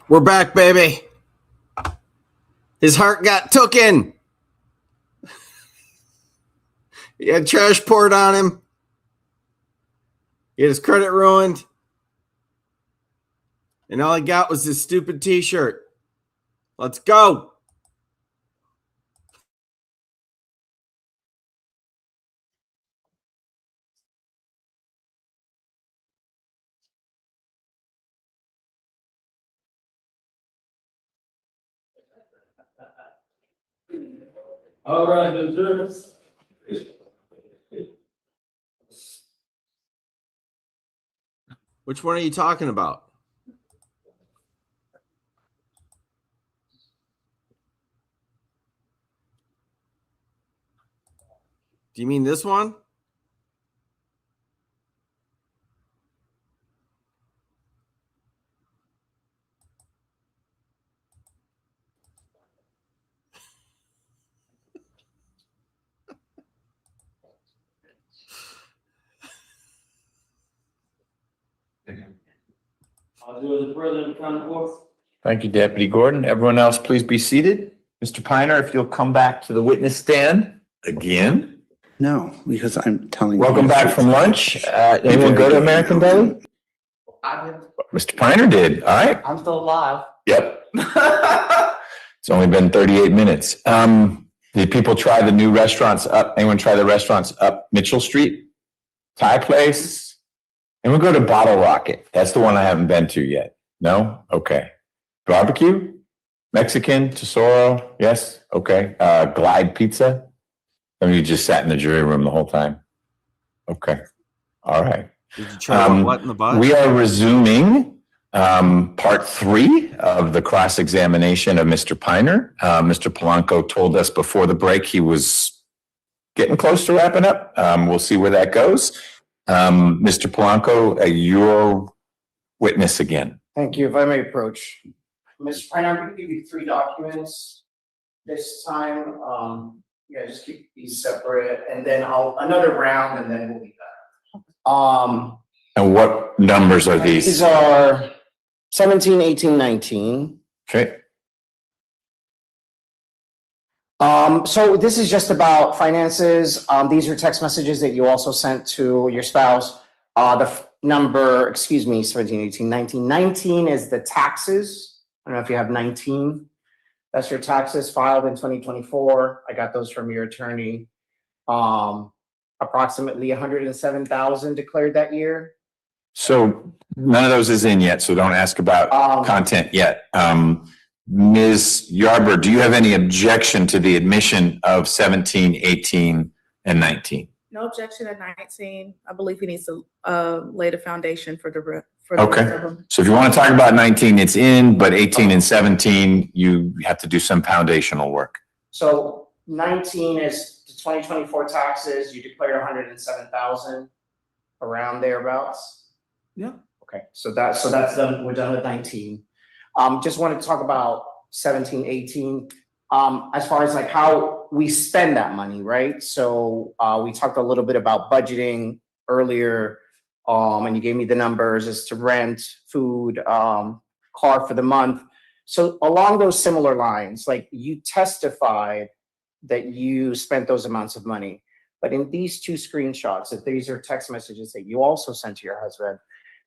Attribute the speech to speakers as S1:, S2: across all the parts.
S1: We're back, baby. His heart got tooken. He had trash poured on him. He had his credit ruined. And all he got was this stupid t-shirt. Let's go.
S2: All right, visitors.
S1: Which one are you talking about? Do you mean this one?
S2: I'll do the president come forth.
S3: Thank you, Deputy Gordon. Everyone else, please be seated. Mr. Piner, if you'll come back to the witness stand again.
S4: No, because I'm telling you.
S3: Welcome back from lunch. Anyone go to American Deli?
S2: I did.
S3: Mr. Piner did. All right.
S2: I'm still alive.
S3: Yep. It's only been 38 minutes. Did people try the new restaurants up? Anyone try the restaurants up Mitchell Street? Thai place? Anyone go to Bottle Rocket? That's the one I haven't been to yet. No? Okay. Barbecue? Mexican? Tesoro? Yes? Okay. Glide Pizza? I mean, you just sat in the jury room the whole time. Okay. All right.
S1: Did you try what in the butt?
S3: We are resuming part 3 of the cross-examination of Mr. Piner. Mr. Polanco told us before the break he was getting close to wrapping up. We'll see where that goes. Mr. Polanco, your witness again.
S5: Thank you. If I may approach. Mr. Piner, I'm going to give you 3 documents this time. Just keep these separate, and then another round, and then we'll be done.
S3: And what numbers are these?
S5: These are 17, 18, 19.
S3: Okay.
S5: So this is just about finances. These are text messages that you also sent to your spouse. Number, 17, 18, 19. 19 is the taxes. I don't know if you have 19. That's your taxes filed in 2024. I got those from your attorney. Approximately 107,000 declared that year.
S3: So none of those is in yet, so don't ask about content yet. Ms. Yarber, do you have any objection to the admission of 17, 18, and 19?
S6: No objection at 19. I believe he needs to lay the foundation for the rest
S3: Okay.
S6: of them.
S3: So if you want to talk about 19, it's in, but 18 and 17, you have to do some foundational work.
S5: So 19 is the 2024 taxes. You declared 107,000, around thereabouts.
S6: Yeah.
S5: Okay, so that's done. We're done with 19. Just wanted to talk about 17, 18. As far as like how we spend that money, right? So we talked a little bit about budgeting earlier, and you gave me the numbers as to rent, food, car for the month. So along those similar lines, like you testified that you spent those amounts of money, but in these 2 screenshots, that these are text messages that you also sent to your husband,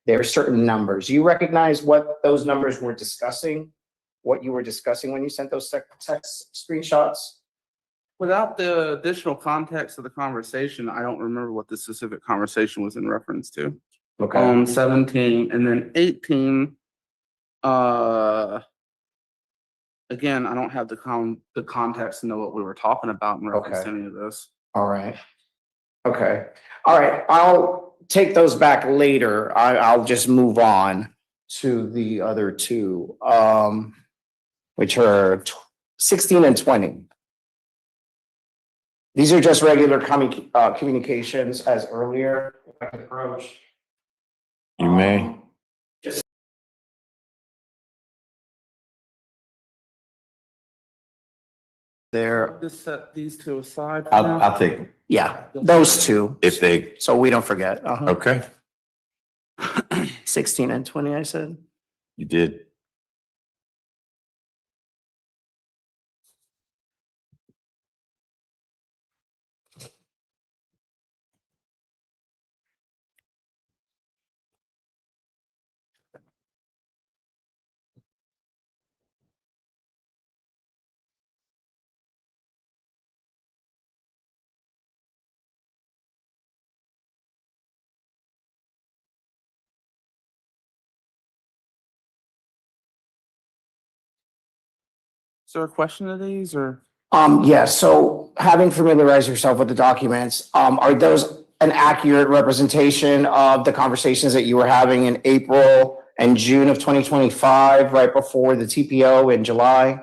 S5: there are certain numbers. You recognize what those numbers were discussing, what you were discussing when you sent those text screenshots?
S4: Without the additional context of the conversation, I don't remember what the specific conversation was in reference to.
S5: Okay.
S4: 17 and then 18. Again, I don't have the context to know what we were talking about in reference to any of this.
S5: All right. Okay. All right. I'll take those back later. I'll just move on to the other 2, which are 16 and 20. These are just regular communications as earlier. If I could approach.
S3: You may.
S5: Just there.
S4: Just set these 2 aside.
S3: I'll take them
S5: Yeah, those 2.
S3: if they,
S5: So we don't forget.
S3: okay,
S5: 16 and 20, I said.
S3: you did.
S4: Is there a question to these or?
S5: Yes, so having familiarized yourself with the documents, are those an accurate representation of the conversations that you were having in April and June of 2025, right before the TPO in July?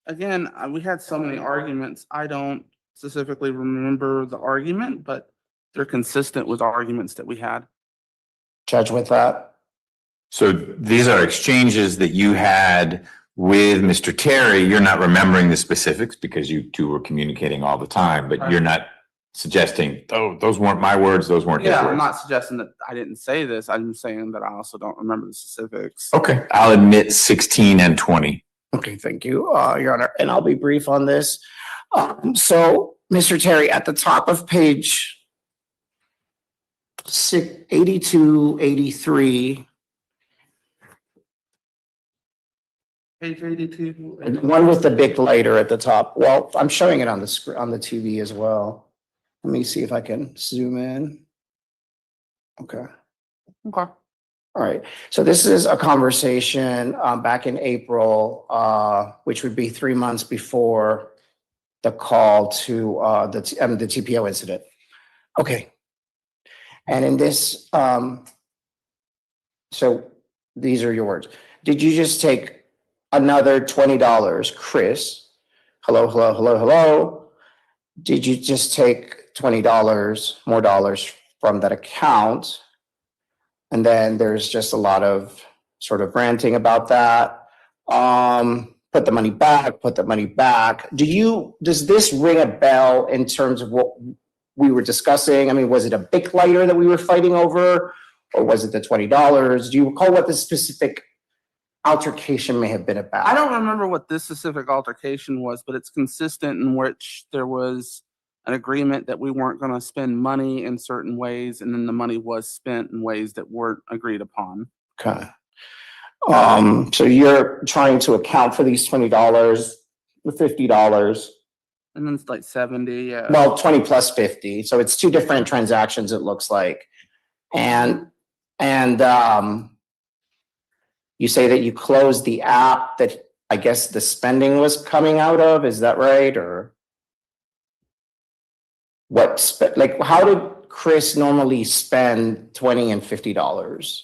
S4: Again, we had so many arguments. I don't specifically remember the argument, but they're consistent with arguments that we had.
S5: Judge with that?
S3: So these are exchanges that you had with Mr. Terry. You're not remembering the specifics because you two were communicating all the time, but you're not suggesting, oh, those weren't my words, those weren't his
S4: Yeah, I'm
S3: words.
S4: not suggesting that I didn't say this. I'm saying that I also don't remember the specifics.
S3: Okay, I'll admit 16 and 20.
S5: Okay, thank you, Your Honor, and I'll be brief on this. So, Mr. Terry, at the top of page 82, 83,
S4: Page 82.
S5: and one with the big lighter at the top. Well, I'm showing it on the screen, on the TV as well. Let me see if I can zoom in. Okay.
S4: Okay.
S5: All right, so this is a conversation back in April, which would be 3 months before the call to the TPO incident. Okay. And in this, so these are your words. Did you just take another $20, Chris? Hello, hello, hello, hello. Did you just take $20 more dollars from that account? And then there's just a lot of sort of ranting about that. Put the money back, put the money back. Does this ring a bell in terms of what we were discussing? I mean, was it a big lighter that we were fighting over? Or was it the $20? Do you recall what the specific altercation may have been about?
S4: I don't remember what this specific altercation was, but it's consistent in which there was an agreement that we weren't going to spend money in certain ways, and then the money was spent in ways that weren't agreed upon.
S5: Okay. So you're trying to account for these $20, the $50.
S4: And then it's like 70, yeah.
S5: Well, 20 plus 50. So it's two different transactions, it looks like. And you say that you closed the app that I guess the spending was coming out of. Is that right? Or how did Chris normally spend $20 and $50?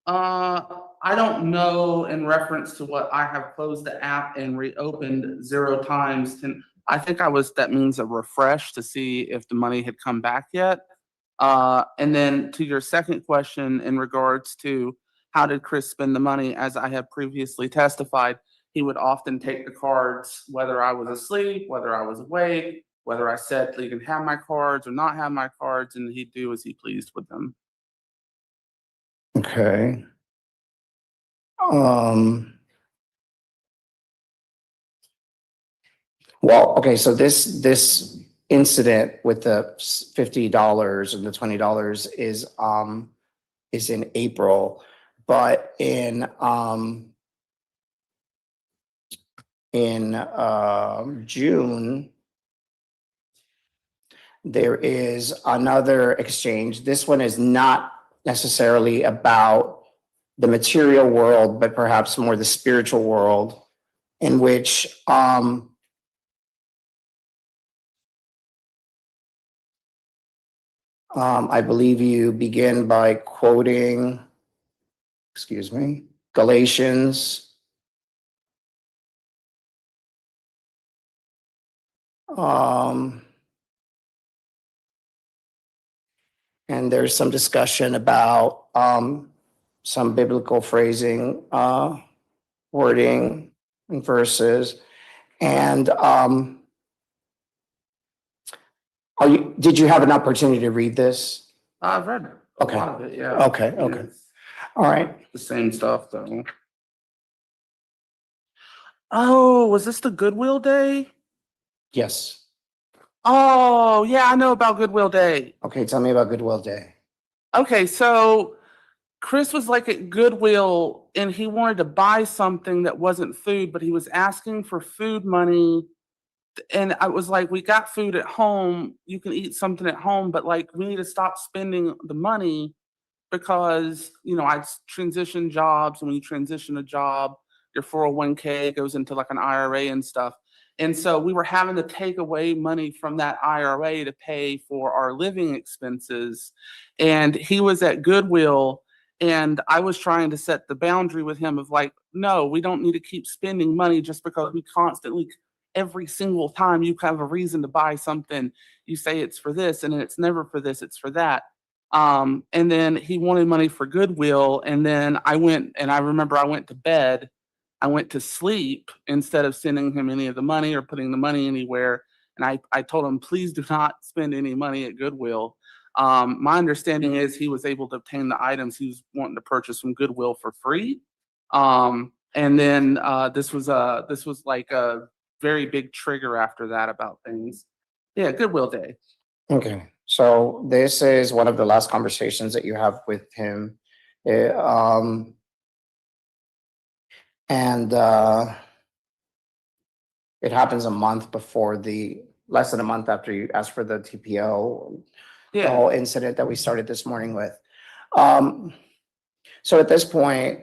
S4: I don't know in reference to what I have closed the app and reopened 0 times. I think that means a refresh to see if the money had come back yet. And then to your second question in regards to how did Chris spend the money, as I have previously testified, he would often take the cards, whether I was asleep, whether I was awake, whether I said you can have my cards or not have my cards, and he'd do as he pleased with them.
S5: Okay. Well, okay, so this incident with the $50 and the $20 is in April, but in June there is another exchange. This one is not necessarily about the material world, but perhaps more the spiritual world, in which I believe you begin by quoting, Galatians. And there's some discussion about some biblical phrasing, wording, and verses. And did you have an opportunity to read this?
S4: I've read a lot of it, yeah.
S5: Okay.
S4: It's
S5: All right.
S4: the same stuff, though. Oh, was this the Goodwill Day?
S5: Yes.
S4: Oh, yeah, I know about Goodwill Day.
S5: Okay, tell me about Goodwill Day.
S4: Okay, so Chris was like at Goodwill and he wanted to buy something that wasn't food, but he was asking for food money and I was like, we got food at home. You can eat something at home, but like, we need to stop spending the money because, you know, I transitioned jobs. And when you transition a job, your 401k goes into like an IRA and stuff. And so we were having to take away money from that IRA to pay for our living expenses. And he was at Goodwill, and I was trying to set the boundary with him of like, no, we don't need to keep spending money just because we constantly, every single time you have a reason to buy something, you say it's for this, and it's never for this, it's for that. And then he wanted money for Goodwill, and then I went, and I remember I went to bed, I went to sleep instead of sending him any of the money or putting the money anywhere. And I told him, please do not spend any money at Goodwill. My understanding is he was able to obtain the items he was wanting to purchase from Goodwill for free. And then this was like a very big trigger after that about things. Yeah, Goodwill Day.
S5: Okay, so this is one of the last conversations that you have with him. And it happens a month before less than a month after you asked for the TPO, the
S4: Yeah.
S5: whole incident that we started this morning with. So at this point,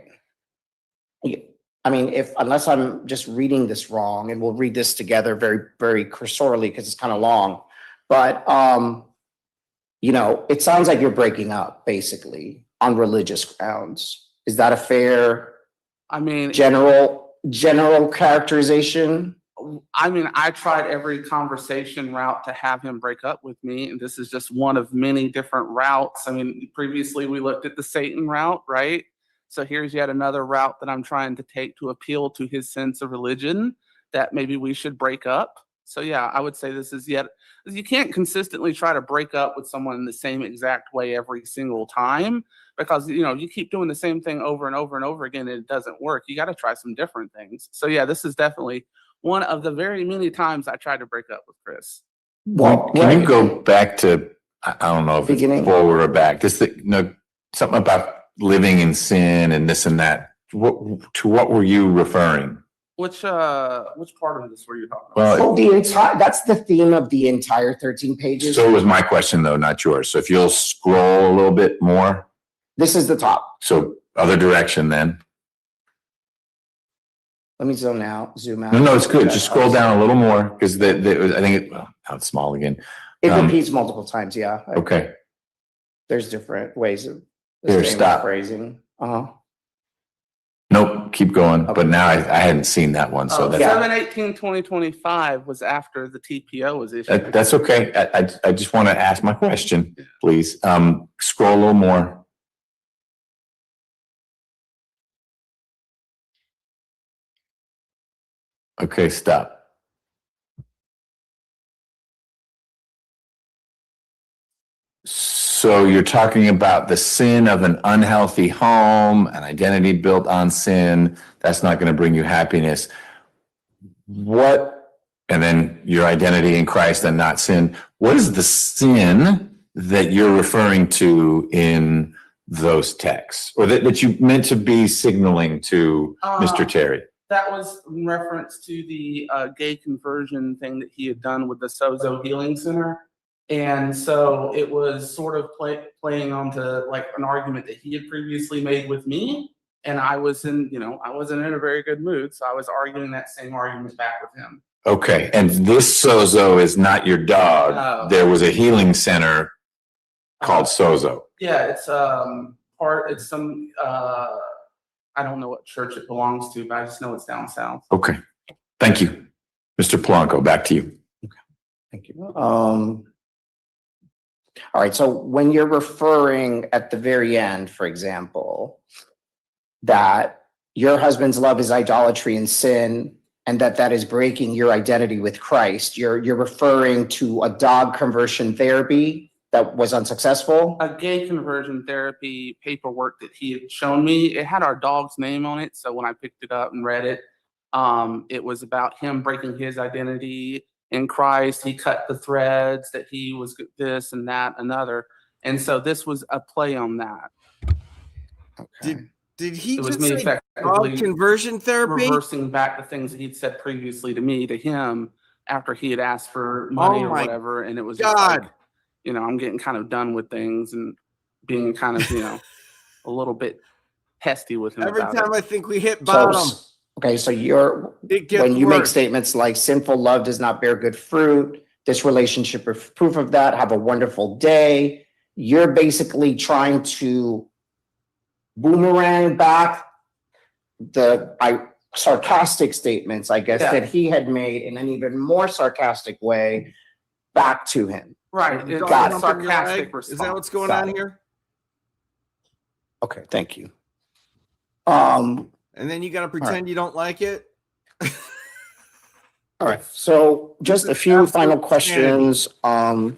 S5: I mean, unless I'm just reading this wrong, and we'll read this together very, very cursorily because it's kind of long, but you know, it sounds like you're breaking up basically on religious grounds. Is that a fair,
S4: I mean,
S5: general characterization?
S4: I mean, I tried every conversation route to have him break up with me, and this is just one of many different routes. I mean, previously we looked at the Satan route, right? So here's yet another route that I'm trying to take to appeal to his sense of religion, that maybe we should break up. So yeah, I would say this is yet, you can't consistently try to break up with someone in the same exact way every single time, because, you know, you keep doing the same thing over and over and over again, and it doesn't work. You got to try some different things. So yeah, this is definitely one of the very many times I tried to break up with Chris.
S5: Well,
S3: Can you go back to, I don't know if
S5: Beginning.
S3: it's forward or back, just, you know, something about living in sin and this and that. To what were you referring?
S4: Which part of this were you talking about?
S3: Well,
S5: So that's the theme of the entire 13 pages.
S3: so was my question though, not yours. So if you'll scroll a little bit more.
S5: This is the top.
S3: So other direction then.
S5: Let me zoom out.
S3: No, it's good. Just scroll down a little more because I think now it's small again.
S5: It repeats multiple times. Yeah.
S3: Okay.
S5: There's different ways of
S3: Here,
S5: same
S3: stop.
S5: phrasing.
S3: Nope, keep going.
S5: Okay.
S3: But now I hadn't seen that one. So
S4: Oh,
S3: that's,
S4: 7/18/2025 was after the TPO was issued.
S3: that's okay. I just want to ask my question, please. Scroll a little more. Okay, stop. So you're talking about the sin of an unhealthy home, an identity built on sin. That's not going to bring you happiness. And then your identity in Christ and not sin. What is the sin that you're referring to in those texts, or that you meant to be signaling to Mr. Terry?
S4: That was in reference to the gay conversion thing that he had done with the Sozo Healing Center. And so it was sort of playing onto like an argument that he had previously made with me. And I wasn't in a very good mood. So I was arguing that same argument back with him.
S3: Okay. And this Sozo is not your dog.
S4: No.
S3: There was a healing center called Sozo.
S4: Yeah, it's some I don't know what church it belongs to, but I just know it's down south.
S3: Okay. Thank you. Mr. Polanco, back to you.
S5: Thank you. All right. So when you're referring at the very end, for example, that your husband's love is idolatry and sin, and that is breaking your identity with Christ, you're referring to a dog conversion therapy that was unsuccessful?
S4: A gay conversion therapy paperwork that he had shown me, it had our dog's name on it. So when I picked it up and read it, it was about him breaking his identity in Christ. He cut the threads that he was this and that, another. And so this was a play on that.
S5: Okay.
S1: Did he
S4: It was
S1: just
S4: me
S1: say dog
S4: effectively
S1: conversion therapy?
S4: reversing back the things that he'd said previously to me, to him, after he had asked for money
S1: Oh
S4: or
S1: my
S4: whatever, and it was just
S1: God.
S4: like, I'm getting kind of done with things and being kind of, a little bit testy with him
S1: Every
S4: about
S1: time
S4: it.
S1: I think we hit
S5: So,
S1: bottom,
S5: okay, so
S1: it gets
S5: when you make
S1: worse.
S5: statements like sinful love does not bear good fruit, this relationship is proof of that, have a wonderful day, you're basically trying to boomerang back the sarcastic statements, I guess,
S4: Yeah.
S5: that he had made in an even more sarcastic way back to him.
S4: Right.
S1: The
S4: It's
S1: dog
S5: got it.
S4: a
S1: humping your
S4: sarcastic
S1: leg?
S4: response.
S1: Is that what's going
S5: Got
S1: on
S5: it.
S1: here?
S5: Okay, thank you.
S1: And then you got to pretend you don't like it?
S5: All right, so just a
S1: This is
S5: few final
S1: absolute
S5: questions, and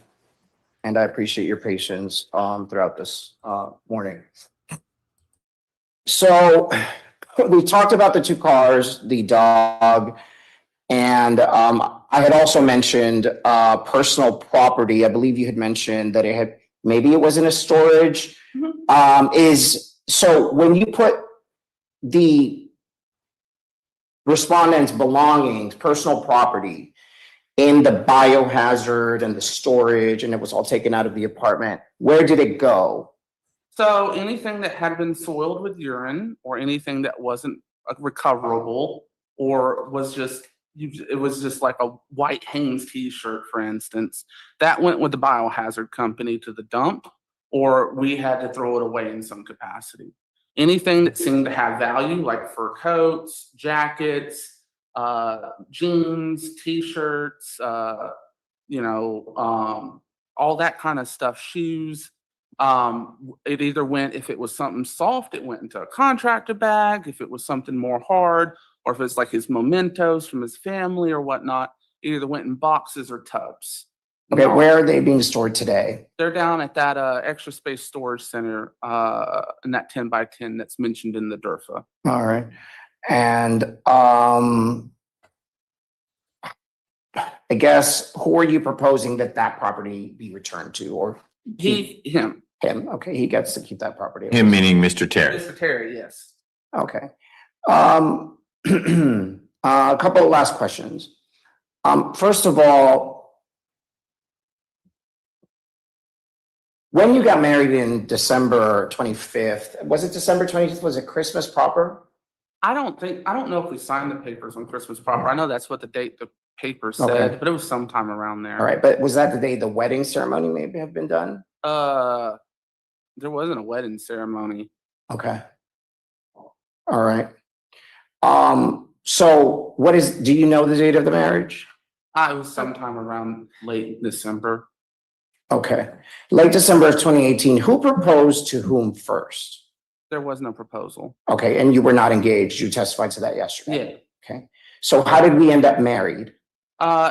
S5: I appreciate your patience, throughout this, morning. So we talked about the two cars, the dog, and, I had also mentioned, personal property. I believe you had mentioned that maybe it was in a storage. So when you put the respondent's belongings, personal property, in the biohazard and the storage, and it was all taken out of the apartment, where did it go?
S4: So anything that had been soiled with urine or anything that wasn't recoverable or it was just like a white Hanes t-shirt, for instance, that went with the biohazard company to the dump, or we had to throw it away in some capacity. Anything that seemed to have value, like fur coats, jackets, jeans, t-shirts, all that kind of stuff, shoes. It either went, if it was something soft, it went into a contractor bag. If it was something more hard, or if it's like his mementos from his family or whatnot, it either went in boxes or tubs.
S5: Okay,
S4: No,
S5: where are they being stored today?
S4: they're down at that extra space storage center in that 10 by 10 that's mentioned in the DERFA.
S5: All right. And I guess, who are you proposing that property be returned to, or
S4: Him.
S5: him? Okay, he gets to keep that property.
S3: Him meaning Mr. Terry.
S4: Mr. Terry, yes.
S5: Okay. A couple of last questions. First of all, when you got married in December 25th, was it December 25th? Was it Christmas proper?
S4: I don't know if we signed the papers on Christmas proper. I know that's what the paper said,
S5: Okay.
S4: but it was sometime around there.
S5: All right, but was that the day the wedding ceremony maybe have been done?
S4: There wasn't a wedding ceremony.
S5: Okay. All right. So do you know the date of the marriage?
S4: It was sometime around late December.
S5: Okay. Late December of 2018. Who proposed to whom first?
S4: There was no proposal.
S5: Okay, and you were not engaged. You testified to that yesterday.
S4: Yeah.
S5: Okay. So how did we end up married?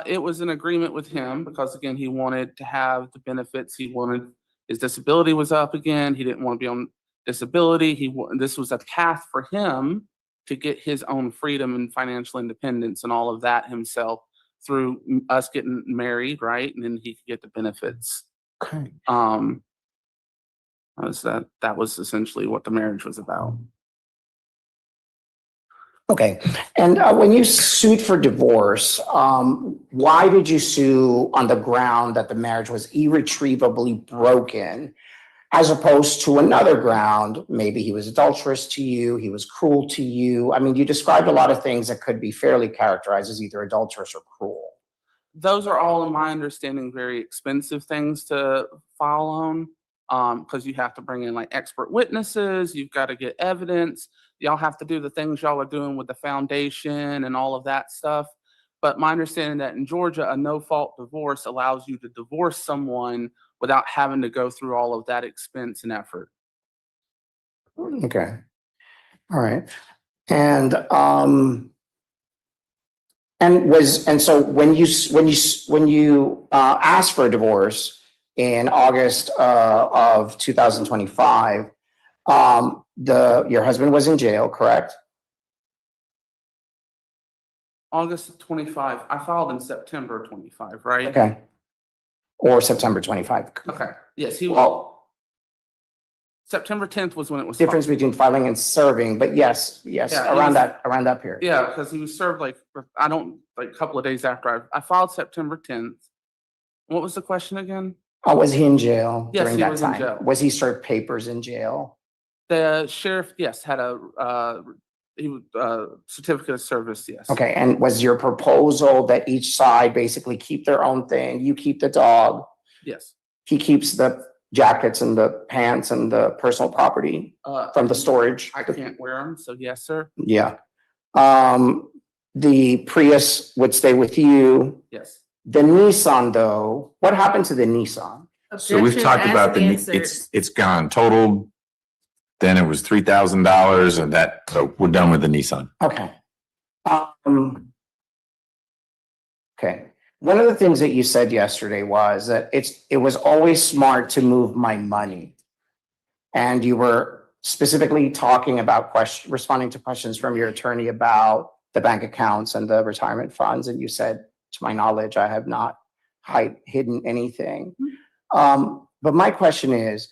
S4: It was an agreement with him because again, he wanted to have the benefits. His disability was up again. He didn't want to be on disability. This was a path for him to get his own freedom and financial independence and all of that himself through us getting married, right? And then he could get the benefits.
S5: Okay.
S4: That was essentially what the marriage was about.
S5: Okay. And when you sued for divorce, why did you sue on the ground that the marriage was irretrievably broken, as opposed to another ground? Maybe he was adulterous to you, he was cruel to you. I mean, you described a lot of things that could be fairly characterized as either adulterous or cruel.
S4: Those are all, in my understanding, very expensive things to file on. Because you have to bring in like expert witnesses, you've got to get evidence, y'all have to do the things y'all are doing with the foundation and all of that stuff. But my understanding that in Georgia, a no-fault divorce allows you to divorce someone without having to go through all of that expense and effort.
S5: Okay. All right. And so when you asked for a divorce in August of 2025, your husband was in jail, correct?
S4: August of 25. I filed in September 25, right?
S5: Okay. Or September 25.
S4: Okay. Yes, he was.
S5: Well,
S4: September 10th was when it was.
S5: Difference between filing and serving, but yes,
S4: Yeah, it
S5: around
S4: was-
S5: that period.
S4: Yeah, because he was served like, a couple of days after I filed September 10th. What was the question again?
S5: Was he in jail
S4: Yes,
S5: during
S4: he
S5: that
S4: was in
S5: time?
S4: jail.
S5: Was he served papers in jail?
S4: The sheriff, yes, had certificate of service, yes.
S5: Okay, and was your proposal that each side basically keep their own thing? You keep the dog,
S4: Yes.
S5: he keeps the jackets and the pants and the personal property from the storage?
S4: I can't wear them, so yes, sir.
S5: Yeah. The Prius would stay with you.
S4: Yes.
S5: The Nissan, though, what happened to the Nissan?
S3: So we've
S6: Objection
S3: talked
S6: as
S3: about
S6: answered.
S3: it's gone totaled. Then it was $3,000 and so we're done with the Nissan.
S5: Okay. Okay. One of the things that you said yesterday was that it was always smart to move my money. And you were specifically talking about responding to questions from your attorney about the bank accounts and the retirement funds. And you said, to my knowledge, I have not hidden anything. But my question is,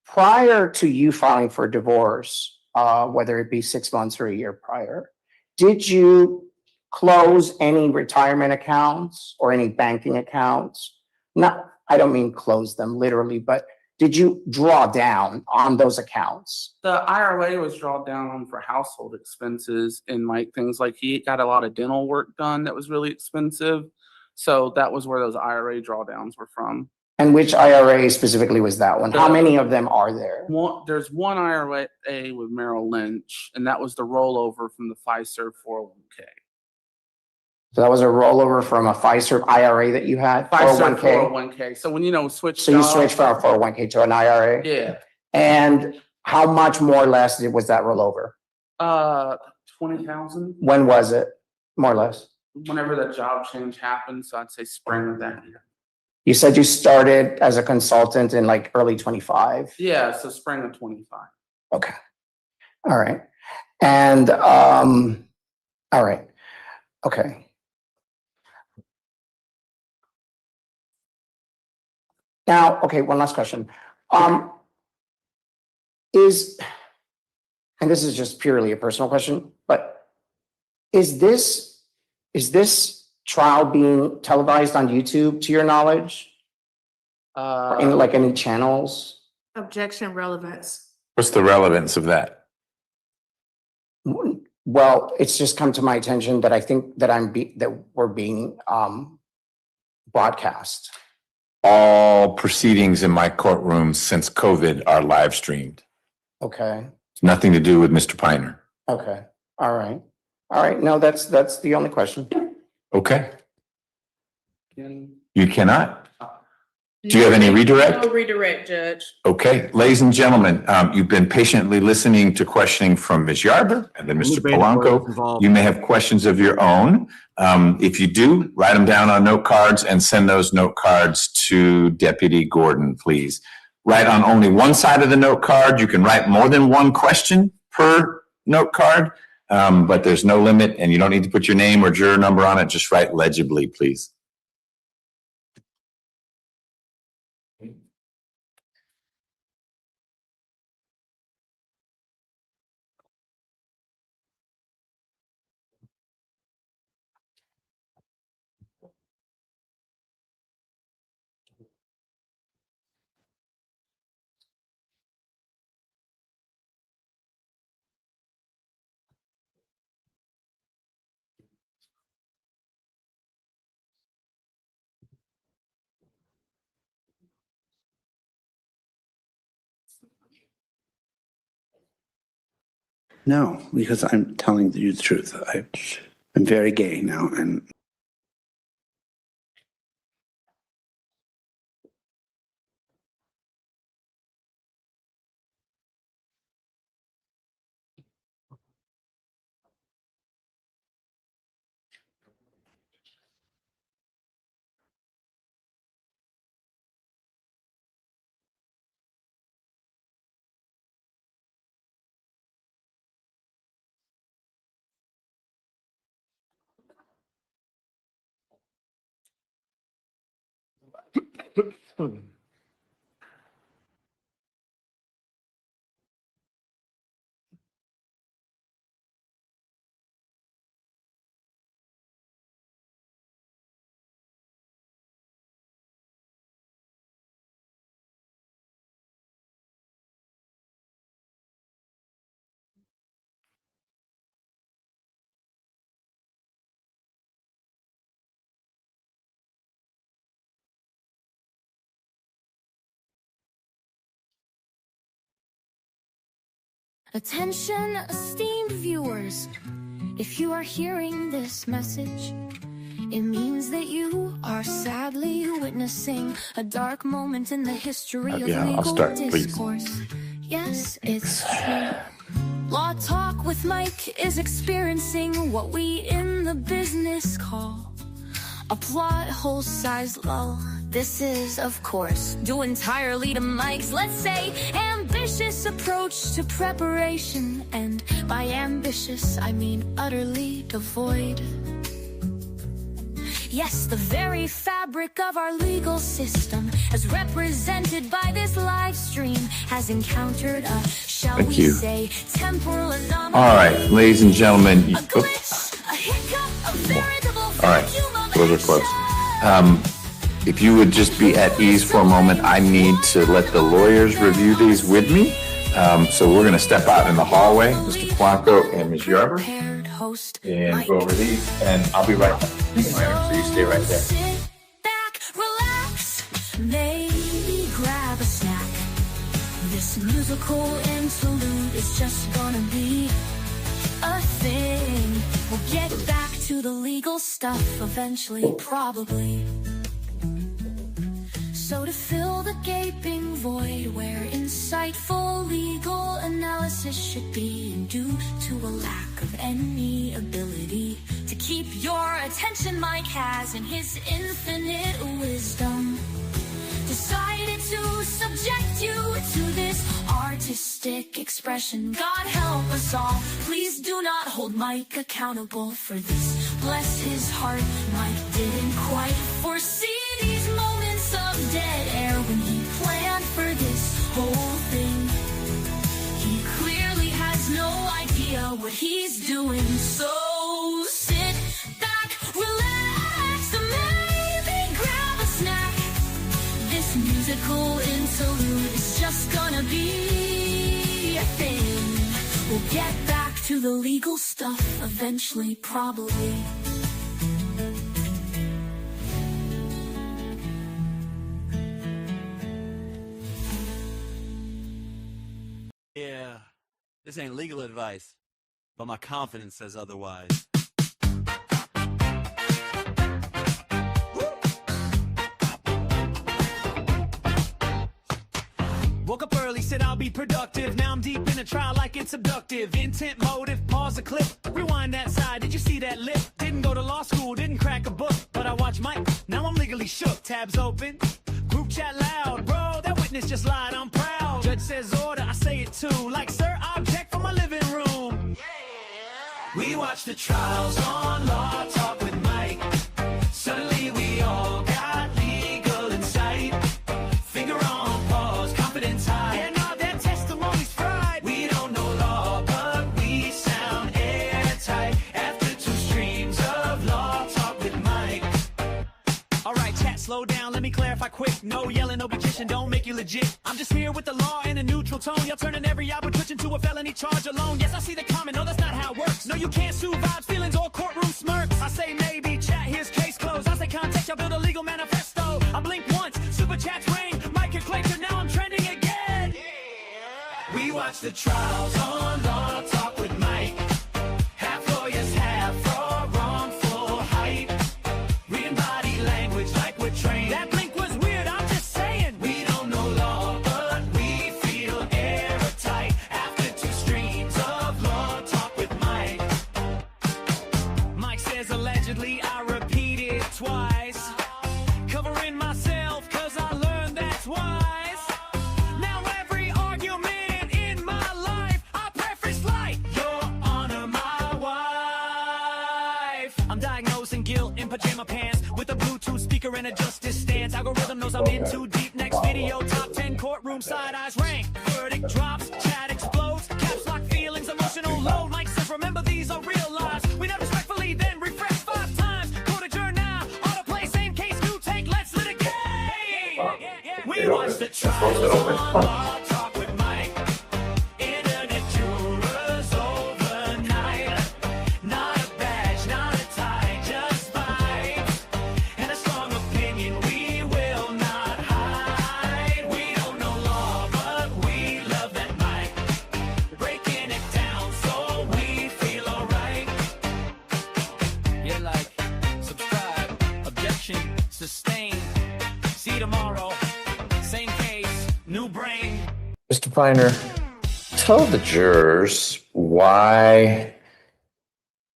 S5: prior to you filing for divorce, whether it be 6 months or a year prior, did you close any retirement accounts or any banking accounts? I don't mean close them literally, but did you draw down on those accounts?
S4: The IRA was drawn down on for household expenses and like things like he got a lot of dental work done that was really expensive. So that was where those IRA drawdowns were from.
S5: And which IRA specifically was that one? How many of them are there?
S4: There's one IRA with Merrill Lynch, and that was the rollover from the Fiserv 401k.
S5: So that was a rollover from a Fiserv IRA that you had?
S4: Fiserv
S5: 401k?
S4: 401k. So when switched.
S5: So you
S4: jobs-
S5: switched from a 401k to an IRA?
S4: Yeah.
S5: And how much more or less was that rollover?
S4: 20,000.
S5: When was it, more or less?
S4: Whenever that job change happened, so I'd say spring of that year.
S5: You said you started as a consultant in like early 25?
S4: Yeah, so spring of 25.
S5: Okay. All right. And, all right. Okay. Now, okay, one last question. And this is just purely a personal question, but is this trial being televised on YouTube to your knowledge? Or in like any channels?
S6: Objection relevance.
S3: What's the relevance of that?
S5: Well, it's just come to my attention that I think that we're being broadcast.
S3: All proceedings in my courtroom since COVID are live streamed.
S5: Okay.
S3: It's nothing to do with Mr. Piner.
S5: Okay. All right. All right. No, that's the only question.
S3: Okay.
S4: Can-
S3: You cannot. Do you have any redirect?
S6: No redirect, Judge.
S3: Okay, ladies and gentlemen, you've been patiently listening to questioning from Ms. Yarber and then Mr. Polanco. You may have questions of your own. If you do, write them down on note cards and send those note cards to Deputy Gordon, please. Write on only one side of the note card. You can write more than one question per note card, but there's no limit and you don't need to put your name or juror number on it. Just write legibly, please.
S7: No, because I'm telling you the truth. I'm very gay now, and
S8: Attention, esteemed viewers. If you are hearing this message, it means that you are sadly witnessing a dark moment in the history of
S3: yeah, I'll
S8: legal
S3: start, please.
S8: discourse. Yes, it's true. Law Talk with Mike is experiencing what we in the business call a plot hole-sized lull. This is, of course, due entirely to Mike's, let's say, ambitious approach to preparation. And by ambitious, I mean utterly devoid. Yes, the very fabric of our legal system, as represented by this live stream, has encountered a, shall
S3: Thank
S8: we
S3: you.
S8: say, temporal anomaly.
S3: All right, ladies and gentlemen.
S8: A glitch, a hiccup, a veritable
S3: All right, those are close. If you would just be at ease for a moment, I need to let the lawyers review these with me. So we're going to step out in the hallway, Mr. Polanco and Ms. Yarber, and go over these, and I'll be right back. So you stay right there.
S8: Sit back, relax, maybe grab a snack. This musical interlude is just gonna be a thing. We'll get back to the legal stuff eventually, probably. So to fill the gaping void where insightful legal analysis should be, and due to a lack of any ability to keep your attention, Mike has in his infinite wisdom decided to subject you to this artistic expression. God help us all, please do not hold Mike accountable for this. Bless his heart, Mike didn't quite foresee these moments of dead air when he planned for this whole thing. He clearly has no idea what he's doing, so sit back, relax, and maybe grab a snack. This musical interlude is just gonna be a thing. We'll get back to the legal stuff eventually, probably.
S9: Yeah, this ain't legal advice, but my confidence says otherwise. Woke up early, said I'll be productive. Now I'm deep in a trial like it's abductive. Intent, motive, pause the clip. Rewind that side, did you see that lip? Didn't go to law school, didn't crack a book. But I watched Mike, now I'm legally shook. Tabs open, group chat loud. Bro, that witness just lied, I'm proud. Judge says order, I say it too. Like, sir, I object from my living room. We watch the trials on Law Talk with Mike. Suddenly we all got legal insight. Finger on pause, confidence high. And all that testimony's fried. We don't know law, but we sound airtight. After 2 streams of Law Talk with Mike. All right, chat, slow down, let me clarify quick. No yelling, no petition, don't make you legit. I'm just here with the law in a neutral tone. Y'all turning every album twitch into a felony charge alone. Yes, I see the comment, no, that's not how it works. No, you can't sue vibes, feelings, or courtroom smirks. I say maybe, chat, here's case closed. I say context, y'all build a legal manifesto. I blink once, super chats ring. Mike and Clayton, now I'm trending again. We watch the trials on Law Talk with Mike. Half lawyers, half for wrongful hype. Reading body language like we're trained. That blink was weird, I'm just saying. We don't know law, but we feel airtight. After 2 streams of Law Talk with Mike. Mike says allegedly, I repeat it twice. Covering myself, cause I learned that's wise. Now every argument in my life, I preface like, Your Honor, my wife. I'm diagnosing guilt in pajama pants with a Bluetooth speaker and a justice stance. Algorithm knows I'm in too deep. Next video, top 10 courtroom side eyes rank. Verdict drops, chat explodes. Caps lock feelings, emotional load. Mike says, remember these are real lives. We never respectfully then refresh 5 times. Go to journal, autoplay, same case, new take, let's litigate. We watch the trials on Law Talk with Mike. Internet jurors overnight. Not a badge, not a tie, just vibes. And a strong opinion we will not hide. We don't know law, but we love that Mike. Breaking sustain. See you tomorrow. Same case, new brain.
S3: Mr. Finer, tell the jurors why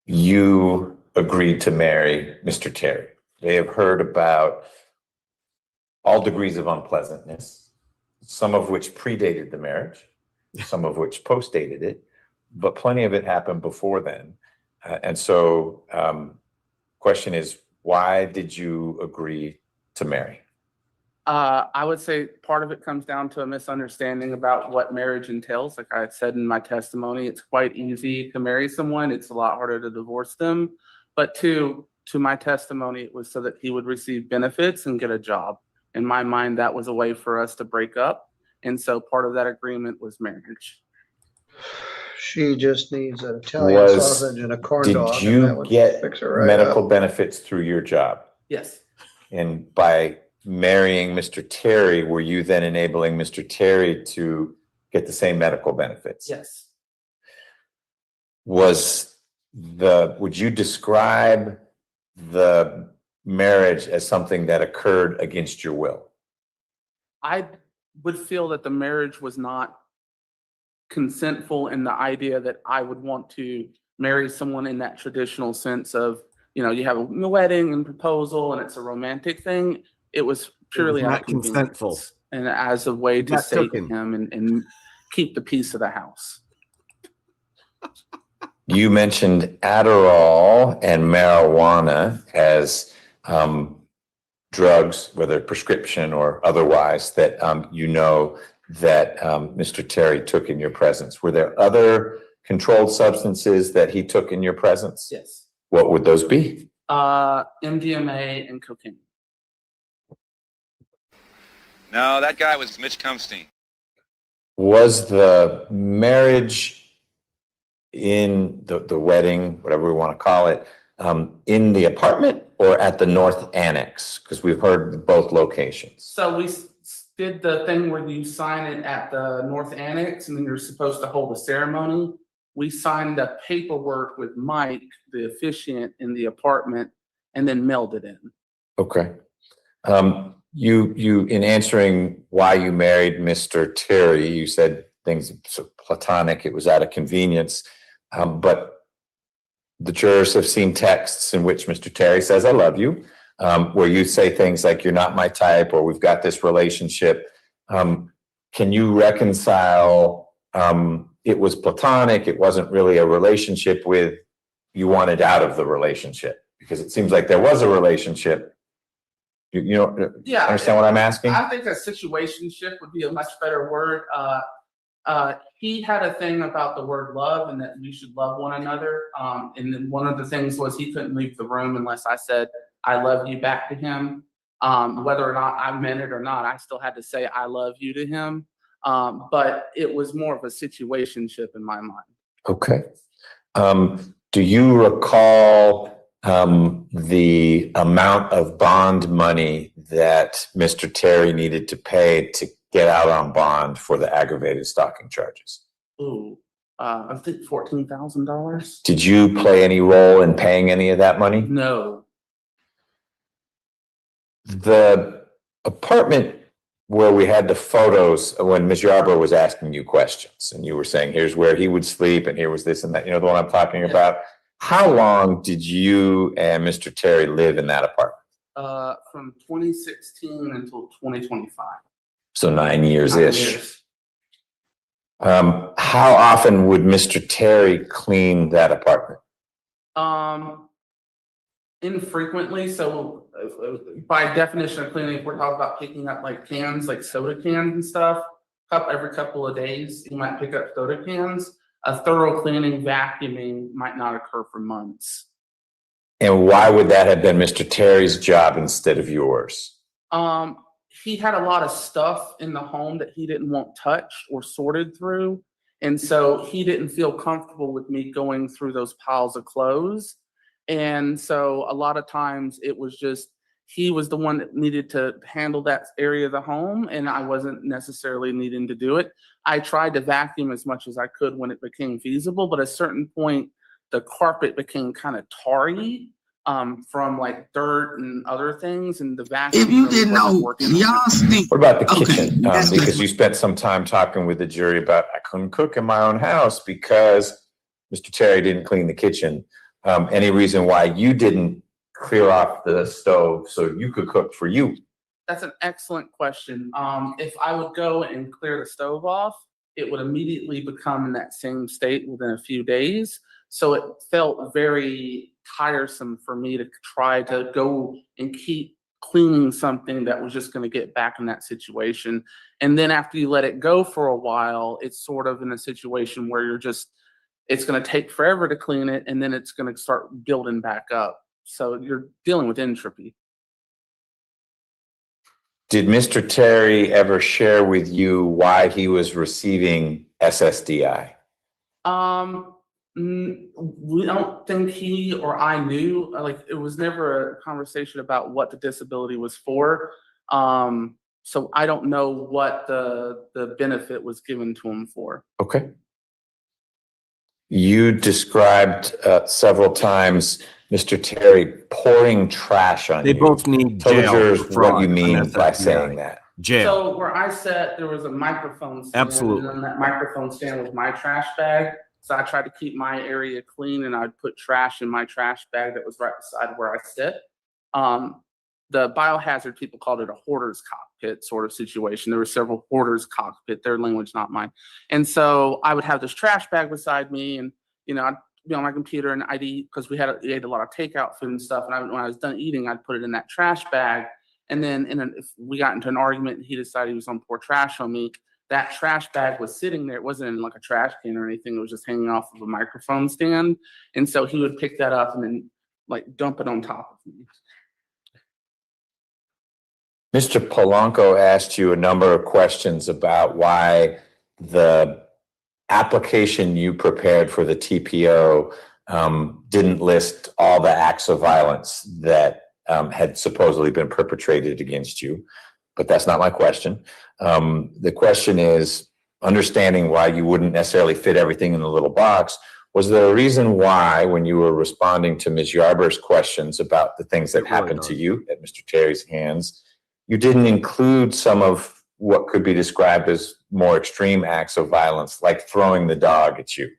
S3: you agreed to marry Mr. Terry. They have heard about all degrees of unpleasantness, some of which predated the marriage, some of which postdated it, but plenty of it happened before then. And so, question is, why did you agree to marry?
S4: I would say part of it comes down to a misunderstanding about what marriage entails. Like I said in my testimony, it's quite easy to marry someone. It's a lot harder to divorce them. But to my testimony, it was so that he would receive benefits and get a job. In my mind, that was a way for us to break up. And so part of that agreement was marriage.
S1: She just needs an Italian
S3: Was-
S1: sausage and a corn dog.
S3: Did
S1: and that
S3: you
S1: would
S3: get
S1: fix her right
S3: medical
S1: up.
S3: benefits through your job?
S4: Yes.
S3: And by marrying Mr. Terry, were you then enabling Mr. Terry to get the same medical benefits?
S4: Yes.
S3: Would you describe the marriage as something that occurred against your will?
S4: I would feel that the marriage was not consentful in the idea that I would want to marry someone in that traditional sense of, you know, you have a wedding and proposal and it's a romantic thing. It was purely
S1: not
S4: out of convenience
S1: consentful.
S4: and as a way to
S1: Not
S4: save
S1: cooking.
S4: him and keep the peace of the house.
S3: You mentioned Adderall and marijuana as drugs, whether prescription or otherwise, that you know that Mr. Terry took in your presence. Were there other controlled substances that he took in your presence?
S4: Yes.
S3: What would those be?
S4: MDMA and cocaine.
S10: No, that guy was Mitch Kumstein.
S3: Was the marriage in the wedding, whatever we want to call it, in the apartment or at the North Annex? Because we've heard both locations.
S4: So we did the thing where you sign it at the North Annex and then you're supposed to hold a ceremony. We signed the paperwork with Mike, the officiant, in the apartment and then mailed it in.
S3: Okay. You in answering why you married Mr. Terry, you said things so platonic, it was out of convenience. But the jurors have seen texts in which Mr. Terry says, "I love you," where you say things like, "You're not my type," or "We've got this relationship." Can you reconcile it was platonic, it wasn't really a relationship with you wanted out of the relationship? Because it seems like there was a relationship. You know,
S4: Yeah.
S3: understand what I'm asking?
S4: I think a situationship would be a much better word. He had a thing about the word love and that we should love one another. And then one of the things was he couldn't leave the room unless I said, "I love you" back to him. Whether or not I meant it or not, I still had to say, "I love you" to him. But it was more of a situationship in my mind.
S3: Okay. Do you recall the amount of bond money that Mr. Terry needed to pay to get out on bond for the aggravated stalking charges?
S4: Ooh, I think $14,000.
S3: Did you play any role in paying any of that money?
S4: No.
S3: The apartment where we had the photos when Ms. Yarbrough was asking you questions and you were saying, here's where he would sleep and here was this and that, you know, the one I'm talking about. How long did you and Mr. Terry live in that apartment?
S4: From 2016 until 2025.
S3: So 9 years-ish.
S4: 9 years.
S3: How often would Mr. Terry clean that apartment?
S4: Infrequently. So by definition of cleaning, if we're talking about picking up like cans, like soda cans and stuff, every couple of days, you might pick up soda cans. A thorough cleaning, vacuuming might not occur for months.
S3: And why would that have been Mr. Terry's job instead of yours?
S4: He had a lot of stuff in the home that he didn't want touched or sorted through. And so he didn't feel comfortable with me going through those piles of clothes. And so a lot of times it was just, he was the one that needed to handle that area of the home and I wasn't necessarily needing to do it. I tried to vacuum as much as I could when it became feasible, but at a certain point, the carpet became kind of tarry. from like dirt and other things, and the vacuum.
S11: If you
S4: really
S11: didn't
S4: wasn't
S11: know,
S4: working.
S11: y'all stink.
S3: What about the
S11: Okay,
S3: kitchen?
S11: that's
S3: Because
S11: different.
S3: you spent some time talking with the jury about I couldn't cook in my own house because Mr. Terry didn't clean the kitchen. Any reason why you didn't clear off the stove so you could cook for you?
S4: That's an excellent question. If I would go and clear the stove off, it would immediately become in that same state within a few days. So it felt very tiresome for me to try to go and keep cleaning something that was just going to get back in that situation. And then after you let it go for a while, it's sort of in a situation where it's going to take forever to clean it, and then it's going to start building back up. So you're dealing with entropy.
S3: Did Mr. Terry ever share with you why he was receiving SSDI?
S4: We don't think he or I knew, like, it was never a conversation about what the disability was for. So I don't know what the benefit was given to him for.
S3: Okay. You described several times Mr. Terry pouring trash on
S1: They
S3: you.
S1: both need
S3: Tell the
S1: jail
S3: jurors
S1: for
S3: what
S1: fraud
S3: you mean
S1: on
S3: by
S1: SSDI.
S3: saying that.
S1: Jail.
S4: So where I sat, there was a microphone stand.
S1: Absolutely.
S4: And on that microphone stand was my trash bag. So I tried to keep my area clean, and I'd put trash in my trash bag that was right beside where I sit. The biohazard people called it a hoarder's cockpit sort of situation. There were several hoarders cockpit, their language, not mine. And so I would have this trash bag beside me, and I'd be on my computer and I'd eat, because we ate a lot of takeout food and stuff. And when I was done eating, I'd put it in that trash bag. And then if we got into an argument and he decided he was going to pour trash on me, that trash bag was sitting there. It wasn't in like a trash can or anything. It was just hanging off of a microphone stand. And so he would pick that up and then like dump it on top of me.
S3: Mr. Polanco asked you a number of questions about why the application you prepared for the TPO didn't list all the acts of violence that had supposedly been perpetrated against you. But that's not my question. The question is, understanding why you wouldn't necessarily fit everything in the little box, was there a reason why, when you were responding to Ms. Yarber's questions about the things that happened to you at Mr. Terry's hands, you didn't include some of what could be described as more extreme acts of violence, like throwing the dog at you?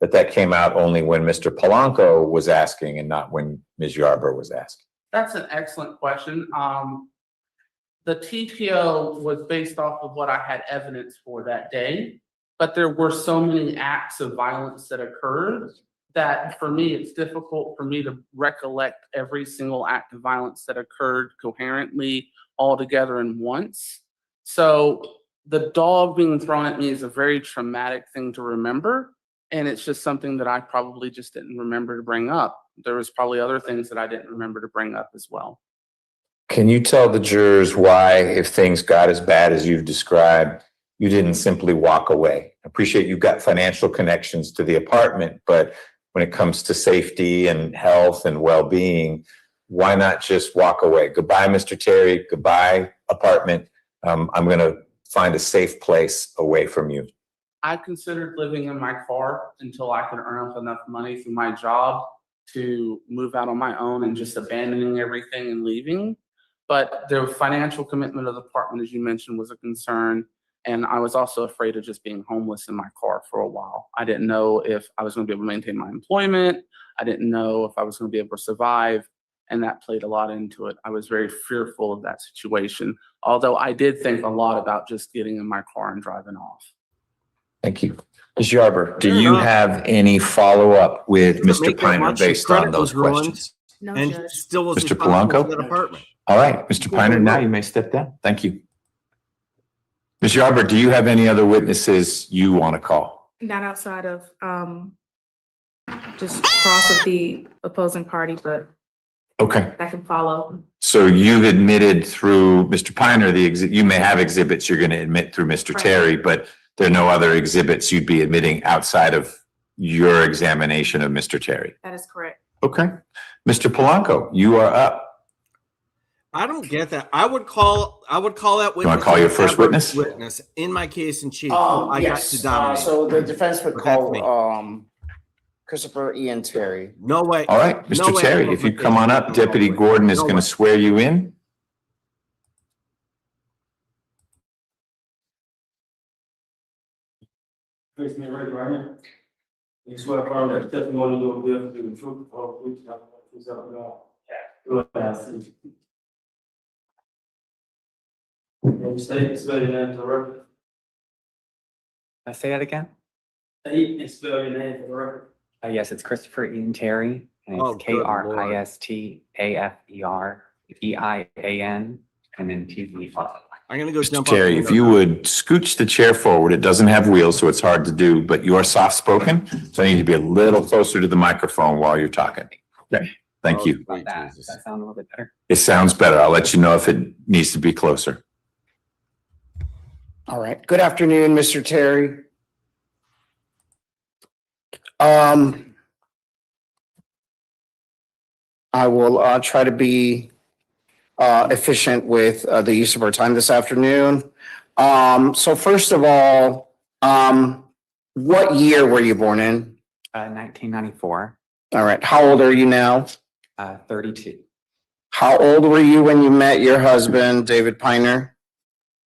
S3: That came out only when Mr. Polanco was asking and not when Ms. Yarber was asking?
S4: That's an excellent question. The TPO was based off of what I had evidence for that day, but there were so many acts of violence that occurred that for me, it's difficult for me to recollect every single act of violence that occurred coherently all together in once. So the dog being thrown at me is a very traumatic thing to remember. And it's just something that I probably just didn't remember to bring up. There was probably other things that I didn't remember to bring up as well.
S3: Can you tell the jurors why, if things got as bad as you've described, you didn't simply walk away? I appreciate you've got financial connections to the apartment, but when it comes to safety and health and well-being, why not just walk away? Goodbye, Mr. Terry. Goodbye, apartment. I'm going to find a safe place away from you.
S4: I considered living in my car until I could earn up enough money through my job to move out on my own and just abandoning everything and leaving. But the financial commitment of the apartment, as you mentioned, was a concern. And I was also afraid of just being homeless in my car for a while. I didn't know if I was going to be able to maintain my employment. I didn't know if I was going to be able to survive. And that played a lot into it. I was very fearful of that situation, although I did think a lot about just getting in my car and driving off.
S3: Thank you. Ms. Yarber, do you have any follow-up with Mr. Piner based on those questions?
S6: No,
S1: And
S6: Judge.
S1: still was
S3: Mr.
S1: responsible
S3: Polanco?
S1: for that apartment.
S3: All right, Mr. Piner, now you may step down. Thank you. Ms. Yarber, do you have any other witnesses you want to call?
S6: Not outside of just cross of the opposing party, but
S3: Okay.
S6: that can follow.
S3: So you've admitted through Mr. Piner, you may have exhibits you're going to admit through Mr.
S6: Right.
S3: Terry, but there are no other exhibits you'd be admitting outside of your examination of Mr. Terry.
S6: That is correct.
S3: Okay. Mr. Polanco, you are up.
S1: I don't get that. I would call that witness.
S3: You want to call your first witness?
S1: Witness in my case in chief. I got
S5: Yes,
S1: to dominate.
S5: so the defense would
S1: But that's
S5: call, Christopher Ian Terry.
S1: No way.
S3: All right,
S1: No
S3: Mr.
S1: way.
S3: Terry, if you come on up, Deputy Gordon is
S1: No
S3: going
S1: way.
S3: to swear you in.
S2: Face me right here. You swear affirm that the testimony you will give to the truth, the whole truth, nothing but the truth, so help you God. Go ahead, I see. And you state and spell your name for the record.
S11: Say that again?
S2: State and spell your name for the record.
S11: Yes, it's Christopher Ian Terry, and
S1: Oh,
S11: it's
S1: good Lord.
S11: Kristaferean, and then TZR.
S1: I'm gonna go
S3: Mr.
S1: jump
S3: Terry,
S1: up.
S3: if you would scooch the chair forward, it doesn't have wheels, so it's hard to do, but you are soft-spoken, so I need to be a little closer to the microphone while you're talking. Okay, thank you.
S1: Sweet
S11: That
S1: Jesus.
S11: that sound a little bit better?
S3: It sounds better. I'll let you know if it needs to be closer.
S5: All right. Good afternoon, Mr. Terry. I will try to be efficient with the use of our time this afternoon. So first of all, what year were you born in?
S11: 1994,
S5: All right. How old are you now?
S11: 32.
S5: How old were you when you met your husband, David Piner?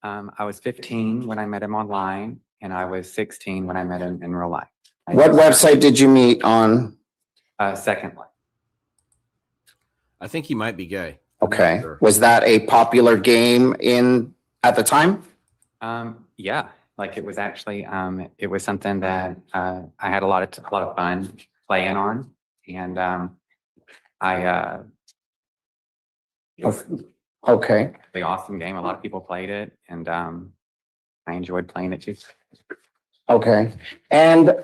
S11: I was 15 when I met him online, and I was 16 when I met him in real life.
S5: What website did you meet on?
S11: Second Life.
S1: I think he might be gay.
S5: Okay. Was that a popular game at the time?
S11: Yeah, like it was actually, it was something that I had a lot of fun playing on, and
S5: Okay.
S11: the awesome game. A lot of people played it, and I enjoyed playing it too.
S5: Okay. And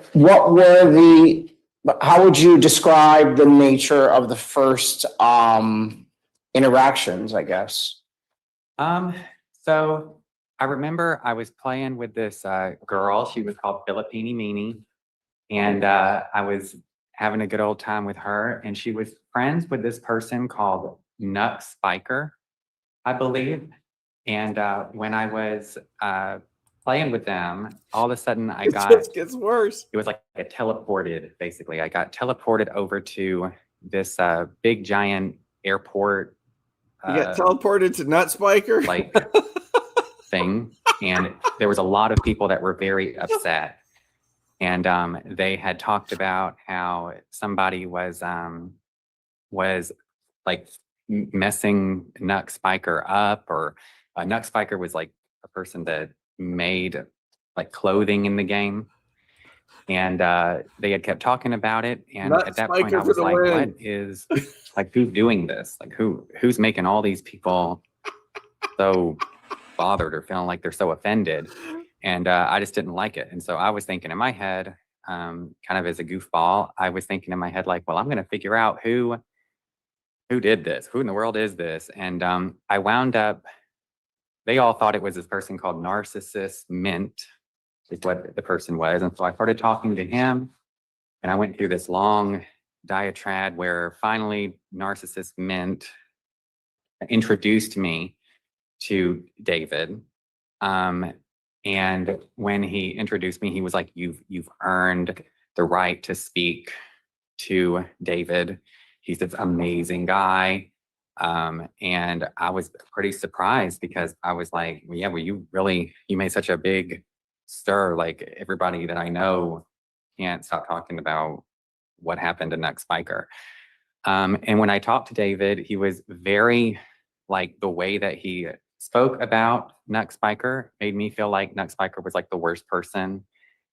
S5: how would you describe the nature of the first interactions, I guess?
S11: So I remember I was playing with this girl. She was called Filipini Meanie, and I was having a good old time with her. And she was friends with this person called Nux Spiker, I believe. And when I was playing with them, all of a sudden I got,
S1: It just gets worse.
S11: it was like a teleported, basically. I got teleported over to this big giant airport
S1: You got teleported to Nut Spiker?
S11: like thing, and there was a lot of people that were very upset, and they had talked about how somebody was like messing Nux Spiker up, or Nux Spiker was like a person that made like clothing in the game, and they had kept talking about it, and
S1: Nut
S11: at that
S1: Spiker
S11: point I
S1: for
S11: was
S1: the
S11: like,
S1: win.
S11: what is, like, who's doing this? Like, who's making all these people so bothered or feeling like they're so offended? And I just didn't like it. And so I was thinking in my head, kind of as a goofball, I was thinking in my head, like, well, I'm going to figure out who did this, who in the world is this? And I wound up, they all thought it was this person called Narcissus Mint, is what the person was. And so I started talking to him, and I went through this long diatribe where finally Narcissus Mint introduced me to David. And when he introduced me, he was like, you've earned the right to speak to David. He's this amazing guy. And I was pretty surprised, because I was like, well, yeah, well, you made such a big stir. Like, everybody that I know can't stop talking about what happened to Nux Spiker. And when I talked to David, he was very, like, the way that he spoke about Nux Spiker made me feel like Nux Spiker was like the worst person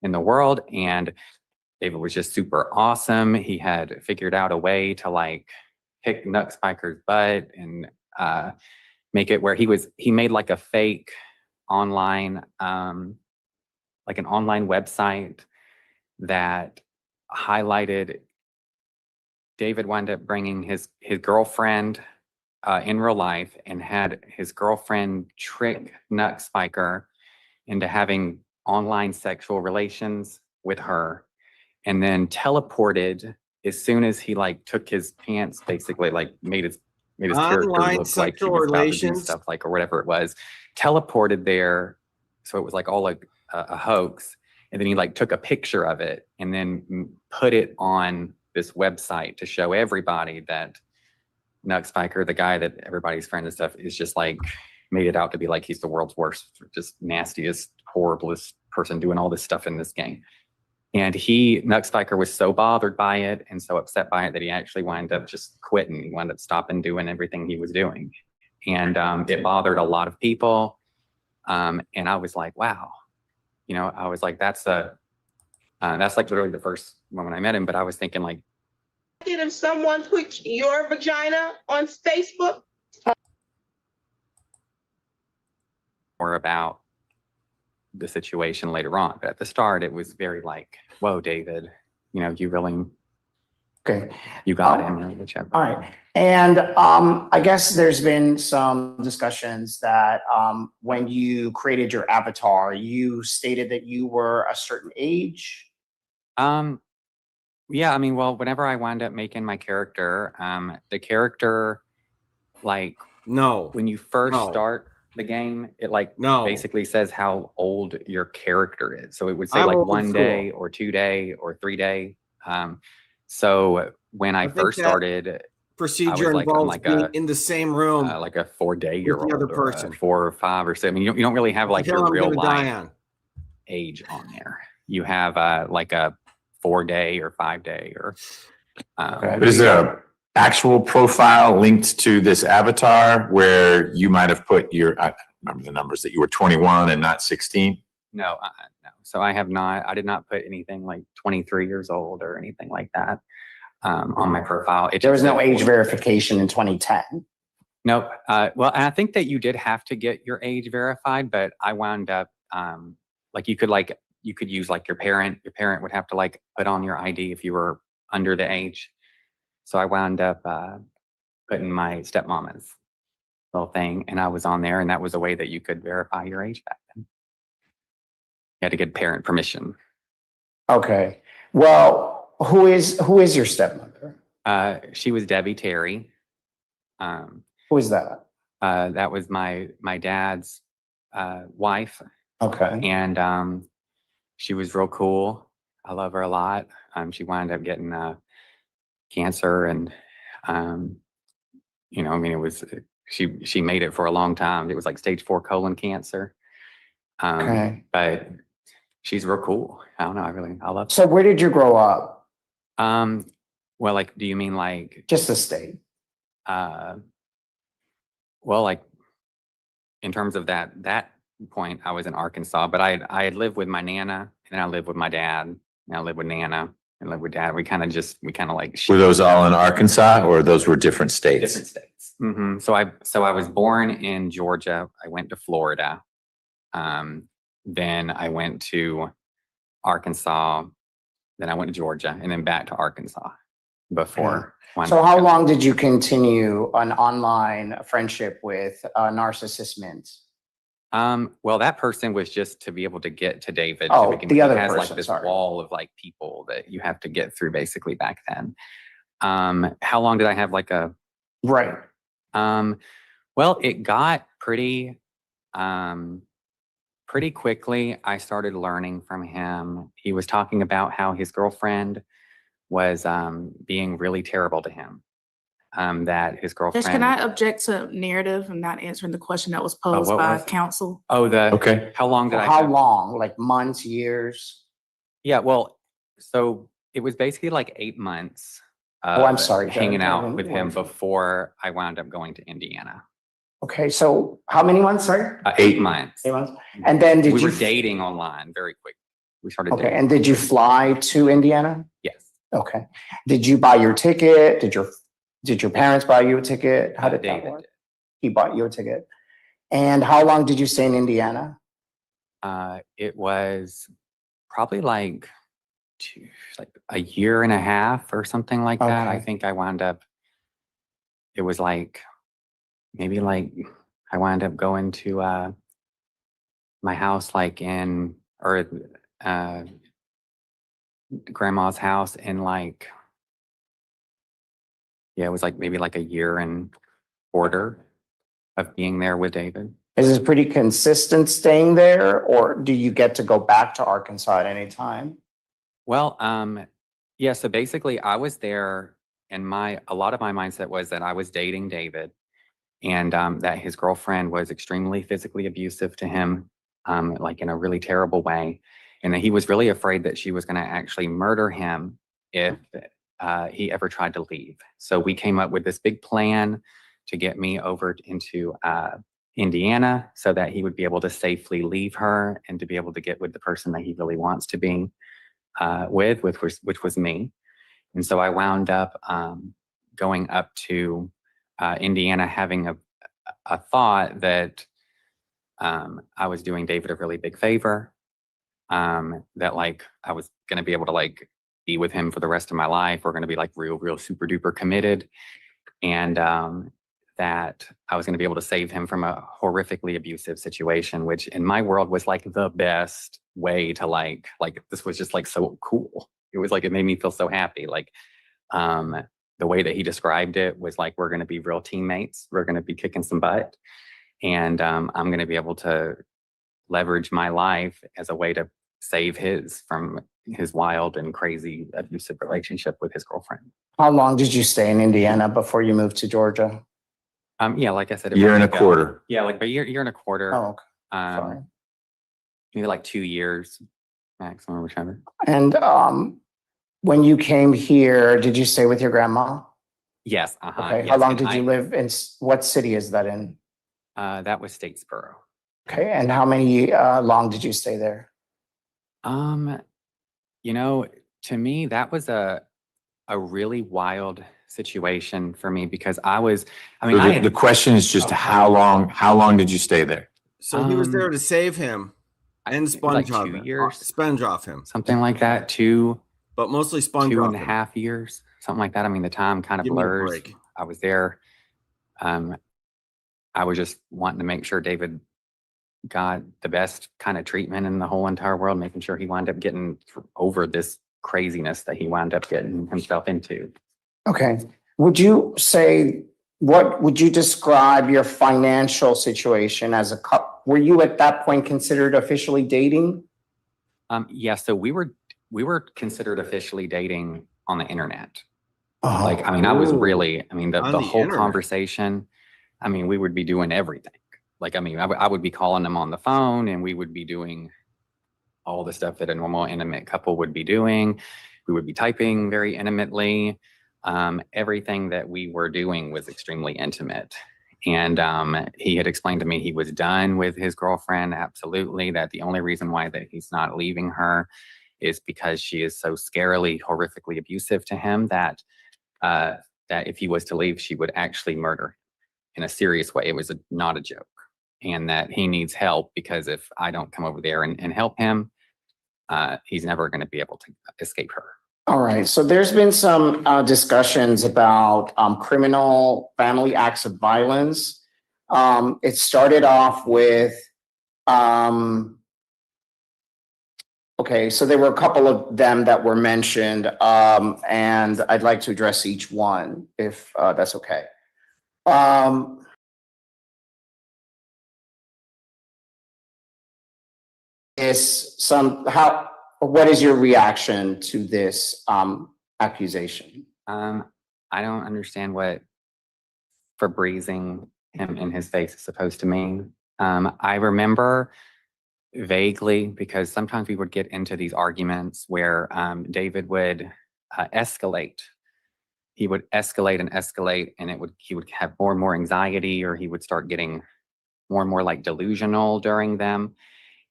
S11: in the world. And David was just super awesome. He had figured out a way to like kick Nux Spiker's butt and make it where he made like a fake online, like an online website that highlighted. David wound up bringing his girlfriend in real life, and had his girlfriend trick Nux Spiker into having online sexual relations with her, and then teleported as soon as he like took his pants, basically like made his character
S1: Online
S11: look like he
S1: sexual
S11: was about to do
S1: relations?
S11: stuff, like, or whatever it was, teleported there. So it was like all like a hoax. And then he like took a picture of it and then put it on this website to show everybody that Nux Spiker, the guy that everybody's friend and stuff, is just like made it out to be like he's the world's worst, just nastiest, horriblest person doing all this stuff in this game. And Nux Spiker was so bothered by it and so upset by it that he actually wound up just quitting. He wound up stopping doing everything he was doing. And it bothered a lot of people. And I was like, wow, I was like, that's like literally the first moment I met him. But I was thinking like,
S12: if someone put your vagina on Facebook?
S11: more about the situation later on. But at the start, it was very like, whoa, David, you really,
S5: Okay.
S11: you got him or whichever.
S5: All right. And I guess there's been some discussions that when you created your avatar, you stated that you were a certain age.
S11: Yeah, I mean, well, whenever I wound up making my character, the character, like,
S1: No.
S11: when you first
S1: No.
S11: start the game, it like
S1: No.
S11: basically says how old your character is. So it would say
S1: I'm
S11: like
S1: old
S11: 1
S1: school.
S11: day or 2 day or 3 day. So when I
S1: think
S11: first
S1: that
S11: started,
S1: Procedure
S11: like, I'm
S1: involves
S11: like
S1: being
S11: a-
S1: in the same room
S11: like a 4-day-year-old
S1: other
S11: or a
S1: person.
S11: 4 or 5 or 7, you don't really have like
S1: the hell
S11: your
S1: I'm
S11: real
S1: gonna die
S11: life
S1: on.
S11: age on there. You have like a 4-day or 5-day or.
S5: Okay.
S3: But is there an actual profile linked to this avatar where you might have put I remember the numbers that you were 21 and not 16?
S11: No, no. So I did not put anything like 23 years old or anything like that on my profile.
S5: There was no age verification in 2010.
S11: No. Well, and I think that you did have to get your age verified, but I wound up like you could use like your parent. Your parent would have to like put on your ID if you were under the age. So I wound up putting my stepmama's little thing, and I was on there, and that was a way that you could verify your age back then. You had to get parent permission.
S5: Okay. Well, who is your stepmother?
S11: She was Debbie Terry.
S5: Who is that?
S11: That was my dad's wife,
S5: Okay.
S11: and she was real cool. I love her a lot. She wound up getting cancer, and I mean, it was she made it for a long time. It was like stage 4 colon cancer.
S5: Okay.
S11: But she's real cool. I don't know. I love her.
S5: So where did you grow up?
S11: Well, like, do you mean like
S5: Just the state.
S11: well, like in terms of that point, I was in Arkansas, but I had lived with my Nana, and I lived with my dad, and I lived with Nana, and lived with Dad. We kind of like
S3: Were those all in Arkansas or those were different states?
S11: different states. So I was born in Georgia. I went to Florida. Then I went to Arkansas. Then I went to Georgia, and then back to Arkansas before.
S5: So how long did you continue an online friendship with Narcissist Mint?
S11: Well, that person was just to be able to get to David.
S5: Oh,
S11: to begin
S5: the
S11: with.
S5: other
S11: It has
S5: person,
S11: like this
S5: sorry.
S11: wall of like people that you have to get through basically back then. How long did I have like a?
S5: Right.
S11: Well, it got pretty quickly. I started learning from him. He was talking about how his girlfriend was being really terrible to him. That his girlfriend.
S6: Judge, can I object to narrative and not answering the question that was posed
S11: what
S6: by
S11: was it?
S6: counsel?
S11: Oh,
S3: Okay.
S11: How long did I?
S5: How long? Like months, years?
S11: Yeah, well, so it was basically like 8 months.
S5: I'm sorry,
S11: hanging
S5: Judge, I
S11: out
S5: didn't
S11: with him
S5: want to-
S11: before I wound up going to Indiana.
S5: Okay, so how many months, sorry?
S11: 8 months.
S5: 8 months. And then did
S11: We
S5: you?
S11: were dating online very quick. We started
S5: Okay,
S11: dating.
S5: and did you fly to Indiana?
S11: Yes.
S5: Okay. Did you buy your ticket? Did your parents buy you a ticket? How did that
S11: David
S5: work?
S11: did.
S5: He bought you a ticket. And how long did you stay in Indiana?
S11: It was probably like a year and a half or something like that. I
S5: Okay.
S11: think I wound up, it was like, maybe like I wound up going to my house like grandma's house in like, yeah, it was like maybe like a year and quarter of being there with David.
S5: Is it pretty consistent staying there, or do you get to go back to Arkansas at any time?
S11: Well, yeah, so basically I was there and a lot of my mindset was that I was dating David and that his girlfriend was extremely physically abusive to him, like in a really terrible way. And that he was really afraid that she was going to actually murder him if he ever tried to leave. So we came up with this big plan to get me over into Indiana so that he would be able to safely leave her and to be able to get with the person that he really wants to be with, which was me. And so I wound up going up to Indiana having a thought that I was doing David a really big favor, that like I was going to be able to like be with him for the rest of my life. We're going to be like real super duper committed. And that I was going to be able to save him from a horrifically abusive situation, which in my world was like the best way to like this was just like so cool. It was like, it made me feel so happy. Like the way that he described it was like, we're going to be real teammates. We're going to be kicking some butt. And I'm going to be able to leverage my life as a way to save his from his wild and crazy abusive relationship with his girlfriend.
S5: How long did you stay in Indiana before you moved to Georgia?
S11: Yeah, like I said,
S3: Year and a quarter.
S11: Yeah, like a year and a quarter.
S5: Oh, okay.
S11: Maybe like 2 years maximum, whichever.
S5: And when you came here, did you stay with your grandma?
S11: Yes.
S5: Okay.
S11: Yes,
S5: How long
S11: and
S5: did you live in? What city is that in?
S11: That was Statesboro.
S5: Okay. And how many long did you stay there?
S11: You know, to me, that was a really wild situation for me because
S3: The question is just how long did you stay there?
S1: So he was there to save him and sponge
S11: like
S1: off
S11: 2 years,
S1: sponge off him.
S11: something like that.
S1: But mostly sponge
S11: two
S1: off
S11: and a
S1: him.
S11: half years, something like that. I mean, the time kind of
S1: Give me a
S11: blurs.
S1: break.
S11: I was there. I was just wanting to make sure David got the best kind of treatment in the whole entire world, making sure he wound up getting over this craziness that he wound up getting himself into.
S5: Okay. Would you say, what would you describe your financial situation as a couple? Were you at that point considered officially dating?
S11: Yeah, so we were considered officially dating on the internet.
S5: Oh,
S11: Like, I mean, I was really, I mean, the
S1: On the
S11: whole
S1: internet.
S11: conversation, I mean, we would be doing everything. Like, I mean, I would be calling them on the phone and we would be doing all the stuff that a normal intimate couple would be doing. We would be typing very intimately. Everything that we were doing was extremely intimate. And he had explained to me he was done with his girlfriend, absolutely, that the only reason why that he's not leaving her is because she is so scarily, horrifically abusive to him that that if he was to leave, she would actually murder him in a serious way. It was not a joke. And that he needs help because if I don't come over there and help him, he's never going to be able to escape her.
S5: all right. So there's been some discussions about criminal family acts of violence. It started off with, okay, so there were a couple of them that were mentioned, and I'd like to address each one if that's okay. What is your reaction to this accusation?
S11: I don't understand what Febrezing him in his face is supposed to mean. I remember vaguely because sometimes we would get into these arguments where David would escalate. He would escalate and he would have more and more anxiety, or he would start getting more and more like delusional during them.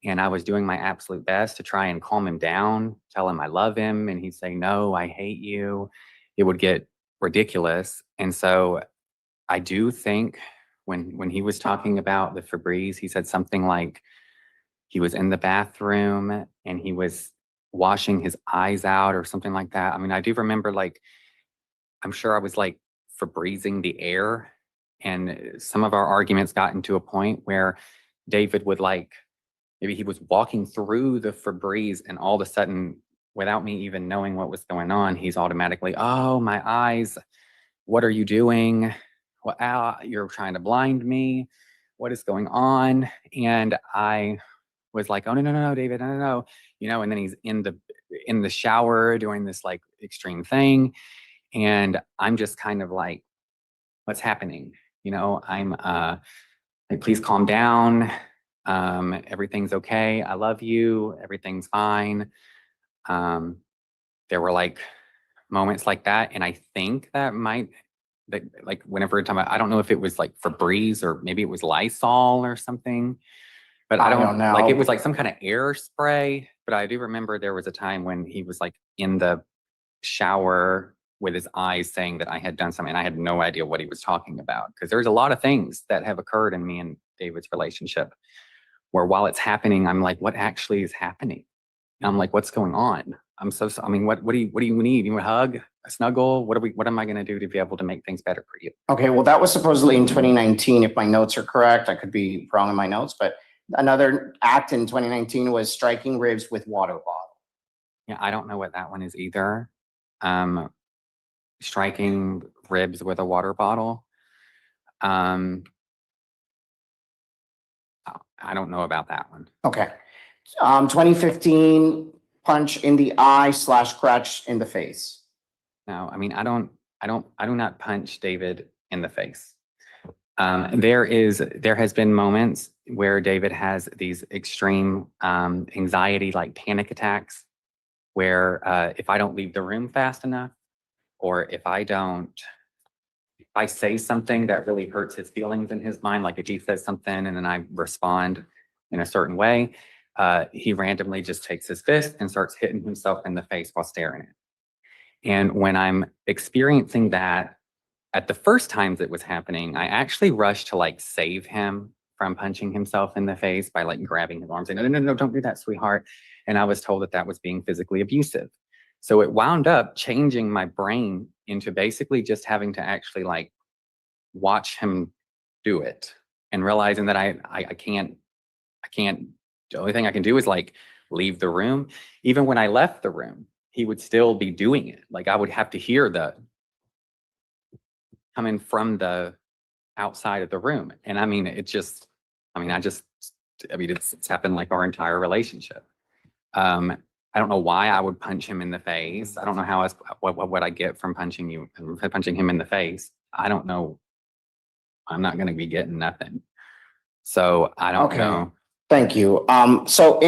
S11: And I was doing my absolute best to try and calm him down, tell him I love him, and he'd say, no, I hate you. It would get ridiculous. And so I do think when he was talking about the Febreze, he said something like he was in the bathroom and he was washing his eyes out or something like that. I mean, I do remember, like, I'm sure I was like Febrezing the air, and some of our arguments got into a point where David would maybe he was walking through the Febreze and all of a sudden, without me even knowing what was going on, he's automatically, oh, my eyes, what are you doing? Well, you're trying to blind me. what is going on? And I was like, oh, no, David, no. And then he's in the shower doing this like extreme thing. And I'm just kind of like, what's happening? I'm like, please calm down. Everything's okay. I love you. Everything's fine. There were like moments like that. And I think that like whenever time, I don't know if it was like Febreze or maybe it was Lysol or something, but I don't
S5: know.
S11: Like it was like some kind of air spray. But I do remember there was a time when he was like in the shower with his eyes saying that I had done something. And I had no idea what he was talking about, because there's a lot of things that have occurred in me and David's relationship where while it's happening, I'm like, what actually is happening? And I'm like, what's going on? I mean, what do you need? You want a hug, a snuggle? What am I going to do to be able to make things better for you?
S5: Okay, well, that was supposedly in 2019, if my notes are correct. I could be wrong in my notes, but another act in 2019 was striking ribs with water bottle.
S11: Yeah, I don't know what that one is either. Striking ribs with a water bottle. I don't know about that one.
S5: Okay. 2015, punch in the eye / scratch in the face.
S11: No, I mean, I do not punch David in the face. There has been moments where David has these extreme anxiety, like panic attacks, where if I don't leave the room fast enough, or if I say something that really hurts his feelings in his mind, like if he says something and then I respond in a certain way, he randomly just takes his fist and starts hitting himself in the face while staring at it. And when I'm experiencing that, at the first times it was happening, I actually rushed to like save him from punching himself in the face by like grabbing his arms and no, don't do that, sweetheart. And I was told that was being physically abusive. So it wound up changing my brain into basically just having to actually like watch him do it and realizing that I can't, the only thing I can do is like leave the room. Even when I left the room, he would still be doing it. Like I would have to hear the coming from the outside of the room. And I mean, it's happened like our entire relationship. I don't know why I would punch him in the face. I don't know how what I get from punching him in the face. I don't know. I'm not going to be getting nothing. So I don't know.
S5: Thank you. So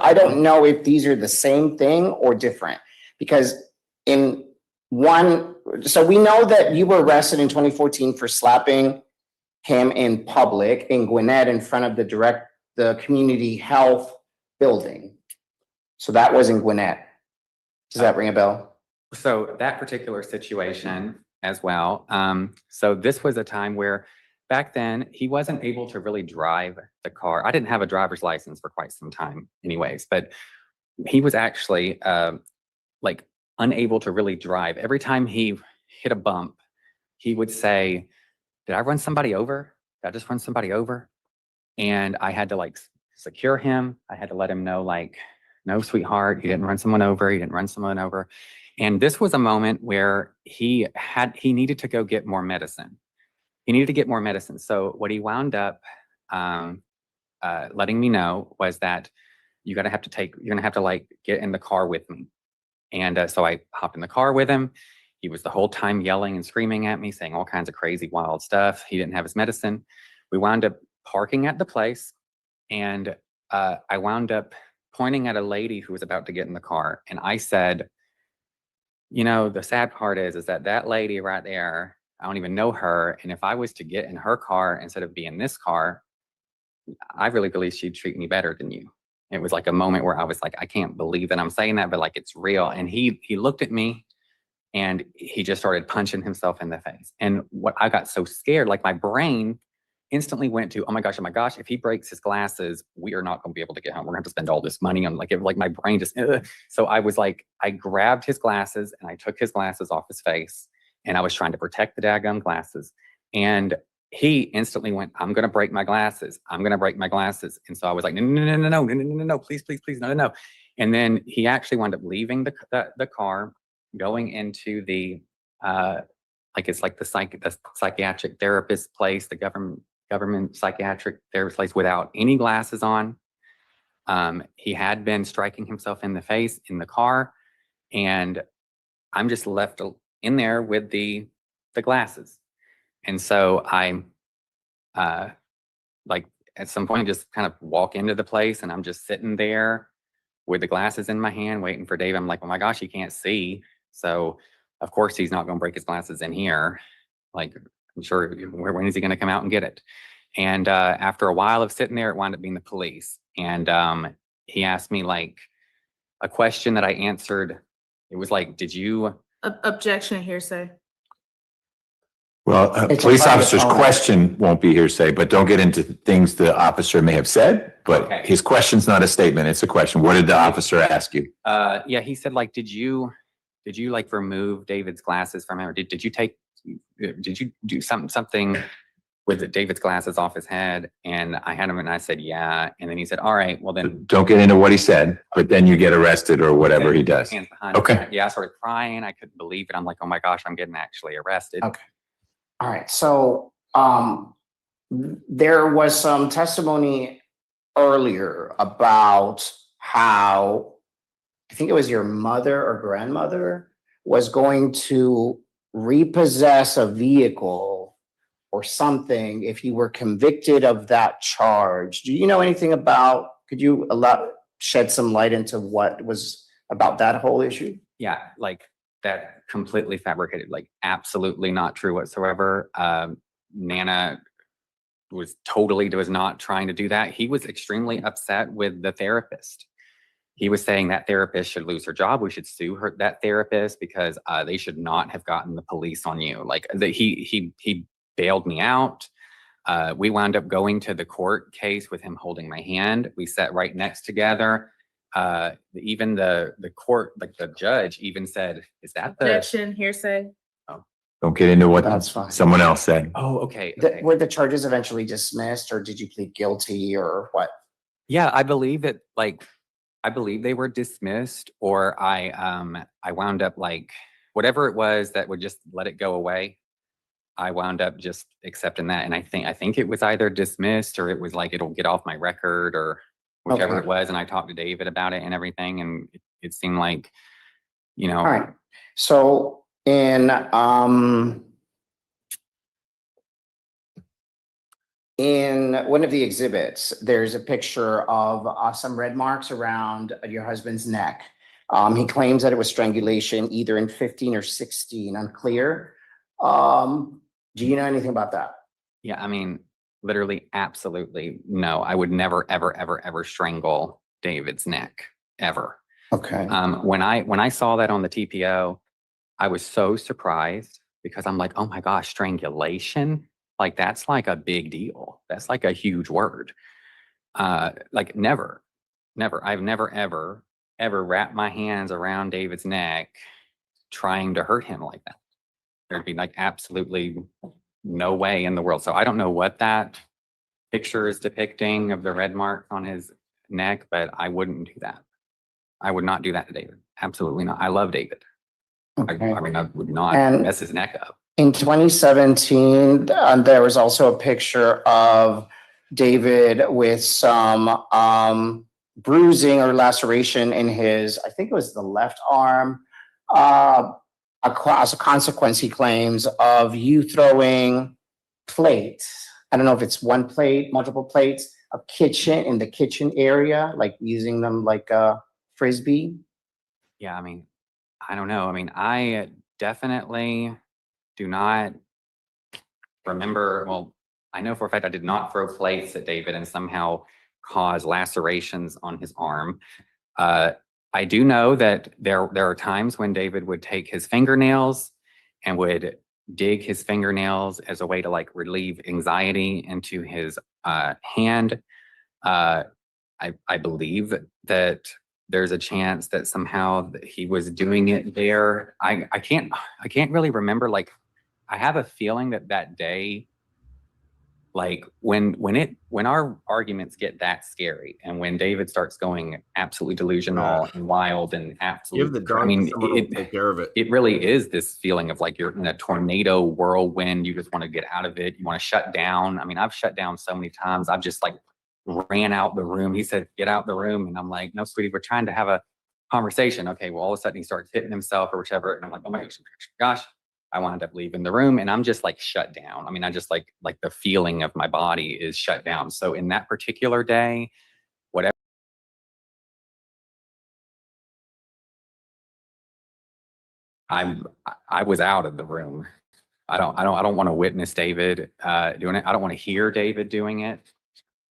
S5: I don't know if these are the same thing or different, because in one, so we know that you were arrested in 2014 for slapping him in public in Gwinnett in front of the community health building. So that was in Gwinnett. Does that ring a bell?
S11: So that particular situation as well. So this was a time where back then he wasn't able to really drive the car. I didn't have a driver's license for quite some time anyways, but he was actually like unable to really drive. Every time he hit a bump, he would say, did I run somebody over? Did I just run somebody over? And I had to like secure him. I had to let him know like, no, sweetheart, you didn't run someone over. You didn't run someone over. And this was a moment where he needed to go get more medicine. He needed to get more medicine. So what he wound up letting me know was that you're gonna have to like get in the car with me. And so I hopped in the car with him. He was the whole time yelling and screaming at me, saying all kinds of crazy, wild stuff. He didn't have his medicine. We wound up parking at the place, and I wound up pointing at a lady who was about to get in the car. And I said, the sad part is that lady right there, I don't even know her. And if I was to get in her car instead of be in this car, I really believe she'd treat me better than you. It was like a moment where I was like, I can't believe that I'm saying that, but like, it's real. And he looked at me and he just started punching himself in the face. And what I got so scared, like my brain instantly went to, oh my gosh, if he breaks his glasses, we are not going to be able to get home. We're going to have to spend all this money on like my brain just, So I was like, I grabbed his glasses and I took his glasses off his face and I was trying to protect the daggum glasses. And he instantly went, I'm going to break my glasses. I'm going to break my glasses. And so I was like, no, please, no. And then he actually wound up leaving the car, going into the, it's like the psychiatric therapist place, the government psychiatric therapist place without any glasses on. He had been striking himself in the face in the car, and I'm just left in there with the glasses. And so I like at some point just kind of walk into the place, and I'm just sitting there with the glasses in my hand waiting for Dave. I'm like, oh my gosh, he can't see. So of course he's not going to break his glasses in here. Like, I'm sure, when is he going to come out and get it? And after a while of sitting there, it wound up being the police. And he asked me like a question that I answered. It was like, did you?
S6: Objection, hearsay.
S3: Well, a
S5: It's a
S3: police
S5: private
S3: officer's
S5: owner.
S3: question won't be hearsay, but don't get into things the officer may have said. But
S11: Okay.
S3: his question's not a statement, it's a question. What did the officer ask you?
S11: Yeah, he said like, did you like remove David's glasses from him? Or did you do something with David's glasses off his head? And I had him, and I said, yeah. And then he said, all right, well then.
S3: Don't get into what he said, but then you get arrested or whatever he does.
S11: Hands behind his
S3: Okay.
S11: back. Yeah, I started crying. I couldn't believe it. I'm like, oh my gosh, I'm getting actually arrested.
S5: Okay. All right, so there was some testimony earlier about how, I think it was your mother or grandmother was going to repossess a vehicle or something if you were convicted of that charge. Do you know anything about, could you shed some light into what was about that whole issue?
S11: Yeah, like that completely fabricated, like absolutely not true whatsoever. Nana was not trying to do that. He was extremely upset with the therapist. He was saying that therapist should lose her job. We should sue that therapist because they should not have gotten the police on you. Like he bailed me out. We wound up going to the court case with him holding my hand. We sat right next together. Even the court, like the judge even said, is that the?
S6: Objection, hearsay.
S3: Don't get into what
S5: That's fine.
S3: someone else said.
S11: Oh, okay.
S5: Were the charges eventually dismissed, or did you plead guilty, or what?
S11: Yeah, I believe that, like, I believe they were dismissed, or I wound up like whatever it was that would just let it go away. I wound up just accepting that, and I think it was either dismissed or it was like it'll get off my record or whichever
S5: Okay.
S11: it was. And I talked to David about it and everything, and it seemed like, you know.
S5: All right. So in one of the exhibits, there's a picture of some red marks around your husband's neck. He claims that it was strangulation either in 15 or 16, unclear. Do you know anything about that?
S11: Yeah, I mean, literally, absolutely no. I would never, ever, ever, ever strangle David's neck, ever.
S5: Okay.
S11: When I saw that on the TPO, I was so surprised because I'm like, oh my gosh, strangulation? Like, that's like a big deal. That's like a huge word. Like never. I've never, ever wrapped my hands around David's neck trying to hurt him like that. There'd be like absolutely no way in the world. So I don't know what that picture is depicting of the red mark on his neck, but I wouldn't do that. I would not do that to David. Absolutely not. I love David.
S5: Okay.
S11: I mean, I would not
S5: And-
S11: mess his neck up.
S5: In 2017, there was also a picture of David with some bruising or laceration in his, I think it was the left arm, as a consequence, he claims, of you throwing plates. I don't know if it's one plate, multiple plates, in the kitchen area, like using them like a Frisbee.
S11: Yeah, I mean, I don't know. I mean, I definitely do not remember. Well, I know for a fact I did not throw plates at David and somehow cause lacerations on his arm. I do know that there are times when David would take his fingernails and would dig his fingernails as a way to like relieve anxiety into his hand. I believe that there's a chance that somehow he was doing it there. I can't really remember. Like, I have a feeling that day Like when our arguments get that scary, and when David starts going absolutely delusional and wild and absolutely,
S1: Give the dog
S11: I mean,
S1: to someone who will take care of it.
S11: it really is this feeling of like you're in a tornado whirlwind. You just want to get out of it. You want to shut down. I mean, I've shut down so many times. I've just like ran out the room. He said, "Get out the room," and I'm like, "No, sweetie, we're trying to have a conversation." Okay, well, all of a sudden he starts hitting himself or whichever, and I'm like, "Oh my gosh." I wound up leaving the room and I'm just like shut down. I mean, I just like the feeling of my body is shut down. So in that particular day, whatever, I was out of the room. I don't want to witness David doing it. I don't want to hear David doing it.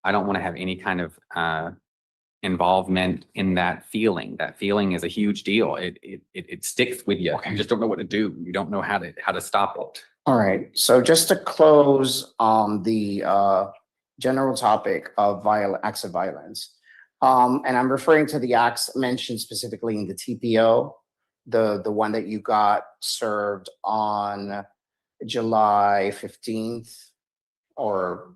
S11: I don't want to have any kind of involvement in that feeling. That feeling is a huge deal. It sticks with you. You just don't know what to do. You don't know how to stop it.
S5: All right, so just to close on the general topic of acts of violence, and I'm referring to the acts mentioned specifically in the TPO, the one that you got served on July 15th, or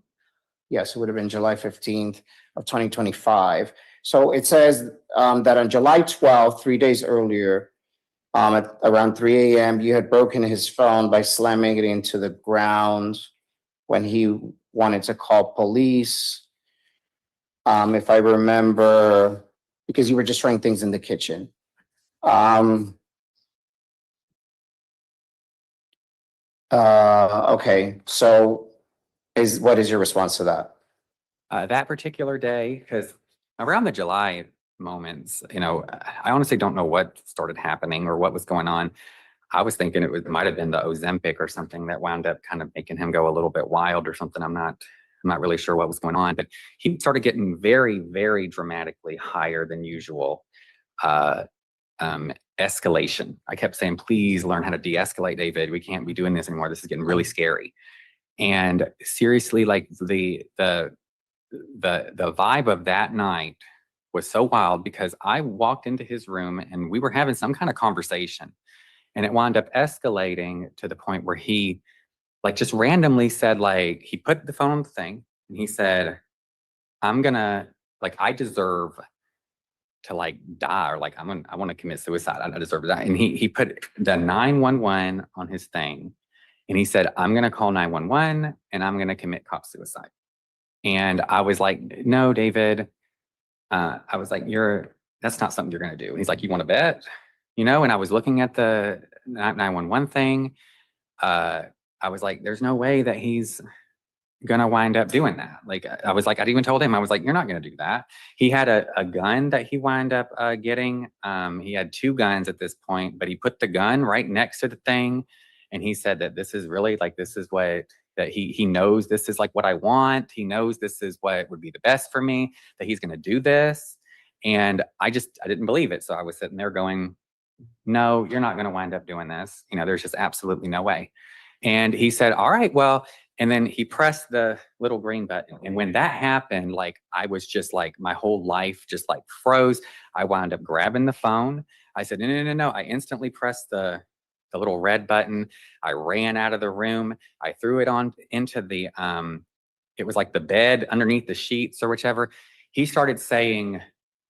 S5: yes, it would have been July 15th of 2025. So it says that on July 12th, 3 days earlier, at around 3 a.m., you had broken his phone by slamming it into the ground when he wanted to call police. If I remember, because you were destroying things in the kitchen. Okay, so what is your response to that?
S11: That particular day, because around the July moments, I honestly don't know what started happening or what was going on. I was thinking it might have been the Ozempic or something that wound up kind of making him go a little bit wild or something. I'm not really sure what was going on, but he started getting very, very dramatically higher than usual escalation. I kept saying, "Please learn how to de-escalate, David. We can't be doing this anymore. This is getting really scary." And seriously, like the vibe of that night was so wild because I walked into his room and we were having some kind of conversation, and it wound up escalating to the point where he like just randomly said, like, he put the phone on the thing and he said, I deserve to like die, or like I want to commit suicide. I deserve to die. And he put the 911 on his thing and he said, "I'm going to call 911 and I'm going to commit cop suicide." And I was like, "No, David." I was like, that's not something you're going to do. And he's like, "You want to bet?" And I was looking at the 911 thing. I was like, there's no way that he's going to wind up doing that. Like, I was like, I even told him, I was like, "You're not going to do that." He had a gun that he wound up getting. He had 2 guns at this point, but he put the gun right next to the thing. And he said that this is really like, this is what, that he knows this is like what I want. He knows this is what would be the best for me, that he's going to do this. And I didn't believe it. So I was sitting there going, "No, you're not going to wind up doing this. There's just absolutely no way." And he said, "All right, well," and then he pressed the little green button. And when that happened, like, I was just like, my whole life just like froze. I wound up grabbing the phone. I said, no. I instantly pressed the little red button. I ran out of the room. I threw it on into the, it was like the bed underneath the sheets or whichever. He started saying,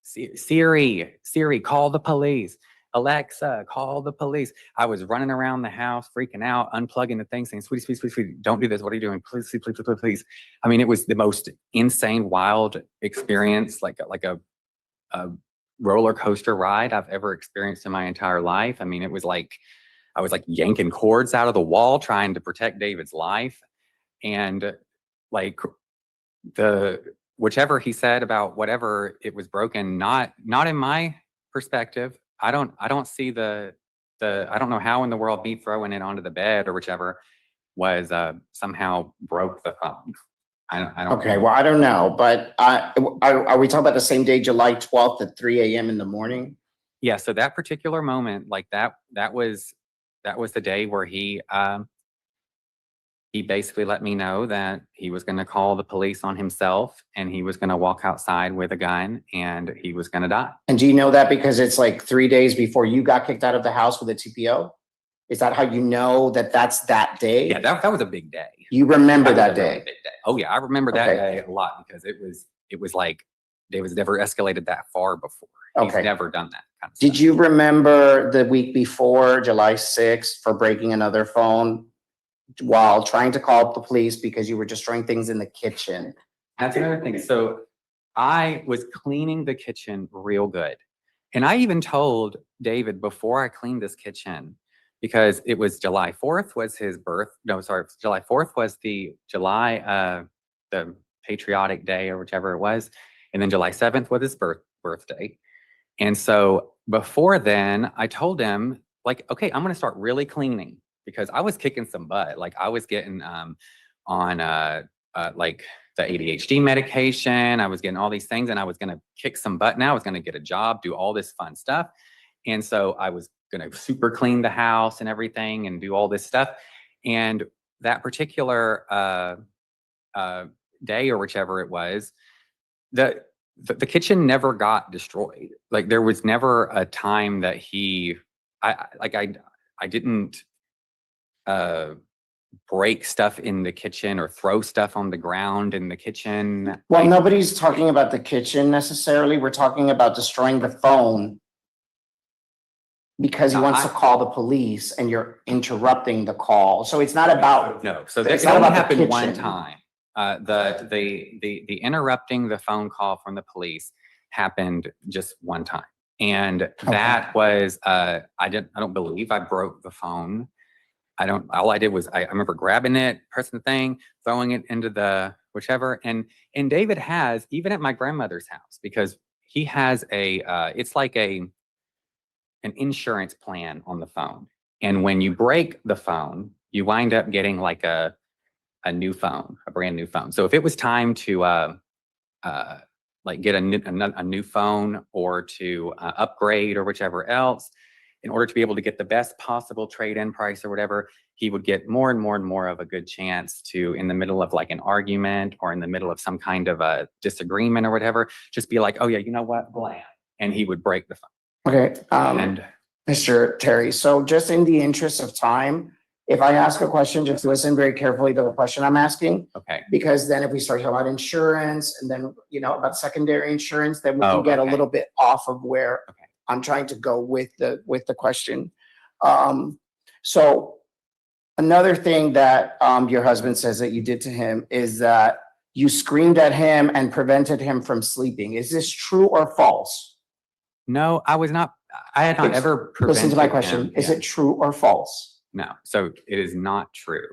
S11: Siri, call the police. Alexa, call the police. I was running around the house, freaking out, unplugging the thing, saying, "Sweetie, don't do this. What are you doing? Please. I mean, it was the most insane, wild experience, like a roller coaster ride I've ever experienced in my entire life. I mean, it was like, I was like yanking cords out of the wall, trying to protect David's life. And like whichever he said about whatever it was broken, not in my perspective. I don't see I don't know how in the world me throwing it onto the bed or whichever was somehow broke the phone. I don't.
S5: Okay, well, I don't know, but are we talking about the same day, July 12th at 3 a.m. in the morning?
S11: Yeah, so that particular moment, like that was the day where he basically let me know that he was going to call the police on himself and he was going to walk outside with a gun and he was going to die.
S5: And do you know that because it's like 3 days before you got kicked out of the house with a TPO? Is that how you know that that's that day?
S11: Yeah, that was a big day.
S5: You remember
S11: was
S5: that
S11: a really
S5: day?
S11: big day. Oh yeah, I remember that
S5: Okay.
S11: day a lot because it was like David's never escalated that far before. He's
S5: Okay.
S11: never done that kind of
S5: Did
S11: stuff.
S5: you remember the week before, July 6th, for breaking another phone while trying to call the police because you were destroying things in the kitchen?
S11: That's another thing. So I was cleaning the kitchen real good. And I even told David before I cleaned this kitchen, because it was July 4th was his birth. No, sorry, July 4th was the patriotic day or whichever it was. And then July 7th was his birthday. And so before then, I told him, like, okay, I'm going to start really cleaning because I was kicking some butt. Like I was getting on like the ADHD medication. I was getting all these things and I was going to kick some butt now. I was going to get a job, do all this fun stuff. And so I was going to super clean the house and everything and do all this stuff. And that particular day or whichever it was, the kitchen never got destroyed. Like there was never a time that I didn't break stuff in the kitchen or throw stuff on the ground in the kitchen.
S5: Well, nobody's talking about the kitchen necessarily. We're talking about destroying the phone because he wants to call the police and you're interrupting the call. So it's not about.
S11: No, so
S5: it's
S11: that
S5: not
S11: only
S5: about the
S11: happened one
S5: kitchen.
S11: time. The interrupting the phone call from the police happened just one time. And that was, I don't believe I broke the phone. All I did was I remember grabbing it, pressing the thing, throwing it into the whichever. And David has, even at my grandmother's house, because he has it's like an insurance plan on the phone. And when you break the phone, you wind up getting like a new phone, a brand new phone. So if it was time to like get a new phone or to upgrade or whichever else, in order to be able to get the best possible trade-in price or whatever, he would get more and more and more of a good chance to, in the middle of like an argument or in the middle of some kind of a disagreement or whatever, just be like, oh yeah, you know what, blam. And he would break the phone.
S5: Okay, Mr. Terry, so just in the interest of time, if I ask a question, just listen very carefully to the question I'm asking.
S11: Okay.
S5: Because then if we start talking about insurance and then, about secondary insurance, then we can get a little bit off of where I'm trying to go with the question. So another thing that your husband says that you did to him is that you screamed at him and prevented him from sleeping. Is this true or false?
S11: No, I was not. I had not ever prevented
S5: Listen to my question.
S11: him.
S5: Is it true or false?
S11: No, so it is not true.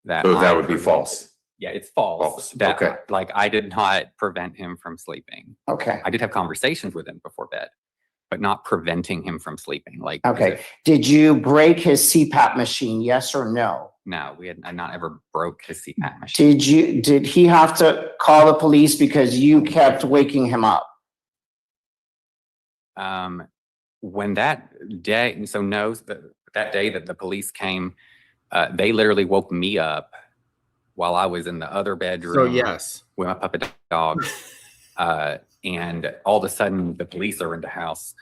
S3: So that would be false.
S11: Yeah, it's false. That,
S3: Okay.
S11: Like I did not prevent him from sleeping.
S5: Okay.
S11: I did have conversations with him before bed, but not preventing him from sleeping. Like
S5: Okay. Did you break his CPAP machine? Yes or no?
S11: No, I not ever broke his CPAP machine.
S5: Did he have to call the police because you kept waking him up?
S11: When that day, so no, that day that the police came, they literally woke me up while I was in the other bedroom.
S1: So yes.
S11: With my puppet dog. And all of a sudden the police are in the house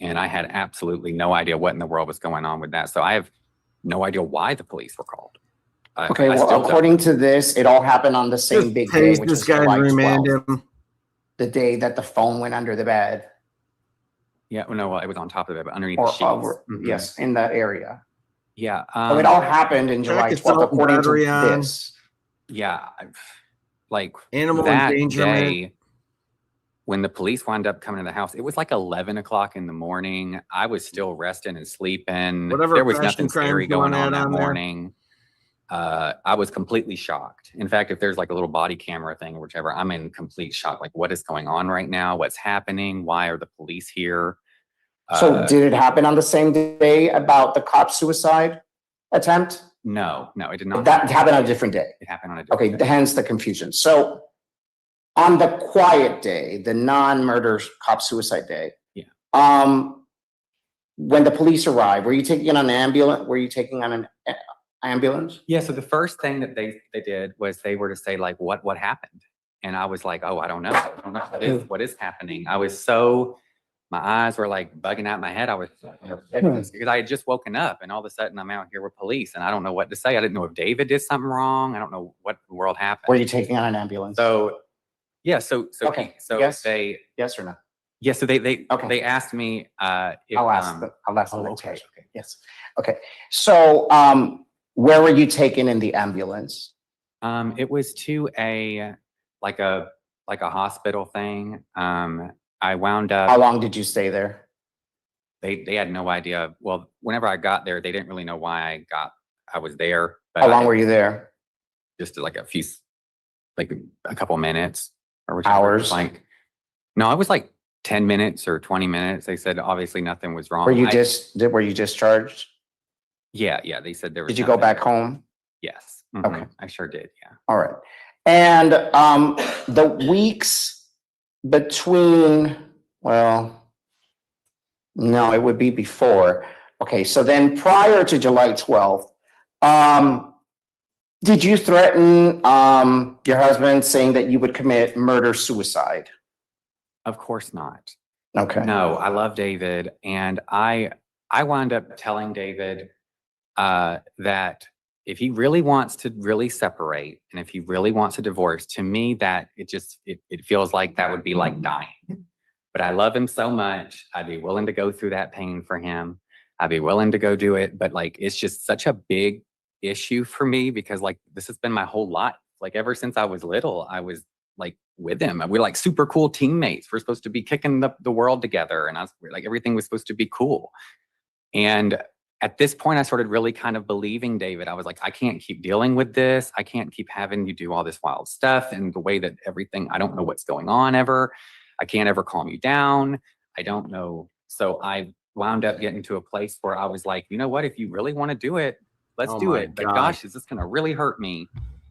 S11: and I had absolutely no idea what in the world was going on with that. So I have no idea why the police were called.
S5: Okay, well, according to this, it all happened on the same big day, which
S1: This
S5: is
S1: guy
S5: July
S1: and remand
S5: 12th,
S1: him.
S5: the day that the phone went under the bed.
S11: Yeah, no, well, it was on top of it, but underneath
S5: Or
S11: the sheets.
S5: over,
S11: Mhm.
S5: yes, in that area.
S11: Yeah.
S5: So it all happened in July
S1: Jacket
S5: 12th,
S1: salt and
S5: according to
S1: battery on.
S5: this.
S11: Yeah, like
S1: Animal
S11: that
S1: endangerment.
S11: day, when the police wound up coming to the house, it was like 11 o'clock in the morning. I was still resting and sleeping.
S1: Whatever
S11: there was
S1: fashion
S11: nothing scary
S1: crimes you
S11: going
S1: wanna
S11: on
S1: add
S11: that
S1: on there.
S11: morning. I was completely shocked. In fact, if there's like a little body camera thing or whichever, I'm in complete shock. Like, what is going on right now? What's happening? Why are the police here?
S5: So did it happen on the same day about the cop suicide attempt?
S11: No, it did not.
S5: That happened on a different day.
S11: It happened on a different
S5: Okay,
S11: day.
S5: hence the confusion. So on the quiet day, the non-murder cop suicide day.
S11: Yeah.
S5: When the police arrived, were you taking on an ambulance? Were you taking on an ambulance?
S11: Yeah, so the first thing that they did was they were to say like, what happened? And I was like, oh, I don't know. What is happening? I was so my eyes were like bugging out my head. I was, because I had just woken up and all of a sudden I'm out here with police and I don't know what to say. I didn't know if David did something wrong. I don't know what the world happened.
S5: Were you taking on an ambulance?
S11: So, yeah,
S5: Okay,
S11: so
S5: yes.
S11: they,
S5: Yes or no?
S11: yeah, so they
S5: Okay.
S11: asked me, if,
S5: I'll ask the next
S11: okay,
S5: question. Yes. Okay. So, where were you taken in the ambulance?
S11: it was to like a hospital thing. I wound
S5: How
S11: up,
S5: long did you stay there?
S11: they had no idea. Well, whenever I got there, they didn't really know why I was there. But
S5: How long were you there?
S11: Just like a couple minutes or whichever.
S5: Hours?
S11: Like, no, it was like 10 minutes or 20 minutes. They said obviously nothing was wrong.
S5: Were you discharged?
S11: Yeah, they said there was.
S5: Did you go
S11: nothing.
S5: back home?
S11: Yes.
S5: Okay.
S11: I sure did. Yeah.
S5: All right. And the weeks between, well, no, it would be before. Okay, so then prior to July 12th, did you threaten your husband saying that you would commit murder-suicide?
S11: Of course not.
S5: Okay.
S11: No, I love David. And I wound up telling David that if he really wants to really separate and if he really wants a divorce, to me, that it feels like that would be like dying. But I love him so much. I'd be willing to go through that pain for him. I'd be willing to go do it. But like, it's just such a big issue for me because like, this has been my whole life. Like ever since I was little, I was like with him. We're like super cool teammates. We're supposed to be kicking the world together. And I was like, everything was supposed to be cool. And at this point, I started really kind of believing David. I was like, I can't keep dealing with this. I can't keep having you do all this wild stuff and the way that everything, I don't know what's going on ever. I can't ever calm you down. I don't know. So I wound up getting to a place where I was like, you know what? If you really want to do it, let's do it. But gosh, is this going to really hurt me?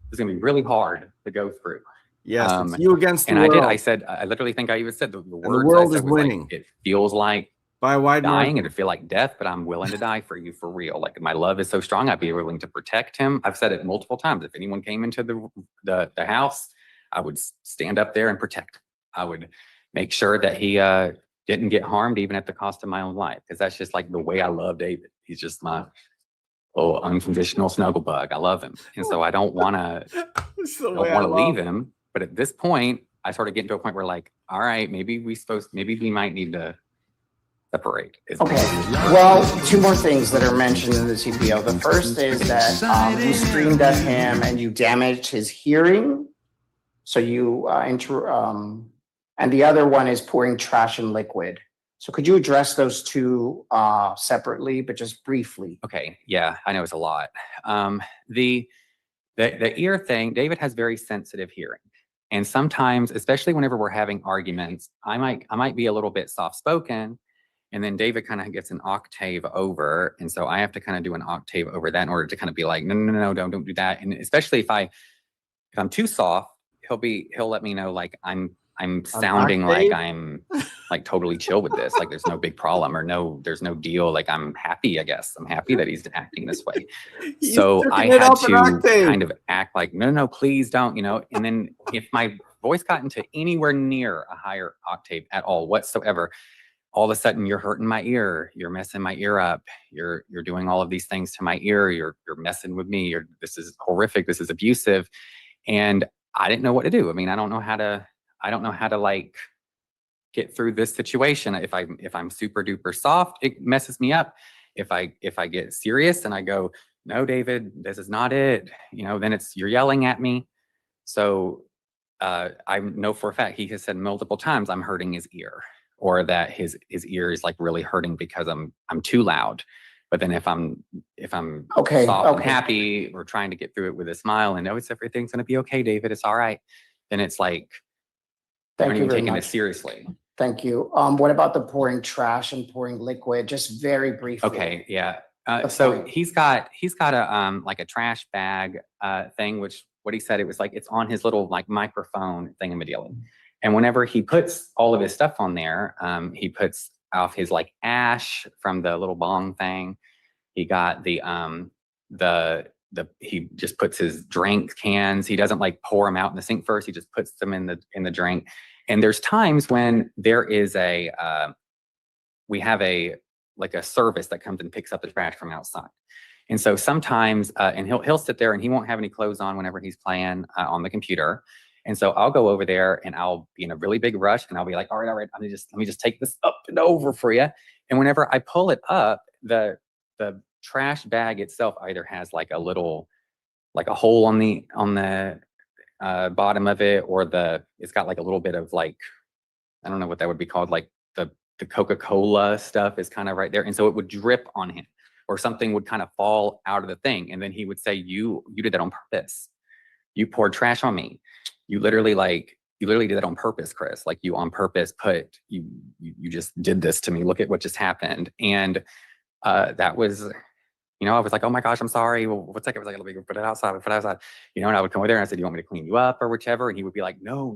S11: It's going to be really hard to go through.
S1: Yes, it's you against the
S11: and
S1: world.
S11: I did. I said, I literally think I even said the words.
S1: The world
S11: I said
S1: is
S11: was like,
S1: winning.
S11: it feels like
S1: by a wide
S11: dying,
S1: margin.
S11: and it feel like death, but I'm willing to die for you for real. Like my love is so strong, I'd be willing to protect him. I've said it multiple times. If anyone came into the house, I would stand up there and protect him. I would make sure that he didn't get harmed, even at the cost of my own life, because that's just like the way I love David. He's just my unconditional snuggle bug. I love him, and so I don't want to leave him. But at this point, I started getting to a point where like, all right, maybe we might need to separate.
S5: Okay. Well, two more things that are mentioned in the TPO. The first is that you screamed at him and you damaged his hearing. So you and the other one is pouring trash and liquid. So could you address those two separately, but just briefly?
S11: Okay. Yeah, I know it's a lot. The ear thing, David has very sensitive hearing. And sometimes, especially whenever we're having arguments, I might be a little bit soft-spoken, and then David kind of gets an octave over. And so I have to kind of do an octave over that in order to kind of be like, no, don't do that. And especially if I'm too soft, he'll let me know like I'm sounding like I'm like totally chill with this. Like there's no big problem or there's no deal. Like I'm happy, I guess. I'm happy that he's acting this way. So I had to kind of act like, no, please don't, and then if my voice got into anywhere near a higher octave at all whatsoever, all of a sudden you're hurting my ear, you're messing my ear up, you're doing all of these things to my ear, you're messing with me, this is horrific, this is abusive. And I didn't know what to do. I mean, I don't know how to like get through this situation. If I'm super duper soft, it messes me up. If I get serious and I go, no, David, this is not it, then you're yelling at me. So I know for a fact he has said multiple times I'm hurting his ear, or that his ear is like really hurting because I'm too loud. But then if I'm soft and happy, we're trying to get through it with a smile and everything's gonna be okay, David, it's all right. Then it's like,
S5: Thank you
S11: even
S5: very
S11: taking
S5: much.
S11: it seriously.
S5: Thank you. What about the pouring trash and pouring liquid? Just very briefly.
S11: Okay, yeah. So he's got a like a trash bag thing, which what he said, it was like it's on his little like microphone thingamadealing. And whenever he puts all of his stuff on there, he puts off his like ash from the little bong thing. He got he just puts his drink cans. He doesn't like pour them out in the sink first. He just puts them in the drink. And there's times when there is a we have a service that comes and picks up the trash from outside. And so sometimes, and he'll sit there and he won't have any clothes on whenever he's playing on the computer. And so I'll go over there and I'll be in a really big rush and I'll be like, all right, let me just take this up and over for you. And whenever I pull it up, the trash bag itself either has like a little, like a hole on the bottom of it, or it's got like a little bit of like, I don't know what that would be called, like the Coca-Cola stuff is kind of right there. And so it would drip on him, or something would kind of fall out of the thing. And then he would say, you did that on purpose. You poured trash on me. You literally did that on purpose, Chris. Like you on purpose you just did this to me. Look at what just happened. And that was, I was like, oh my gosh, I'm sorry. Well, what's that? I was like, let me put it outside, and I would come over there and I said, you want me to clean you up or whichever? And he would be like, no,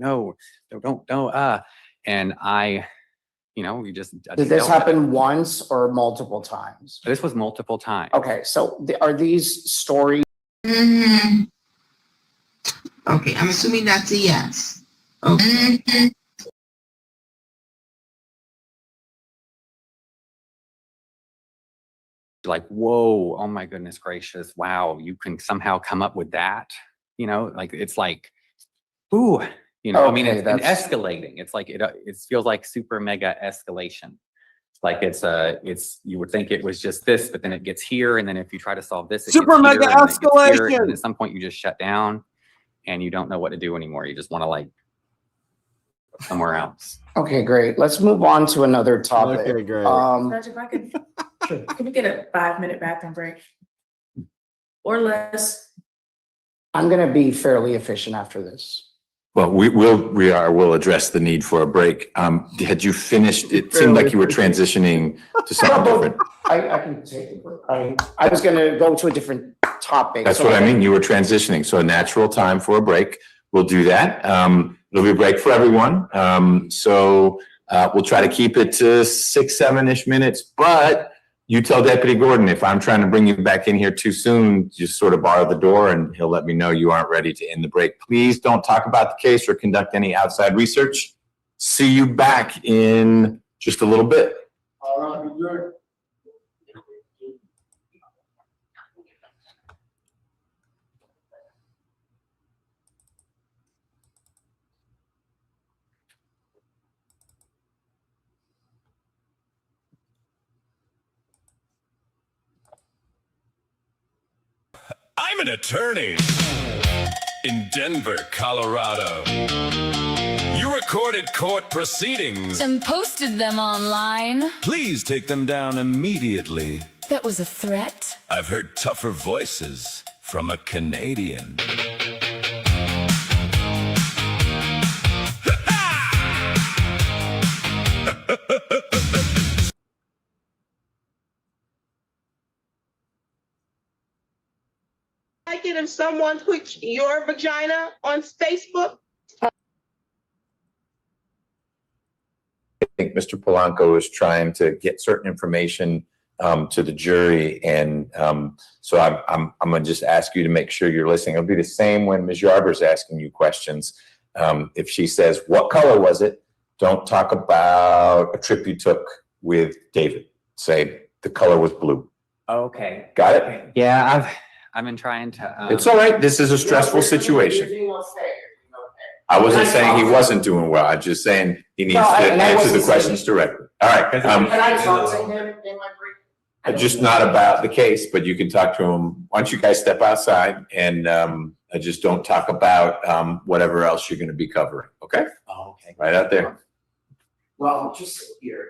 S11: don't. And we just.
S5: Did this happen once or multiple times?
S11: This was multiple times.
S5: Okay, so are these stories?
S12: Okay, I'm assuming that's a yes. Okay.
S11: Like, whoa, oh my goodness gracious, wow, you can somehow come up with that, it's like, ooh, I mean, it's escalating. It's like, it feels like super mega escalation. Like it's you would think it was just this, but then it gets here, and then if you try to solve this,
S1: super mega escalation,
S11: and at some point you just shut down and you don't know what to do anymore. You just want to like somewhere else.
S5: Okay, great. Let's move on to another topic.
S1: Okay, great.
S6: Sergeant, if I can we get a 5-minute bathroom break or less?
S5: I'm going to be fairly efficient after this.
S3: Well, we'll address the need for a break. Had you finished? It seemed like you were transitioning to something different.
S5: I can take a break. I was going to go to a different topic.
S3: That's what I mean. You were transitioning. So a natural time for a break. We'll do that. It'll be a break for everyone. So we'll try to keep it to 6-7-ish minutes, but you tell Deputy Gordon, if I'm trying to bring you back in here too soon, just sort of bar the door and he'll let me know you aren't ready to end the break. Please don't talk about the case or conduct any outside research. See you back in just a little bit.
S2: All right, good.
S13: I'm an attorney in Denver, Colorado. You recorded court proceedings
S8: and posted them online.
S13: Please take them down immediately.
S8: That was a threat?
S13: I've heard tougher voices from a Canadian.
S12: Like it if someone puts your vagina on Facebook?
S3: I think Mr. Polanco is trying to get certain information to the jury, and so I'm going to just ask you to make sure you're listening. It'll be the same when Ms. Yarber's asking you questions. If she says, "What color was it?" Don't talk about a trip you took with David. Say the color was blue.
S11: Okay.
S3: Got it?
S11: Yeah, I've been trying to.
S3: It's all right. This is a stressful situation. I wasn't saying he wasn't doing well. I'm just saying he needs to answer the questions directly. All right.
S5: Can I talk to him in my break?
S3: Just not about the case, but you can talk to him. Why don't you guys step outside and just don't talk about whatever else you're going to be covering. Okay?
S11: Oh, okay.
S3: Right out there.
S5: Well, just here,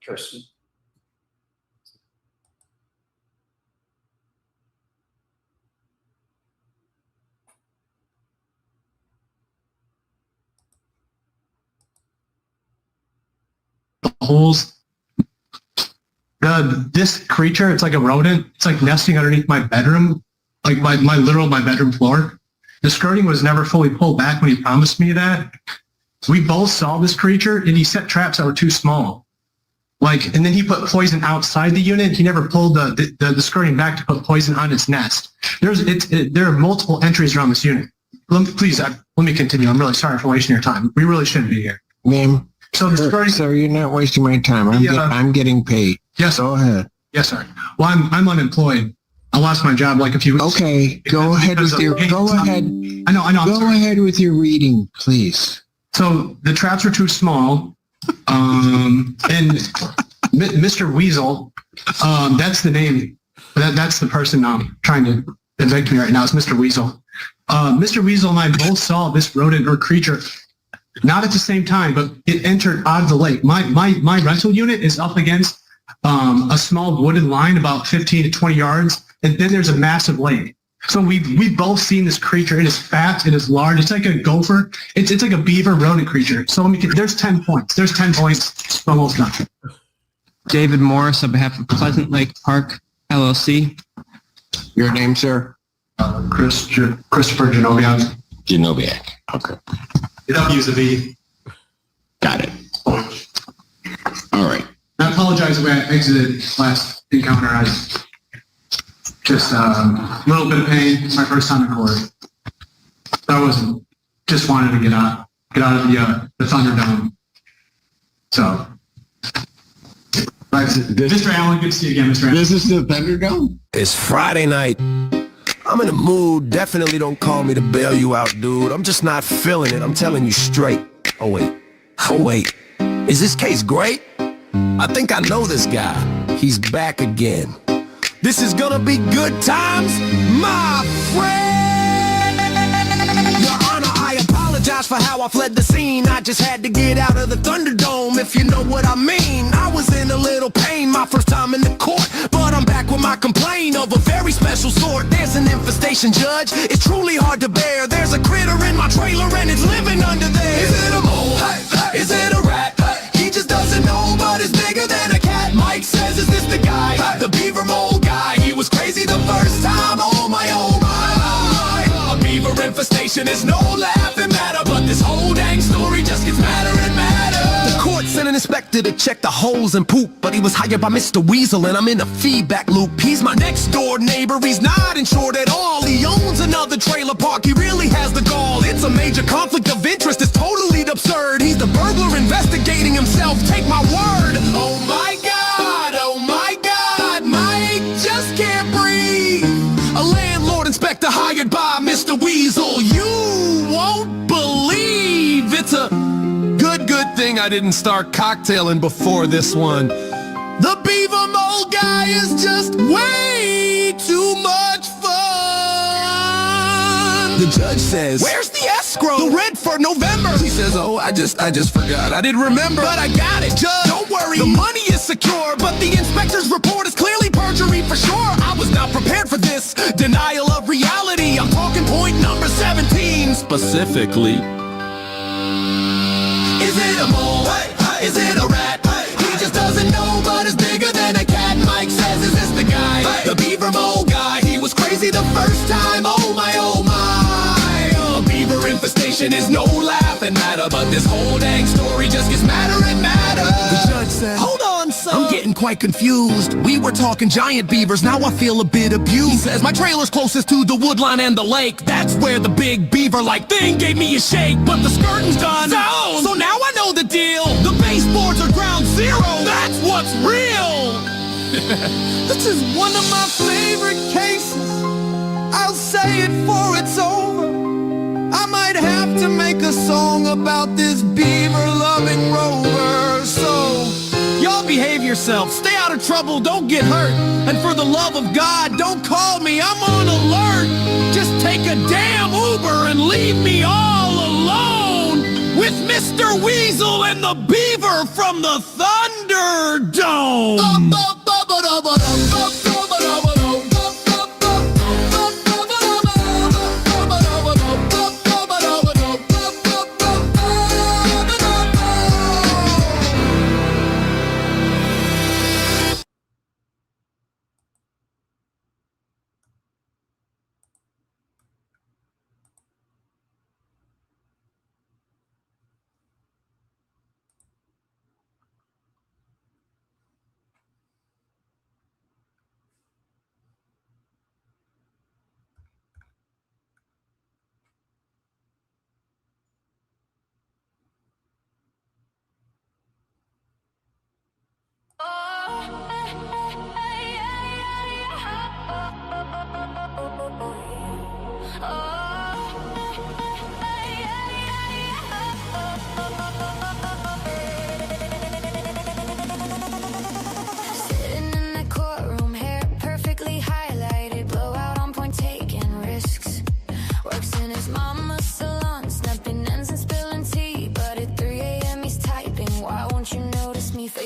S5: Kirsten.
S14: Holes. This creature, it's like a rodent. It's like nesting underneath my bedroom, like my bedroom floor. The skirting was never fully pulled back when he promised me that. We both saw this creature, and he set traps that were too small. And then he put poison outside the unit. He never pulled the skirting back to put poison on its nest. There are multiple entries around this unit. Please, let me continue. I'm really sorry for wasting your time. We really shouldn't be here.
S15: Ma'am,
S14: So the skirting.
S15: Sir, you're not wasting my time. I'm getting paid.
S14: Yes.
S15: Go ahead.
S14: Yes, sir. Well, I'm unemployed. I lost my job like a few weeks.
S15: Okay, go ahead with your. Go ahead.
S14: I know.
S15: Go ahead with your reading, please.
S14: So the traps were too small, and Mr. Weasel, that's the name. That's the person trying to evict me right now. It's Mr. Weasel. Mr. Weasel and I both saw this rodent or creature, not at the same time, but it entered out of the lake. My rental unit is up against a small wooded line about 15 to 20 yards, and then there's a massive lake. So we've both seen this creature. It is fat. It is large. It's like a gopher. It's like a beaver rodent creature. So there's 10 points. There's 10 points. Almost done.
S15: David Morris on behalf of Pleasant Lake Park LLC. Your name, sir?
S14: Kristafer Genoviak.
S15: Genoviak. Okay.
S14: You don't use a V.
S15: Got it. All right.
S14: I apologize the way I exited last encounter. I just a little bit of pain. It's my first time in court. I wasn't just wanted to get out of the Thunderdome. So, Mr. Allen, good to see you again, Mr. Allen.
S15: This is the Thunderdome?
S16: It's Friday night. I'm in a mood. Definitely don't call me to bail you out, dude. I'm just not feeling it. I'm telling you straight. Oh, wait. Is this case great? I think I know this guy. He's back again. This is gonna be good times, my friend. Your Honor, I apologize for how I fled the scene. I just had to get out of the Thunderdome, if you know what I mean. I was in a little pain my first time in the court, but I'm back with my complaint of a very special sort. There's an infestation, Judge. It's truly hard to bear. There's a critter in my trailer and it's living under there. Is it a mole? Is it a rat? He just doesn't know, but it's bigger than a cat. Mike says, is this the guy? The beaver mole guy. He was crazy the first time. Oh my. A beaver infestation is no laughing matter, but this whole dang story just gets madder and madder. The court sent an inspector to check the holes and poop, but he was hired by Mr. Weasel and I'm in a feedback loop. He's my next door neighbor. He's not insured at all. He owns another trailer park. He really has the gall. It's a major conflict of interest. It's totally absurd. He's the burglar investigating himself. Take my word. Oh my God. Mike just can't breathe. A landlord inspector hired by Mr. Weasel. You won't believe. It's a good thing I didn't start cocktailing before this one. The beaver mole guy is just way too much fun. The judge says, where's the escrow? The rent for November. He says, oh, I just forgot. I didn't remember, but I got it. Judge, don't worry. The money is secure, but the inspector's report is clearly perjury for sure. I was not prepared for this denial of reality. I'm talking point number 17 specifically. Is it a mole? Is it a rat? He just doesn't know, but it's bigger than a cat. Mike says, is this the guy? The beaver mole guy. He was crazy the first time. Oh my. A beaver infestation is no laughing matter, but this whole dang story just gets madder and madder. The judge said, hold on, son. I'm getting quite confused. We were talking giant beavers, now I feel a bit abused. He says, my trailer's closest to the woodline and the lake. That's where the big beaver-like thing gave me a shake. But the skirting's done, so now I know the deal. The baseboards are ground zero. That's what's real. This is one of my favorite cases. I'll say it before it's over. I might have to make a song about this beaver-loving rover. So, y'all behave yourself. Stay out of trouble. Don't get hurt. And for the love of God, don't call me. I'm on alert. Just take a damn Uber and leave me all alone with Mr. Weasel and the beaver from the Thunderdome.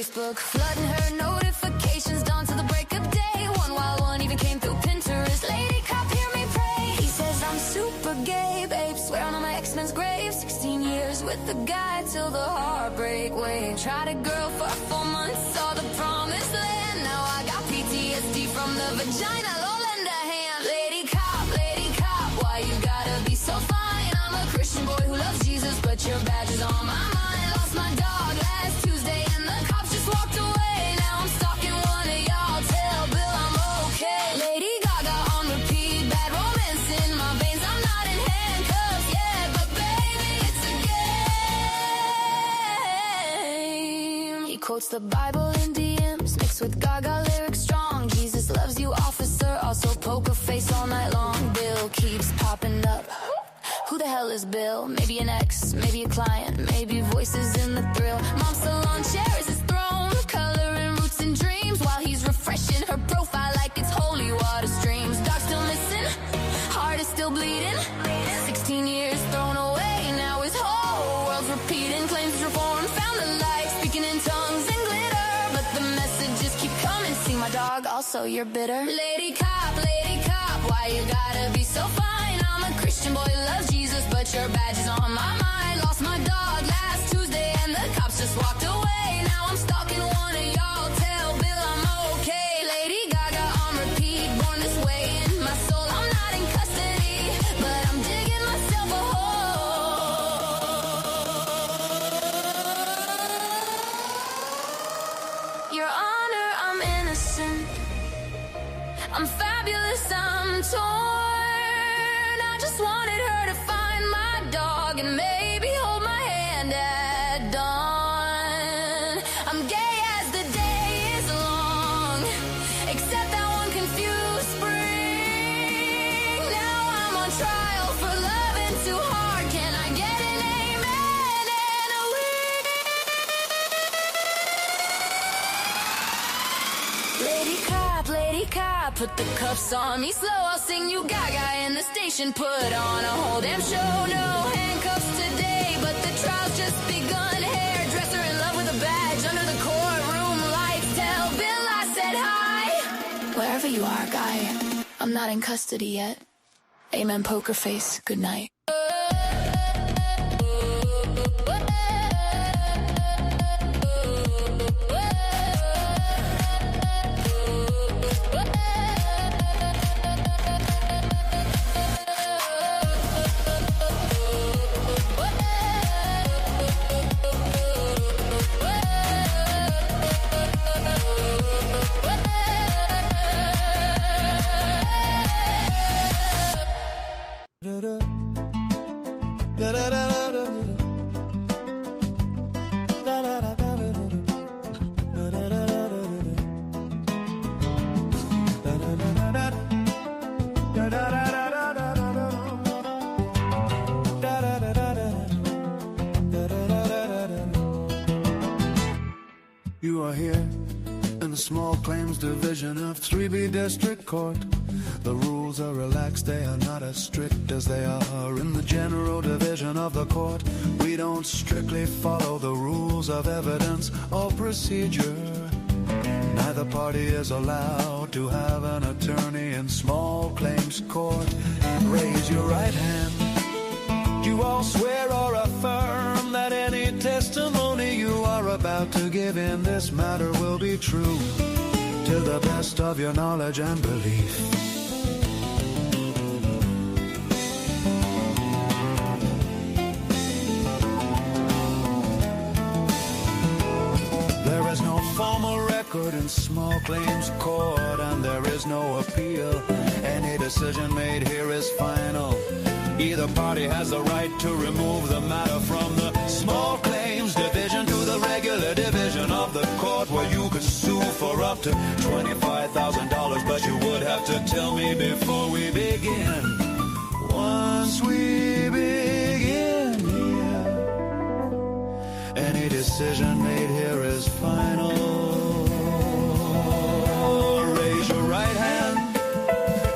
S8: Facebook, flooding her notifications down to the break of day. One wild one even came through Pinterest. Lady cop, hear me pray. He says I'm super gay, babe, swearing on my ex-man's grave. 16 years with the guy till the heartbreak wave. Tried a girl for 4 months, saw the promised land. Now I got PTSD from the vagina. Lord, lend a hand. Lady cop, why you gotta be so fine? I'm a Christian boy who loves Jesus, but your badge is on my mind. Lost my dog last Tuesday and the cops just walked away. Now I'm stalking one of y'all, tell Bill I'm okay. Lady Gaga on repeat, bad romance in my veins. I'm not in handcuffs yet, but baby, it's a game. He quotes the Bible in DMs, mixed with Gaga lyrics strong. Jesus loves you, officer, also poker face all night long. Bill keeps popping up. Who the hell is Bill? Maybe an ex, maybe a client, maybe voices in the thrill. Mom's salon chair is his throne, coloring roots and dreams, while he's refreshing her profile like it's holy water streams. Dog still missing, heart is still bleeding. 16 years thrown away, now his whole world's repeating. Claims reform, found the light, speaking in tongues and glitter, but the messages keep coming. See my dog, also you're bitter. Lady cop, why you gotta be so fine? I'm a Christian boy who loves Jesus, but your badge is on my mind. Lost my dog last Tuesday and the cops just walked away. Now I'm stalking one of y'all, tell Bill I'm okay. Lady Gaga on repeat, born this way in my soul. I'm not in custody, but I'm digging myself a hole. Your Honor, I'm innocent, I'm fabulous, I'm torn. I just wanted her to find my dog and maybe hold my hand at dawn. I'm gay as the day is long, except that one confused spring. Now I'm on trial for loving too hard. Can I get an amen and a wing? Lady cop, put the cuffs on me slow. I'll sing you Gaga in the station. Put on a whole damn show. No handcuffs today, but the trial's just begun. Hairdresser in love with a badge under the courtroom lights. Tell Bill I said hi. Wherever you are, guy, I'm not in custody yet. Amen, poker face. Good night.
S17: You are here in the small claims division of 3B District Court. The rules are relaxed, they are not as strict as they are in the general division of the court. We don't strictly follow the rules of evidence or procedure. Neither party is allowed to have an attorney in small claims court. Raise your right hand. You all swear or affirm that any testimony you are about to give in this matter will be true, to the best of your knowledge and belief. There is no formal record in small claims court, and there is no appeal. Any decision made here is final. Either party has the right to remove the matter from the small claims division to the regular division of the court, where you could sue for up to $25,000. But you would have to tell me before we begin. Once we begin here, any decision made here is final. Raise your right hand.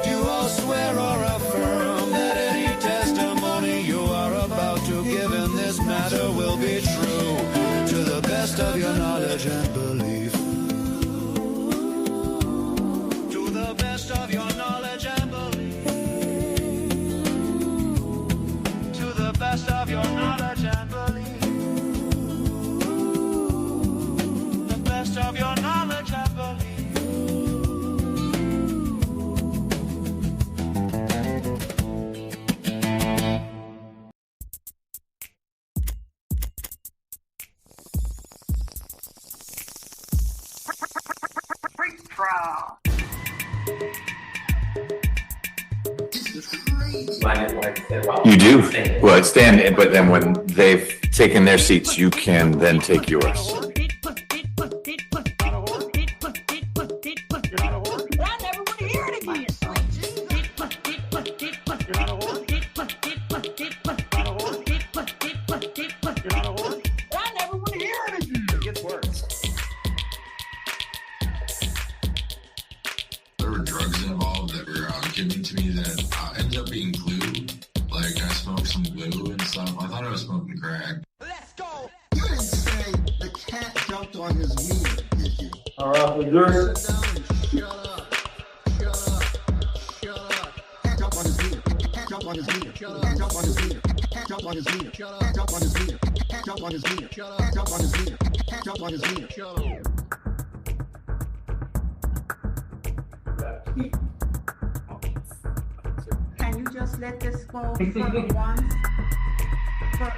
S17: Do you all swear or affirm that any testimony you are about to give in this matter will be true, to the best of your knowledge and belief?
S8: trial.
S3: You do. Well, stand, but then when they've taken their seats, you can then take yours.
S18: There were drugs involved that were given to me that ended up being glue. Like I smoked some glue and stuff. I thought I was smoking crack.
S17: Let's go. You didn't say the cat jumped on his meter, did you?
S2: All right, the jury.
S17: Shut up. Shut up. Shut up. Cat jumped on his meter. Cat jumped on his meter. Cat jumped on his meter. Cat jumped on his meter. Cat jumped on his meter. Cat jumped on his meter. Cat jumped on his meter. Cat jumped on his meter. Shut up.
S19: Can you just let this go for once? For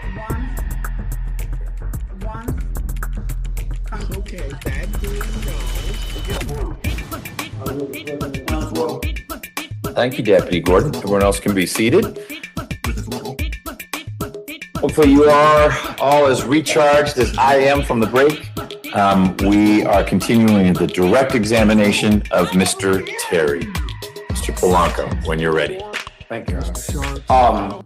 S19: once? Okay, that
S3: Thank you, Deputy Gordon. Everyone else can be seated. Hopefully you are all as recharged as I am from the break. We are continuing the direct examination of Mr. Terry. Mr. Polanco, when you're ready.
S5: Thank you, Your Honor.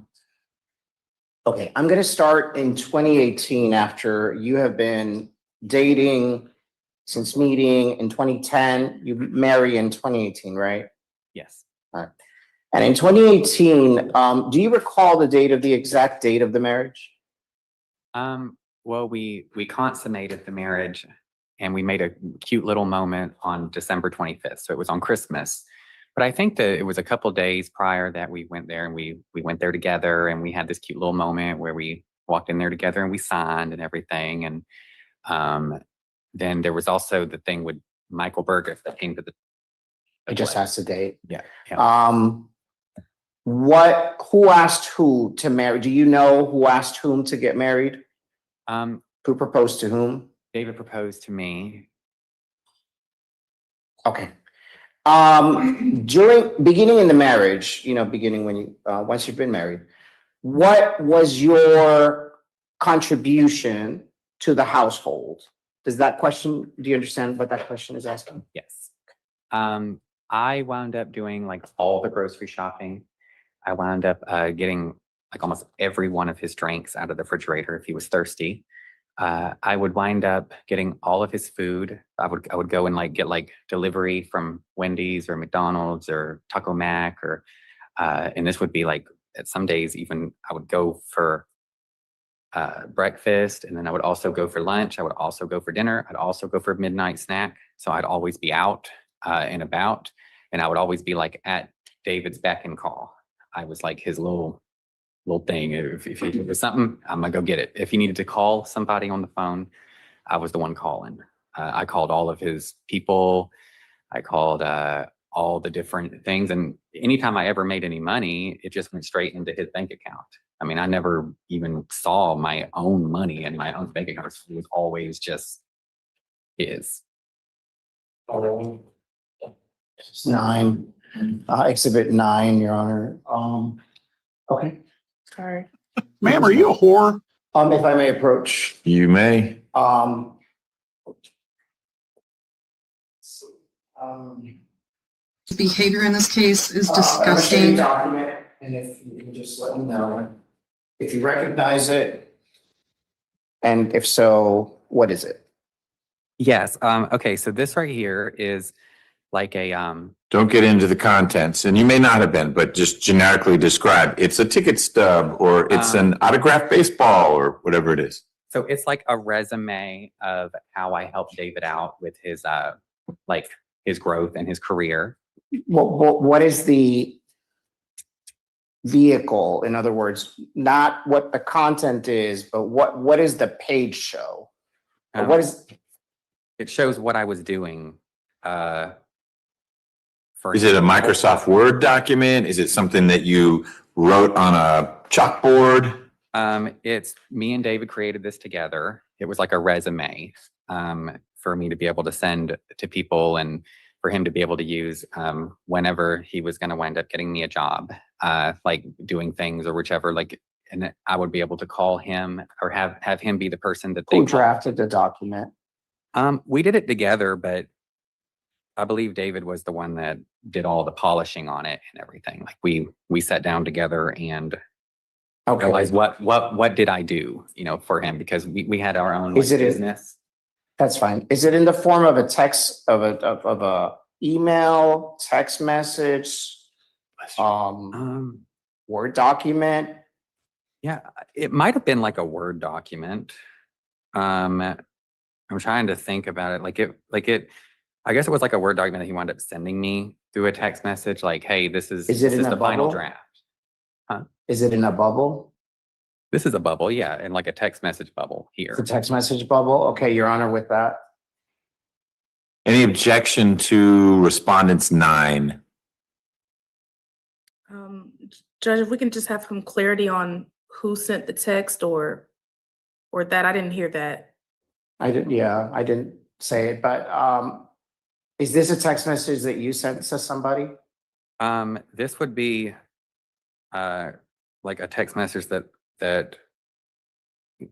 S5: Okay, I'm gonna start in 2018 after you have been dating since meeting in 2010. You marry in 2018, right?
S11: Yes.
S5: All right. And in 2018, do you recall the exact date of the marriage?
S11: Well, we consummated the marriage and we made a cute little moment on December 25th. So it was on Christmas. But I think that it was a couple days prior that we went there and we went there together and we had this cute little moment where we walked in there together and we signed and everything. And then there was also the thing with Michael Burgess that came to the.
S5: I just asked the date.
S11: Yeah.
S5: Who asked who to marry? Do you know who asked whom to get married? Who proposed to whom?
S11: David proposed to me.
S5: Okay. Beginning in the marriage, beginning when you, once you've been married, what was your contribution to the household? Do you understand what that question is asking?
S11: Yes. I wound up doing like all the grocery shopping. I wound up getting like almost every one of his drinks out of the refrigerator if he was thirsty. I would wind up getting all of his food. I would go and get delivery from Wendy's or McDonald's or Taco Mac and this would be like at some days even I would go for breakfast and then I would also go for lunch. I would also go for dinner. I'd also go for a midnight snack. So I'd always be out and about and I would always be like at David's beck and call. I was like his little thing. If it was something, I'm gonna go get it. If he needed to call somebody on the phone, I was the one calling. I called all of his people. I called all the different things. And anytime I ever made any money, it just went straight into his bank account. I mean, I never even saw my own money in my own bank account. It was always just his.
S5: It's 9, Exhibit 9, Your Honor. Okay.
S6: Sorry.
S3: Ma'am, are you a whore?
S5: If I may approach.
S3: You may.
S20: Behavior in this case is
S5: I'm gonna show you
S20: disgusting.
S5: the document, and if you can just let me know if you recognize it, and if so, what is it?
S11: Yes. Okay. So this right here is like a
S3: Don't get into the contents, and you may not have been, but just generically describe. It's a ticket stub, or it's an autographed baseball, or whatever it is.
S11: So it's like a resume of how I helped David out with his his growth and his career.
S5: What is the vehicle? In other words, not what the content is, but what is the page show? Or what is?
S11: It shows what I was doing.
S3: Is it a Microsoft Word document? Is it something that you wrote on a chalkboard?
S11: It's me and David created this together. It was like a resume for me to be able to send to people and for him to be able to use whenever he was going to wind up getting me a job, like doing things or whichever, like, and I would be able to call him or have him be the person that they
S5: Who
S11: call.
S5: drafted the document?
S11: We did it together, but I believe David was the one that did all the polishing on it and everything. Like we sat down together and realized what did I do, for him, because we had our own business.
S5: That's fine. Is it in the form of a text, of a email, text message, Word document?
S11: Yeah, it might have been like a Word document. I'm trying to think about it. I guess it was like a Word document that he wound up sending me through a text message, like, hey, this is the final draft. Huh?
S5: Is it in a bubble?
S11: This is a bubble, yeah, and like a text message bubble here.
S5: The text message bubble? Okay, Your Honor, with that.
S3: Any objection to respondents 9?
S6: Judge, if we can just have some clarity on who sent the text or that, I didn't hear that.
S5: I didn't say it, but is this a text message that you sent to somebody?
S11: This would be like a text message that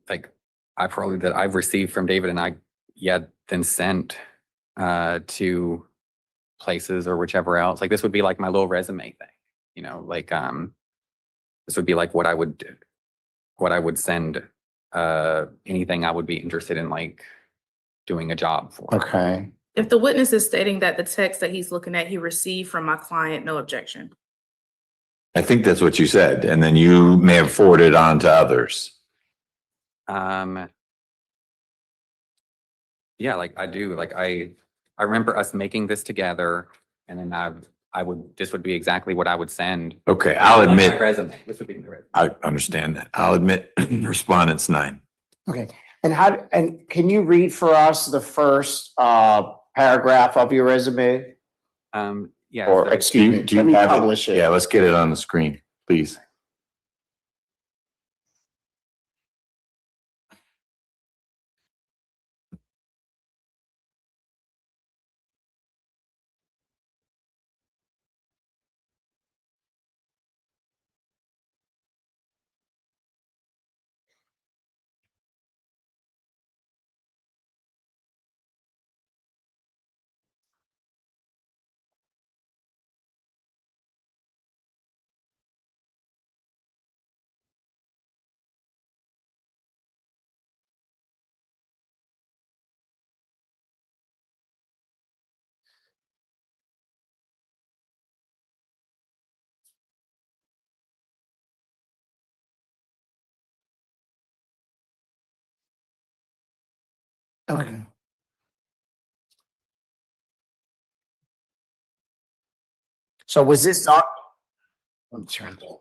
S11: like I've received from David and I then sent to places or whichever else. Like this would be like my little resume thing, like this would be like what I would send anything I would be interested in, like doing a job for.
S5: Okay.
S6: If the witness is stating that the text that he's looking at, he received from my client, no objection.
S3: I think that's what you said, and then you may have forwarded on to others.
S11: Yeah, like I do. Like I remember us making this together, and then this would be exactly what I would send.
S3: Okay, I'll admit.
S11: My resume. This would be the resume.
S3: I understand that. I'll admit respondents 9.
S5: Okay. And can you read for us the first paragraph of your resume?
S11: Yeah.
S5: Or excuse me,
S3: Do you
S5: let me
S3: have
S5: publish it.
S3: Yeah, let's get it on the screen, please.
S5: Okay. So was this I'm trying to.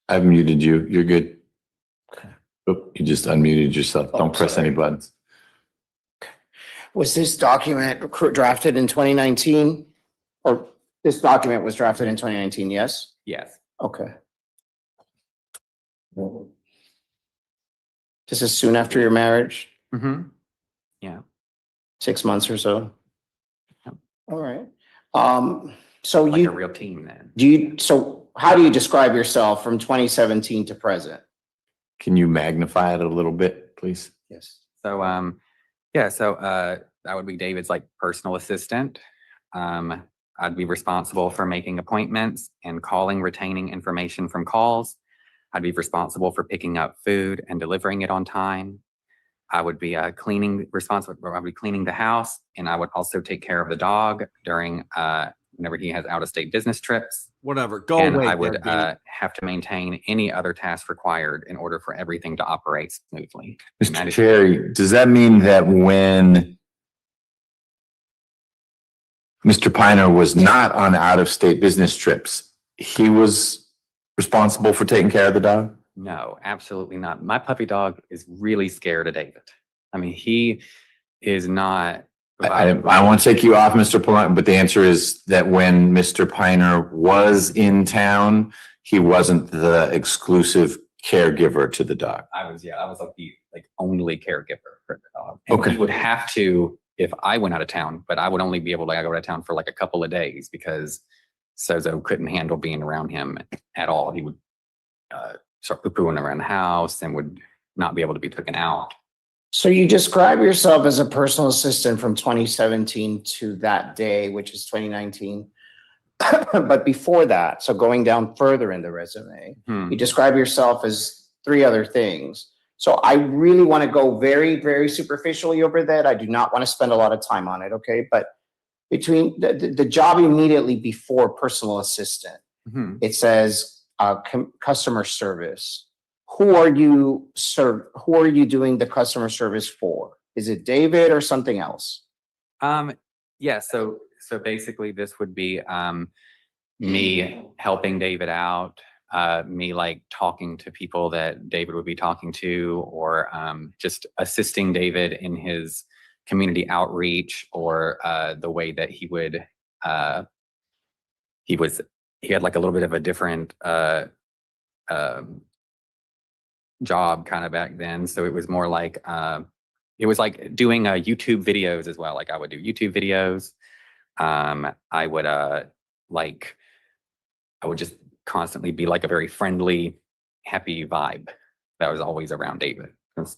S3: I've muted you. You're good. Oh, you just unmuted yourself. Don't press any buttons.
S5: Was this document drafted in 2019? Or this document was drafted in 2019, yes?
S11: Yes.
S5: Okay. This is soon after your marriage?
S11: Mm-hmm. Yeah.
S5: 6 months or so?
S11: Yep.
S5: All right. So
S11: like a real team then.
S5: So how do you describe yourself from 2017 to present?
S3: Can you magnify it a little bit, please?
S5: Yes.
S11: So that would be David's like personal assistant. I'd be responsible for making appointments and calling, retaining information from calls. I'd be responsible for picking up food and delivering it on time. I would be cleaning the house, and I would also take care of the dog during whenever he has out-of-state business trips.
S1: Whatever, go
S11: and
S1: away.
S11: I would
S1: there,
S11: have to maintain any other tasks required in order for everything to operate smoothly.
S3: Mr. Cherry, does that mean that when Mr. Piner was not on out-of-state business trips, he was responsible for taking care of the dog?
S11: No, absolutely not. My puppy dog is really scared of David. I mean, he is not.
S3: I won't take you off, Mr. Piner, but the answer is that when Mr. Piner was in town, he wasn't the exclusive caregiver to the dog.
S11: I was like the only caregiver. for the dog. And
S3: Okay.
S11: he would have to if I went out of town, but I would only be able to go out of town for like a couple of days because Sozo couldn't handle being around him at all. He would start poo-pooing around the house and would not be able to be taken out.
S5: So you describe yourself as a personal assistant from 2017 to that day, which is 2019. But before that, so going down further in the resume, you describe yourself as 3 other things. So I really want to go very, very superficially over that. I do not want to spend a lot of time on it, okay? But between the job immediately before personal assistant, it says customer service. Who are you doing the customer service for? Is it David or something else?
S11: Yeah, so basically this would be me helping David out, me like talking to people that David would be talking to, or just assisting David in his community outreach, or the way that he would he had like a little bit of a different job kind of back then. So it was more like it was like doing YouTube videos as well. Like I would do YouTube videos. I would just constantly be like a very friendly, happy vibe that was always around David.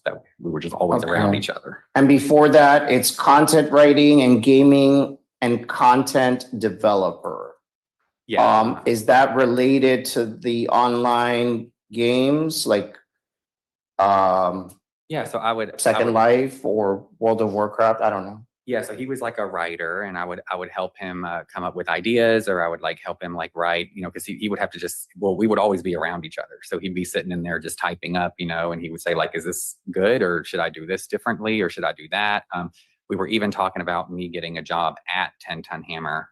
S11: That we were just always around each other.
S5: And before that, it's content writing and gaming and content developer.
S11: Yeah.
S5: Is that related to the online games like
S11: yeah, so I would
S5: Second Life or World of Warcraft? I don't know.
S11: Yeah, so he was like a writer, and I would help him come up with ideas, or I would like help him like write, because he would have to we would always be around each other. So he'd be sitting in there just typing up, and he would say like, is this good, or should I do this differently, or should I do that? We were even talking about me getting a job at 10 Ton Hammer.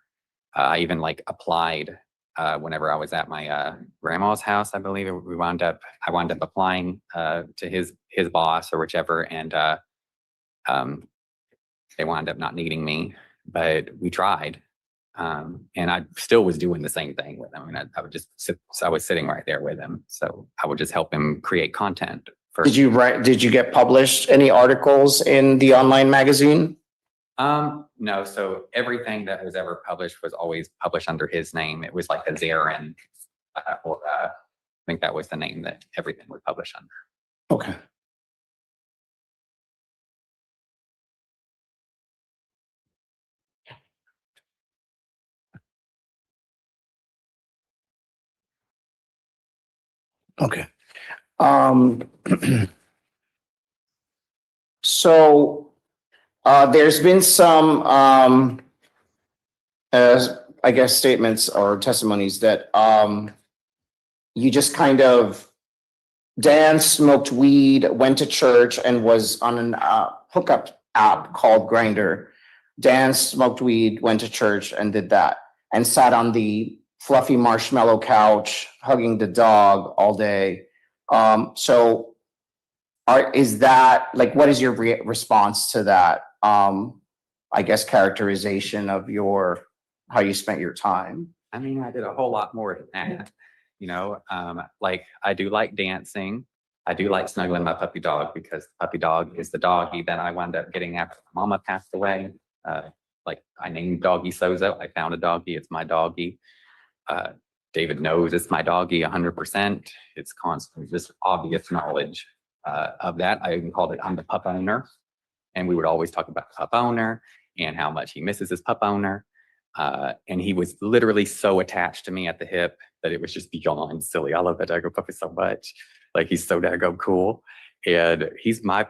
S11: I even like applied whenever I was at my grandma's house, I believe. I wound up applying to his boss or whichever, and they wound up not needing me, but we tried. And I still was doing the same thing with him. I mean, I would just sit, so I was sitting right there with him. So I would just help him create content.
S5: Did you get published any articles in the online magazine?
S11: No, so everything that was ever published was always published under his name. It was like a Zarin, or I think that was the name that everything was published under.
S5: Okay. Okay. So there's been some, I guess, statements or testimonies that you just kind of danced, smoked weed, went to church, and was on an hookup app called Grindr. Danced, smoked weed, went to church, and did that, and sat on the fluffy marshmallow couch, hugging the dog all day. Is that like, what is your response to that? I guess characterization of how you spent your time.
S11: I mean, I did a whole lot more than that, like I do like dancing. I do like snuggling my puppy dog, because the puppy dog is the doggy that I wound up getting after my mama passed away. Like I named doggy Sozo. I found a doggy. It's my doggy. David knows it's my doggy 100%. It's constant, just obvious knowledge of that. I even called it, I'm the pup owner. And we would always talk about pup owner and how much he misses his pup owner. And he was literally so attached to me at the hip that it was just beyond silly. I love that daggone puppy so much. Like he's so daggone cool. And he's like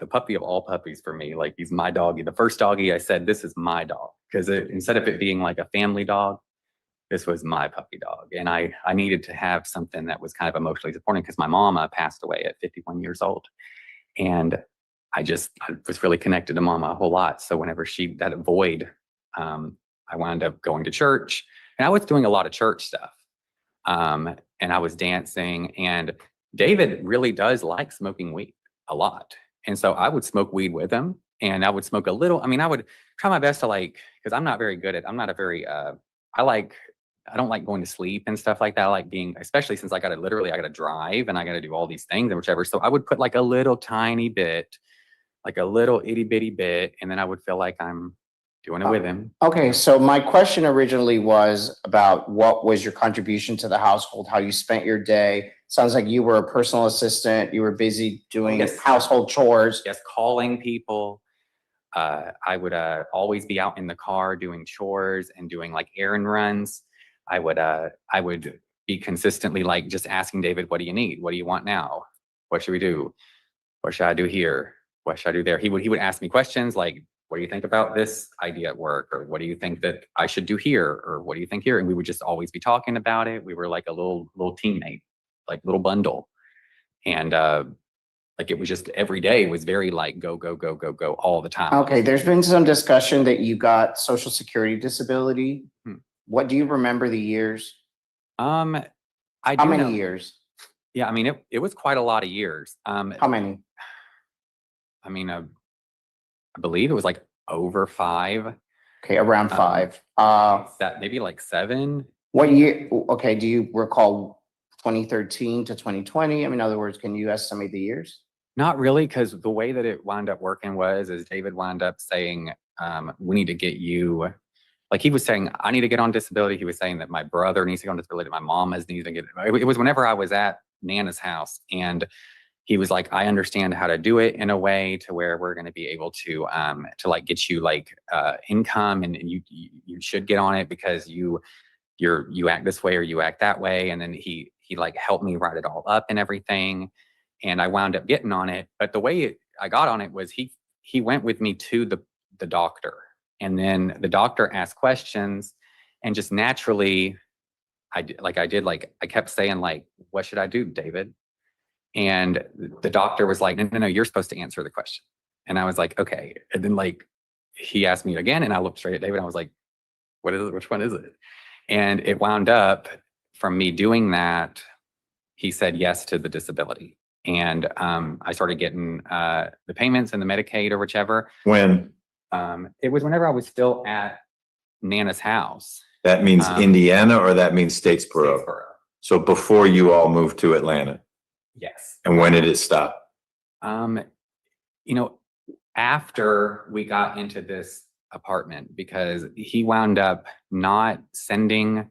S11: the puppy of all puppies for me. Like he's my doggy. The first doggy I said, this is my dog. Because instead of it being like a family dog, this was my puppy dog. And I needed to have something that was kind of emotionally supporting, because my mama passed away at 51 years old. And I was really connected to mama a whole lot. So whenever that void, I wound up going to church, and I was doing a lot of church stuff. And I was dancing, and David really does like smoking weed a lot. And so I would smoke weed with him, and I would smoke a little. I mean, I would try my best to because I'm not very good at, I'm not a very, I don't like going to sleep and stuff like that. I like being, especially since I got to drive and I got to do all these things and whichever. So I would put like a little tiny bit like a little itty bitty bit, and then I would feel like I'm doing it with him.
S5: Okay, so my question originally was about what was your contribution to the household, how you spent your day. Sounds like you were a personal assistant, you were busy doing
S11: Yes.
S5: household chores.
S11: Just calling people. I would always be out in the car doing chores and doing like errand runs. I would be consistently like just asking David, what do you need? What do you want now? What should we do? What should I do here? What should I do there? He would ask me questions like, what do you think about this idea at work? Or what do you think that I should do here? Or what do you think here? And we would just always be talking about it. We were like a little teammate, like little bundle. And like it was just every day was very like go, go, go, go, go all the time.
S5: Okay, there's been some discussion that you got Social Security disability. What do you remember the years?
S11: I
S5: How
S11: do
S5: many
S11: know.
S5: years?
S11: Yeah, I mean, it was quite a lot of years.
S5: How many?
S11: I mean, I believe it was like over 5.
S5: Okay, around 5.
S11: That maybe like 7.
S5: What year? Okay, do you recall 2013 to 2020? I mean, in other words, can you estimate the years?
S11: Not really, because the way that it wound up working is David wound up saying, we need to get you, like he was saying, I need to get on disability. He was saying that my brother needs to go on disability. My mom needs to get it. It was whenever I was at Nana's house, and he was like, I understand how to do it in a way to where we're going to be able to like get you like income, and you should get on it because you act this way or you act that way. And then he like helped me write it all up and everything. And I wound up getting on it. But the way I got on it was he went with me to the doctor, and then the doctor asked questions, and just naturally I kept saying like, what should I do, David? And the doctor was like, no, you're supposed to answer the question. And I was like, okay. And then like he asked me again, and I looked straight at David and I was like, what is it? Which one is it? And it wound up from me doing that, he said yes to the disability. And I started getting the payments and the Medicaid or whichever.
S3: When?
S11: It was whenever I was still at Nana's house.
S3: That means Indiana, or that means Statesboro? So before you all moved to Atlanta?
S11: Yes.
S3: And when did it stop?
S11: After we got into this apartment, because he wound up saying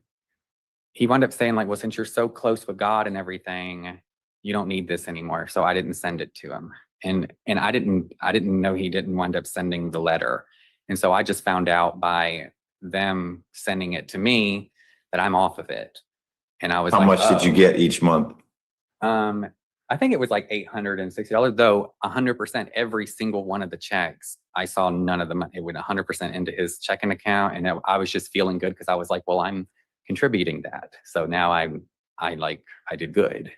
S11: like, well, since you're so close with God and everything, you don't need this anymore. So I didn't send it to him. And I didn't know he didn't wind up sending the letter. And so I just found out by them sending it to me that I'm off of it. And I was
S3: How
S11: like,
S3: much did you get each month?
S11: I think it was like $860, though 100% every single one of the checks, I saw none of them. It went 100% into his checking account. And I was just feeling good because I was like, well, I'm contributing that. So now I did good,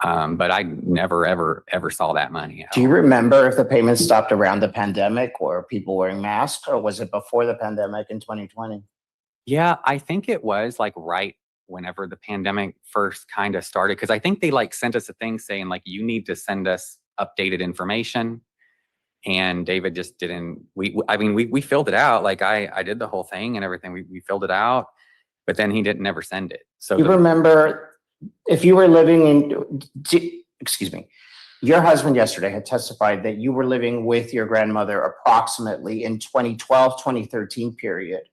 S11: but I never, ever saw that money.
S5: Do you remember if the payments stopped around the pandemic or people wearing masks, or was it before the pandemic in 2020?
S11: Yeah, I think it was like right whenever the pandemic first kind of started, because I think they like sent us a thing saying like, you need to send us updated information. And David just didn't. We filled it out. Like I did the whole thing and everything. We filled it out, but then he didn't never send it. So
S5: You remember if you were living in, excuse me, your husband yesterday had testified that you were living with your grandmother approximately in 2012, 2013 period.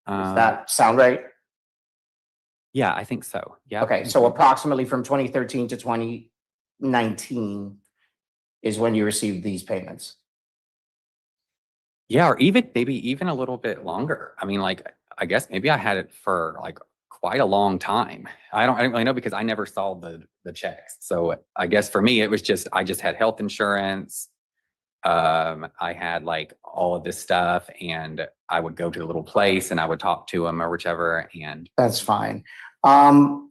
S5: Does that sound right?
S11: Yeah, I think so. Yeah.
S5: Okay, so approximately from 2013 to 2019 is when you received these payments.
S11: Yeah, or maybe even a little bit longer. I mean, like, I guess maybe I had it for like quite a long time. I don't really know because I never saw the checks. So I guess for me, it was I just had health insurance. I had like all of this stuff, and I would go to the little place and I would talk to him or whichever. And
S5: that's fine. In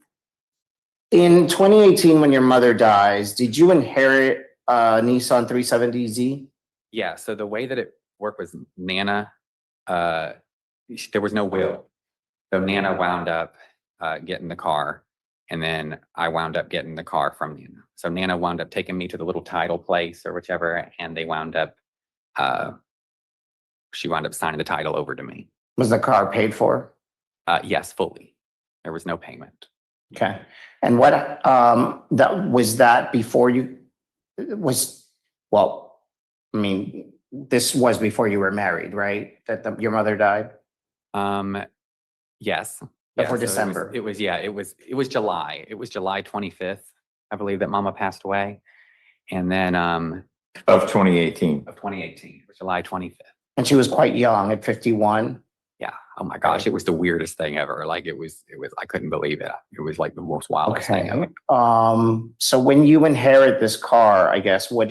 S5: 2018, when your mother dies, did you inherit a Nissan 370Z?
S11: Yeah. So the way that it worked was Nana, there was no will. So Nana wound up getting the car, and then I wound up getting the car from Nana. So Nana wound up taking me to the little title place or whichever, and they wound up, she wound up signing the title over to me.
S5: Was the car paid for?
S11: Yes, fully. There was no payment.
S5: Okay. And what that before you was Well, I mean, this was before you were married, right? That your mother died?
S11: Yes.
S5: Before
S11: So
S5: December.
S11: It was July. It was July 25th, I believe, that Mama passed away. And then
S3: Of 2018.
S11: of 2018, it was July 25th.
S5: And she was quite young at 51.
S11: Yeah. Oh my gosh, it was the weirdest thing ever. Like it was, I couldn't believe it. It was like the most wildest thing
S5: Okay.
S11: ever.
S5: So when you inherit this car, I guess, did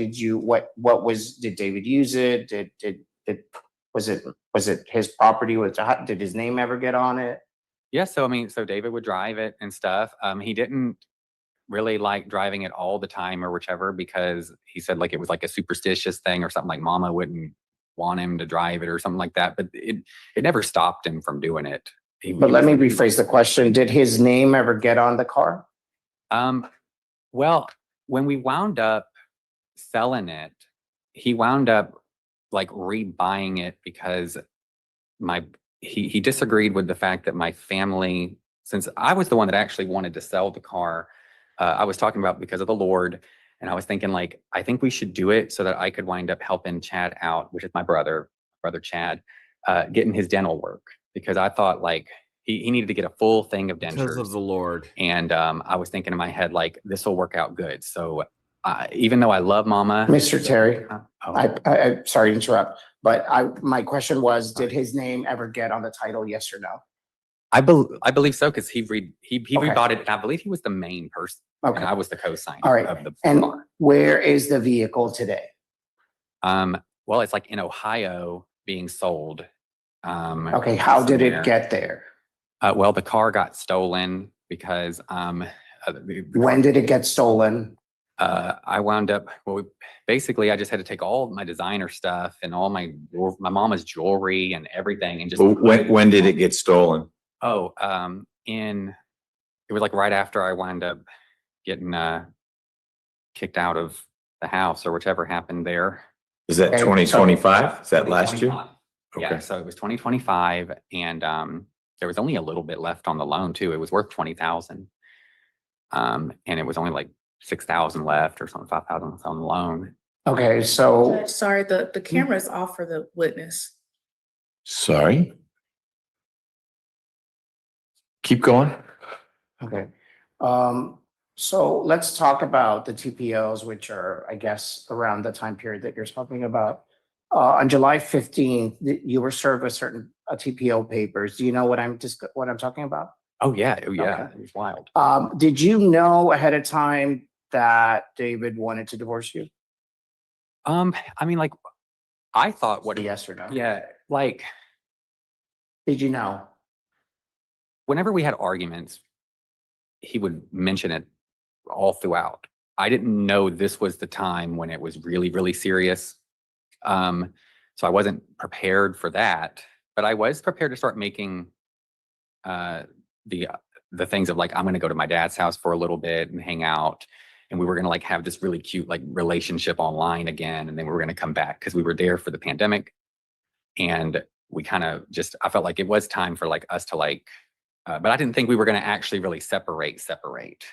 S5: David use it? Was it his property? Did his name ever get on it?
S11: Yeah. So, I mean, so David would drive it and stuff. He didn't really like driving it all the time or whichever, because he said like it was like a superstitious thing or something, like Mama wouldn't want him to drive it or something like that. But it never stopped him from doing it.
S5: But let me rephrase the question. Did his name ever get on the car?
S11: Well, when we wound up selling it, he wound up like rebuying it because he disagreed with the fact that my family, since I was the one that actually wanted to sell the car, I was talking about because of the Lord, and I was thinking like, I think we should do it so that I could wind up helping Chad out, which is my brother Chad, getting his dental work, because I thought like he needed to get a full thing of dentures.
S1: Because of the Lord.
S11: And I was thinking in my head, like, this will work out good. So even though I love Mama.
S5: Mr. Terry,
S11: Oh.
S5: I sorry to interrupt, but my question was, did his name ever get on the title? Yes or no?
S11: I believe so, because he rebought it, and I believe he was the main person.
S5: Okay.
S11: And I was the co-signer
S5: All right.
S11: of the
S5: And
S11: car.
S5: where is the vehicle today?
S11: Well, it's like in Ohio being sold.
S5: Okay, how did
S11: somewhere.
S5: it get there?
S11: Well, the car got stolen because
S5: When did it get stolen?
S11: I wound up, basically I just had to take all my designer stuff and all my mama's jewelry and everything and just.
S3: When did it get stolen?
S11: Oh, it was like right after I wound up getting kicked out of the house or whichever happened there.
S3: Is that 2025? Is that last year?
S11: 2025. Yeah, so it was 2025, and there was only a little bit left on the loan too. It was worth 20,000, and it was only like 6,000 left or something, 5,000 on the loan.
S5: Okay, so
S6: Sorry, the camera is off for the witness.
S3: Sorry. Keep going.
S5: okay. So let's talk about the TPOs, which are, I guess, around the time period that you're talking about. On July 15th, you were served with certain TPO papers. Do you know what I'm talking about?
S11: Oh yeah,
S5: Okay.
S11: it was wild.
S5: Did you know ahead of time that David wanted to divorce you?
S11: I mean, like, I thought
S5: Yes or no?
S11: yeah, like
S5: Did you know?
S11: whenever we had arguments, he would mention it all throughout. I didn't know this was the time when it was really, really serious. So I wasn't prepared for that, but I was prepared to start making the things of like, I'm going to go to my dad's house for a little bit and hang out. And we were going to like have this really cute like relationship online again. And then we were going to come back because we were there for the pandemic. And we kind of just, I felt like it was time for like us to like, but I didn't think we were going to actually really separate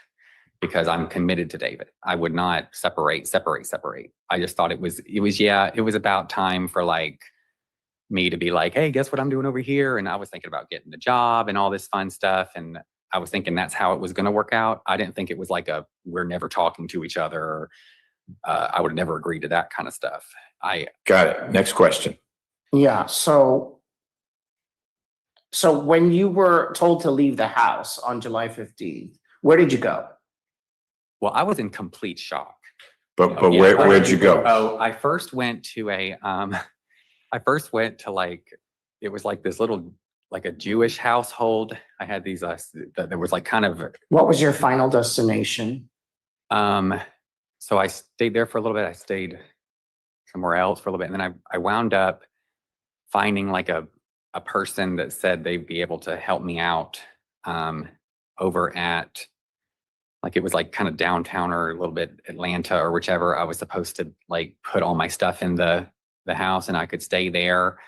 S11: because I'm committed to David. I would not separate. I just thought it was about time for like me to be like, hey, guess what I'm doing over here? And I was thinking about getting the job and all this fun stuff. And I was thinking that's how it was going to work out. I didn't think it was like we're never talking to each other. Or, I would never agree to that kind of stuff.
S3: Got it. Next question.
S5: Yeah, so when you were told to leave the house on July 15th, where did you go?
S11: Well, I was in complete shock.
S3: But where'd you go?
S11: Oh, I first went to like, it was like this little, like a Jewish household. I had these, there was like kind of.
S5: What was your final destination?
S11: So I stayed there for a little bit. I stayed somewhere else for a little bit. And then I wound up finding like a person that said they'd be able to help me out over at, like it was like kind of downtown or a little bit Atlanta or whichever. I was supposed to like put all my stuff in the house and I could stay there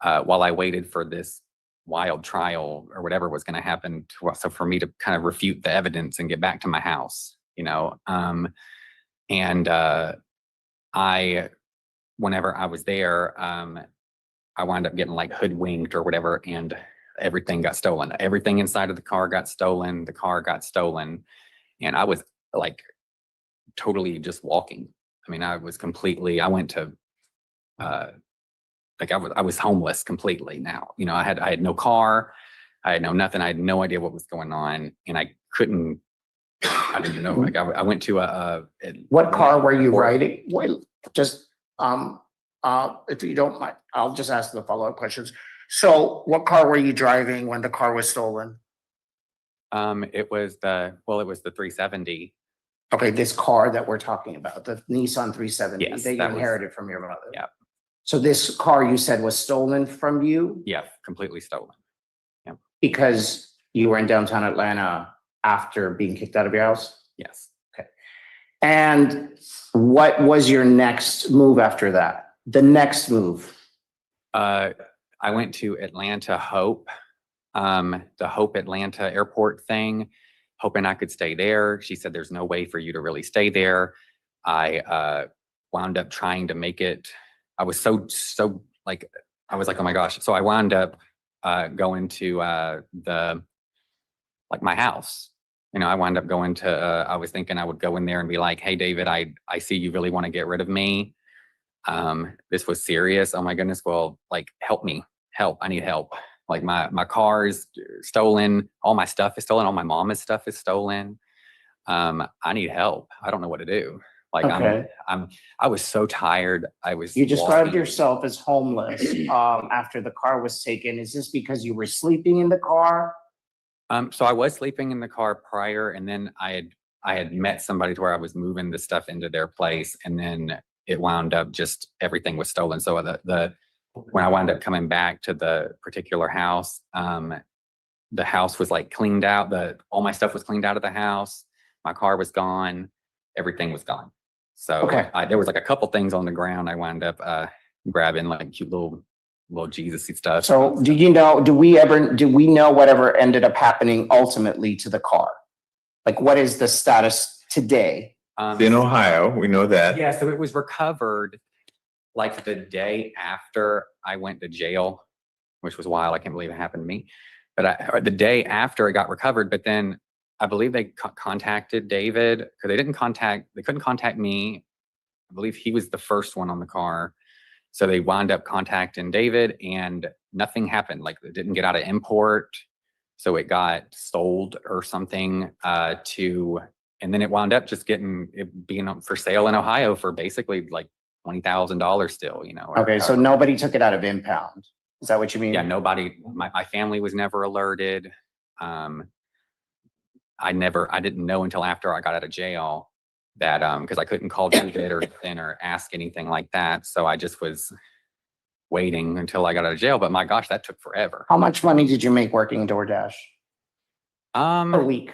S11: while I waited for this wild trial or whatever was going to happen. So for me to kind of refute the evidence and get back to my house, you know? And whenever I was there, I wound up getting like hoodwinked or whatever, and everything got stolen. Everything inside of the car got stolen. The car got stolen. And I was like totally just walking. I mean, I went to, I was homeless completely now. You know, I had no car. I had no nothing. I had no idea what was going on. And I didn't know. Like I went to
S5: What car were you riding? Wait, just, if you don't mind, I'll just ask the follow-up questions. So what car were you driving when the car was stolen?
S11: It was the 370.
S5: Okay, this car that we're talking about, the Nissan 370
S11: Yes,
S5: that you
S11: that was-
S5: inherited from your mother.
S11: Yeah.
S5: So this car you said was stolen from you
S11: Yeah, completely stolen.
S5: because you were in downtown Atlanta after being kicked out of your house?
S11: Yes.
S5: And what was your next move after that? The next move?
S11: I went to Atlanta Hope, the Hope Atlanta airport thing, hoping I could stay there. She said, there's no way for you to really stay there. I wound up trying to make it. I was so like, I was like, oh my gosh. So I wound up going to my house. You know, I wound up going to, I was thinking I would go in there and be like, hey, David, I see you really want to get rid of me. This was serious. Oh my goodness. Well, like, help me. I need help. Like my car is stolen. All my stuff is stolen. All my mama's stuff is stolen. I need help. I don't know what to do. Like
S5: Okay.
S11: I was so tired.
S5: You described
S11: walking.
S5: yourself as homeless after the car was taken. Is this because you were sleeping in the car?
S11: So I was sleeping in the car prior, and then I had met somebody to where I was moving the stuff into their place, and then it wound up just everything was stolen. So when I wound up coming back to the particular house, the house was like cleaned out. All my stuff was cleaned out of the house. My car was gone. Everything was gone. So there was like a couple things on the ground. I wound up grabbing like cute little Jesus-y stuff.
S5: So do we know whatever ended up happening ultimately to the car? Like, what is the status today?
S3: In Ohio, we know that.
S11: Yeah, so it was recovered like the day after I went to jail, which was wild. I can't believe it happened to me. But the day after it got recovered, but then I believe they contacted David because they couldn't contact me. I believe he was the first one on the car. So they wound up contacting David and nothing happened. Like it didn't get out of import. So it got sold or something and then it wound up just being for sale in Ohio for basically like $20,000 still, you know.
S5: Okay, so nobody took it out of impound. Is that what you mean?
S11: Yeah, nobody, my family was never alerted. I didn't know until after I got out of jail that, because I couldn't call David or ask anything like that. So I just was waiting until I got out of jail. But my gosh, that took forever.
S5: How much money did you make working DoorDash? Per week?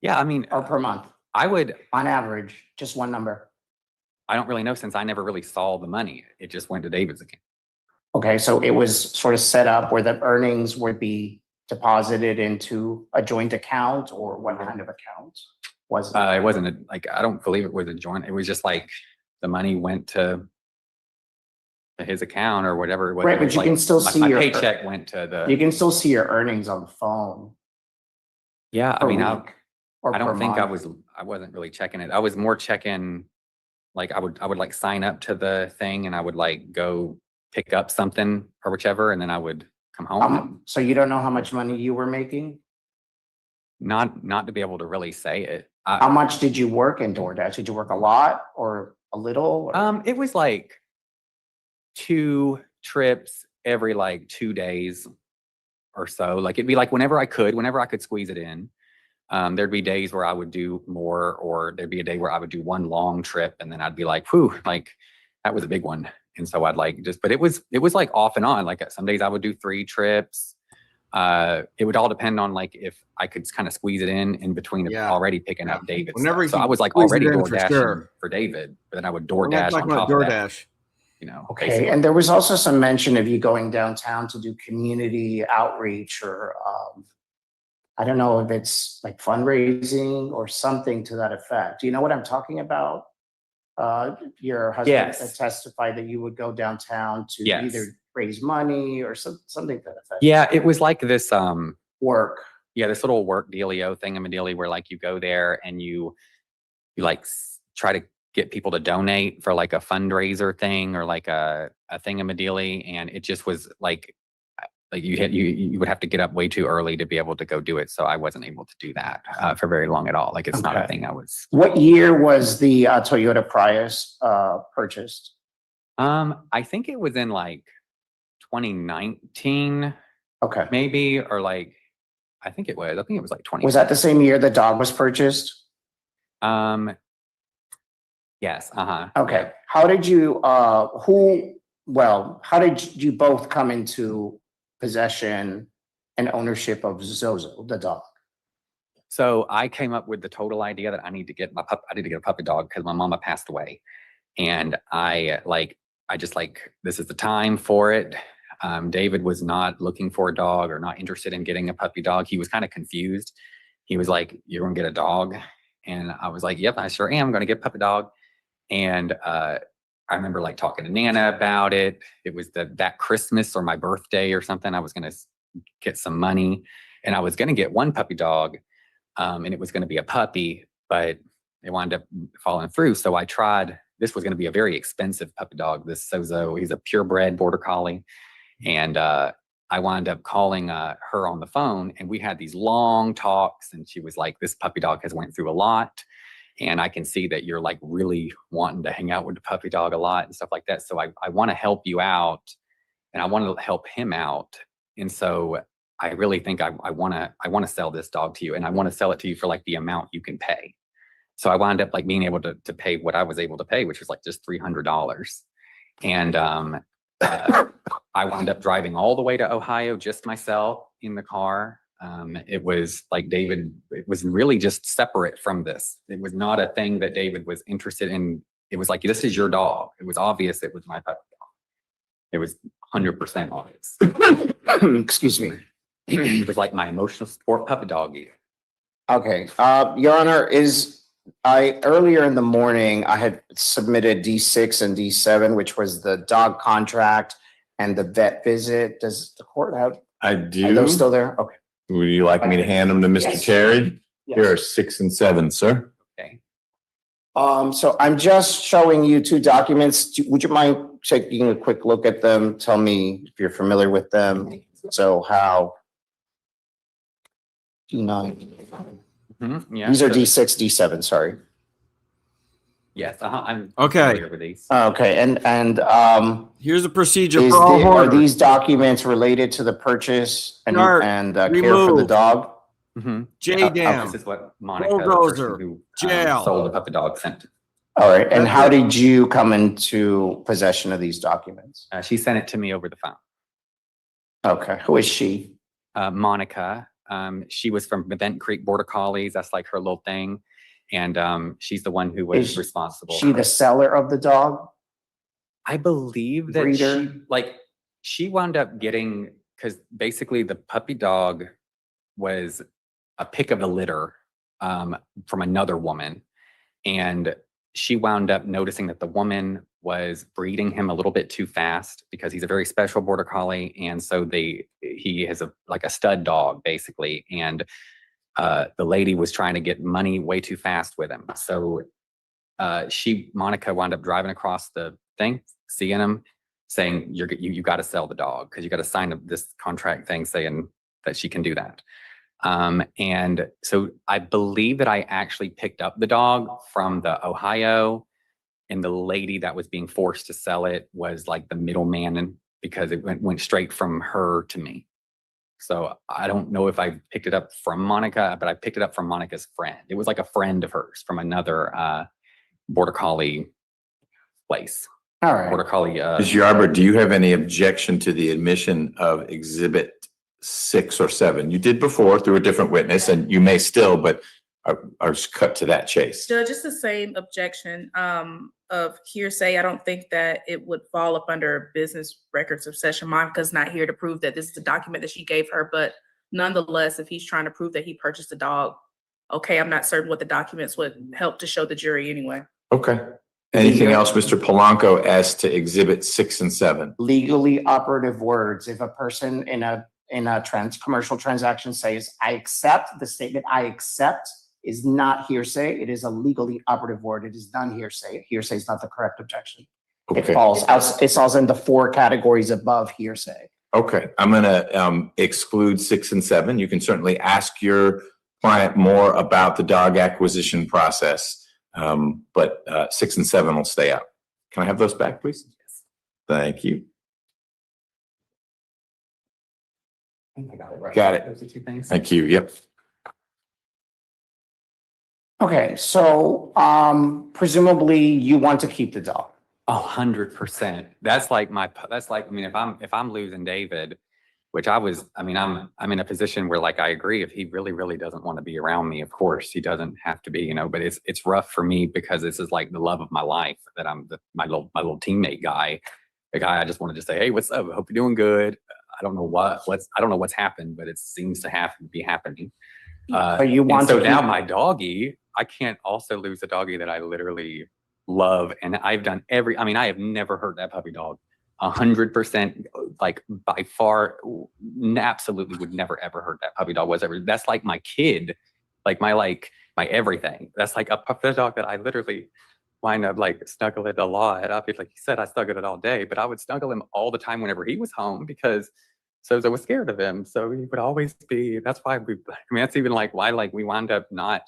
S11: Yeah, I mean.
S5: Or per month?
S11: I would.
S5: On average, just one number.
S11: I don't really know since I never really saw the money. It just went to David's account.
S5: Okay, so it was sort of set up where the earnings would be deposited into a joint account, or what kind of account was it?
S11: It wasn't I don't believe it was a joint. It was just like the money went to his account or whatever.
S5: Right, but you can still see
S11: my
S5: your
S11: paycheck went to the.
S5: You can still see your earnings on the phone.
S11: Yeah, I mean, I
S5: per
S11: don't think
S5: month.
S11: I wasn't really checking it. I was more checking, like I would like sign up to the thing and I would like go pick up something or whichever, and then I would come home.
S5: So you don't know how much money you were making?
S11: Not to be able to really say it.
S5: How much did you work in DoorDash? Did you work a lot or a little? Or?
S11: It was like 2 trips every like 2 days or so. Like it'd be like whenever I could squeeze it in. There'd be days where I would do more, or there'd be a day where I would do one long trip and then I'd be like, whew, like that was a big one. And so I'd like but it was like off and on. Like some days I would do 3 trips. It would all depend on like if I could kind of squeeze it in between already picking up David's
S1: Whenever
S11: stuff. So
S1: you
S11: I was like
S1: squeeze it
S11: already
S1: in, for
S11: DoorDashing
S1: sure.
S11: for David, but then I would
S1: We're not
S11: DoorDash
S1: talking
S11: on
S1: about
S11: top of that.
S1: DoorDash.
S11: You know,
S5: Okay,
S11: basically.
S5: and there was also some mention of you going downtown to do community outreach or I don't know if it's like fundraising or something to that effect. Do you know what I'm talking about? Your husband
S11: Yes.
S5: had testified that you would go downtown to
S11: Yes.
S5: either raise money or something to that effect.
S11: Yeah, it was like this,
S5: Work.
S11: yeah, this little work dealio thingamadilly where like you go there and you like try to get people to donate for like a fundraiser thing or like a thingamadilly. And it just was like you would have to get up way too early to be able to go do it. So I wasn't able to do that for very long at all. Like it's not a
S5: Okay.
S11: thing I was.
S5: What year was the Toyota Prius purchased?
S11: I think it was in like 2019.
S5: Okay.
S11: Maybe, or like, I think it was like 20.
S5: Was that the same year the dog was purchased?
S11: Yes. Uh-huh.
S5: Okay. How did you, how did you both come into possession and ownership of Zozo, the dog?
S11: So I came up with the total idea that I need to get I need to get a puppy dog because my mama passed away. And I just this is the time for it. David was not looking for a dog or not interested in getting a puppy dog. He was kind of confused. He was like, "You're going to get a dog?" And I was like, "Yep, I sure am going to get a puppy dog." And I remember like talking to Nana about it. It was that Christmas or my birthday or something. I was going to get some money and I was going to get one puppy dog. And it was going to be a puppy, but it wound up falling through. So I tried, this was going to be a very expensive puppy dog. This Zozo, he's a purebred border collie. And I wound up calling her on the phone and we had these long talks and she was like, "This puppy dog has went through a lot. And I can see that you're like really wanting to hang out with the puppy dog a lot and stuff like that. So I want to help you out and I want to help him out. And so I really think I want to sell this dog to you and I want to sell it to you for like the amount you can pay." So I wound up like being able to pay what I was able to pay, which was like just $300. And I wound up driving all the way to Ohio, just myself in the car. It was like David, it was really just separate from this. It was not a thing that David was interested in. It was like, "This is your dog." It was obvious it was my puppy dog. It was 100% obvious.
S5: Excuse me.
S11: It was like my emotional support puppy dog.
S5: Okay, Your Honor, earlier in the morning, I had submitted D6 and D7, which was the dog contract and the vet visit. Does the court have?
S3: I
S5: Are
S3: do.
S5: those still there? Okay.
S3: Would you like me to hand them to Mr.
S5: Yes.
S3: Terry?
S5: Yes.
S3: Here are 6 and 7, sir.
S11: Okay.
S5: So I'm just showing you two documents. Would you mind taking a quick look at them? Tell me if you're familiar with them. So how? D9.
S11: Yeah.
S5: These are
S11: so-
S5: D6, D7, sorry.
S11: Yes. I'm
S20: Okay.
S11: familiar with these.
S5: Okay, and
S20: Here's the procedure
S5: is
S20: for all
S5: the- are
S20: hoarders.
S5: these documents related to the purchase and
S20: Start.
S5: care for the
S20: Remove.
S5: dog?
S20: J down.
S11: This is what Monica, the
S20: Bulldozer.
S11: person who
S20: Jail.
S11: sold the puppy dog, sent.
S5: All right, and
S20: That's
S5: how
S20: it.
S5: did you come into possession of these documents?
S11: She sent it to me over the phone.
S5: Okay, who is she?
S11: Monica. She was from Bent Creek Border Collies. That's like her little thing. And she's the one who was
S5: Is
S11: responsible.
S5: She the seller of the dog?
S11: I believe that
S5: Breeder?
S11: she wound up getting, because basically the puppy dog was a pick of the litter from another woman. And she wound up noticing that the woman was breeding him a little bit too fast because he's a very special border collie. And so he has a stud dog basically. And the lady was trying to get money way too fast with him. So Monica wound up driving across the thing, seeing him, saying, you got to sell the dog because you got to sign this contract thing saying that she can do that. And so I believe that I actually picked up the dog from the Ohio, and the lady that was being forced to sell it was like the middleman, and because it went straight from her to me. So I don't know if I picked it up from Monica, but I picked it up from Monica's friend. It was like a friend of hers from another border collie place.
S5: All right.
S11: Border collie.
S3: Ms. Yarber, do you have any objection to the admission of Exhibit 6 or 7? You did before through a different witness, and you may still, but are cut to that chase.
S6: Judge, it's the same objection of hearsay. I don't think that it would fall up under business records of session. Monica's not here to prove that this is the document that she gave her, but nonetheless, if he's trying to prove that he purchased a dog, okay, I'm not certain what the documents would help to show the jury anyway.
S3: Okay. Anything else, Mr. Polanco, as to exhibit 6 and 7?
S5: Legally operative words. If a person in a commercial transaction says, I accept, the statement I accept is not hearsay. It is a legally operative word. It is non-hearsay. Hearsay is not the correct objection.
S3: Okay.
S5: It falls in the 4 categories above hearsay.
S3: Okay, I'm gonna exclude 6 and 7. You can certainly ask your client more about the dog acquisition process, but 6 and 7 will stay out. Can I have those back, please? Yes. Thank you. Got it.
S11: Those are 2 things.
S3: Thank you. Yep.
S5: Okay, so presumably you want to keep the dog.
S11: 100%. That's like I mean, if I'm losing David, which I'm in a position where, like, I agree, if he really, really doesn't want to be around me, of course he doesn't have to be, you know, but it's rough for me because this is like the love of my life, that I'm my little teammate guy, the guy I just wanted to say, hey, what's up? I hope you're doing good. I don't know what's happened, but it seems to be happening.
S5: But you want
S11: so
S5: to
S11: now
S5: keep-
S11: my doggie, I can't also lose a doggie that I literally love, and I've done I have never hurt that puppy dog. 100%, like, by far, absolutely would never ever hurt that puppy dog. That's like my kid, like my everything. That's like a puppy dog that I literally wind up like snuggling a lot. I'd be like you said, I snuggled it all day, but I would snuggle him all the time whenever he was home because Sozo was scared of him. So he would always be. That's why that's even like why we wound up not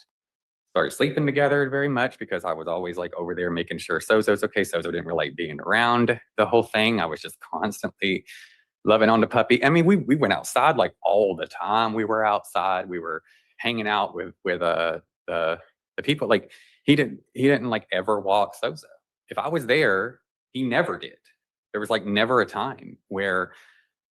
S11: started sleeping together very much, because I was always like over there making sure Sozo's okay. Sozo didn't really like being around the whole thing. I was just constantly loving on the puppy. I mean, we went outside like all the time. We were outside. We were hanging out with the people. Like he didn't like ever walk Sozo. If I was there, he never did. There was like never a time where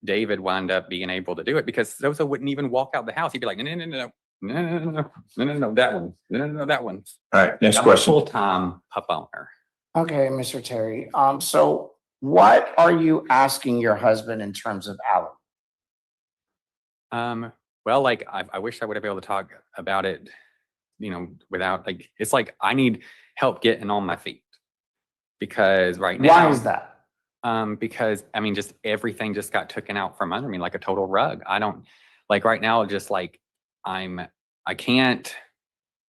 S11: David wound up being able to do it because Sozo wouldn't even walk out the house. He'd be like, no, that one. No, that one.
S3: All right, next
S11: I'm
S3: question.
S11: a full-time pup owner.
S5: Okay, Mr. Terry. So what are you asking your husband in terms of alimony?
S11: Well, like I wish I would have been able to talk about it, you know, without like, it's like I need help getting on my feet because right now.
S5: Why is that?
S11: Because I mean, just everything just got taken out from under me like a total rug. I don't like right now, just like I can't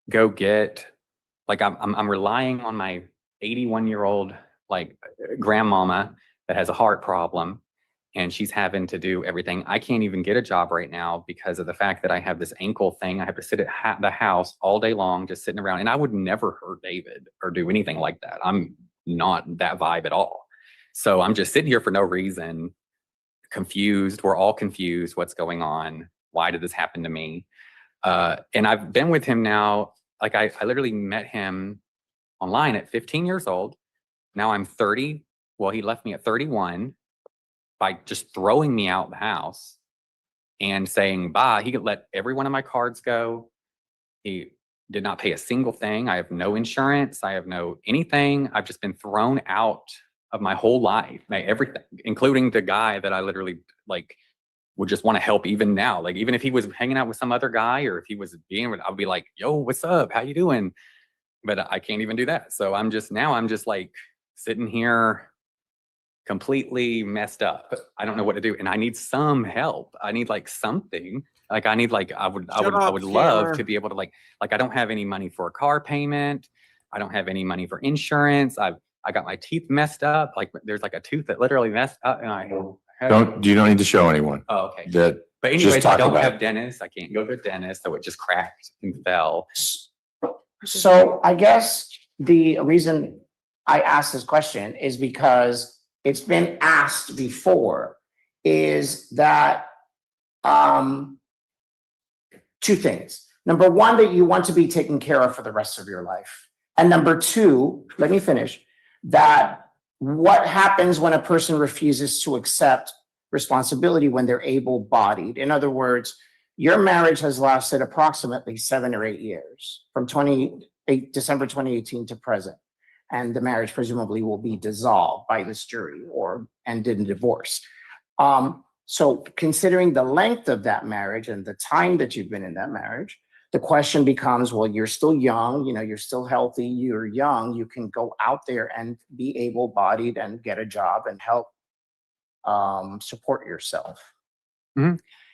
S11: go get, like I'm relying on my 81-year-old like grandmama that has a heart problem, and she's having to do everything. I can't even get a job right now because of the fact that I have this ankle thing. I have to sit at the house all day long, just sitting around, and I would never hurt David or do anything like that. I'm not that vibe at all. So I'm just sitting here for no reason, confused. We're all confused. What's going on? Why did this happen to me? And I've been with him now. Like I literally met him online at 15 years old. Now I'm 30. Well, he left me at 31 by just throwing me out the house and saying bye. He could let every one of my cards go. He did not pay a single thing. I have no insurance. I have no anything. I've just been thrown out of my whole life, my everything, including the guy that I literally like would just want to help even now. Like even if he was hanging out with some other guy or if he was being with, I'd be like, yo, what's up? How you doing? But I can't even do that. So I'm just like sitting here completely messed up. I don't know what to do. And I need some help. I need like something. Like I need like I would love to be able to like I don't have any money for a car payment. I don't have any money for insurance. I got my teeth messed up. Like there's like a tooth that literally messed up, and
S3: You don't need to show anyone.
S11: Oh, okay.
S3: That.
S11: But anyways, I don't have dentists. I can't go to a dentist, so it just cracked and fell.
S5: So I guess the reason I asked this question is because it's been asked before, is that two things. Number one, that you want to be taken care of for the rest of your life. And number two, let me finish, that what happens when a person refuses to accept responsibility when they're able-bodied? In other words, your marriage has lasted approximately 7 or 8 years, from December 2018 to present. And the marriage presumably will be dissolved by this jury or ended in divorce. So considering the length of that marriage and the time that you've been in that marriage, the question becomes, well, you're still young, you're still healthy, you're young, you can go out there and be able-bodied and get a job and help support yourself.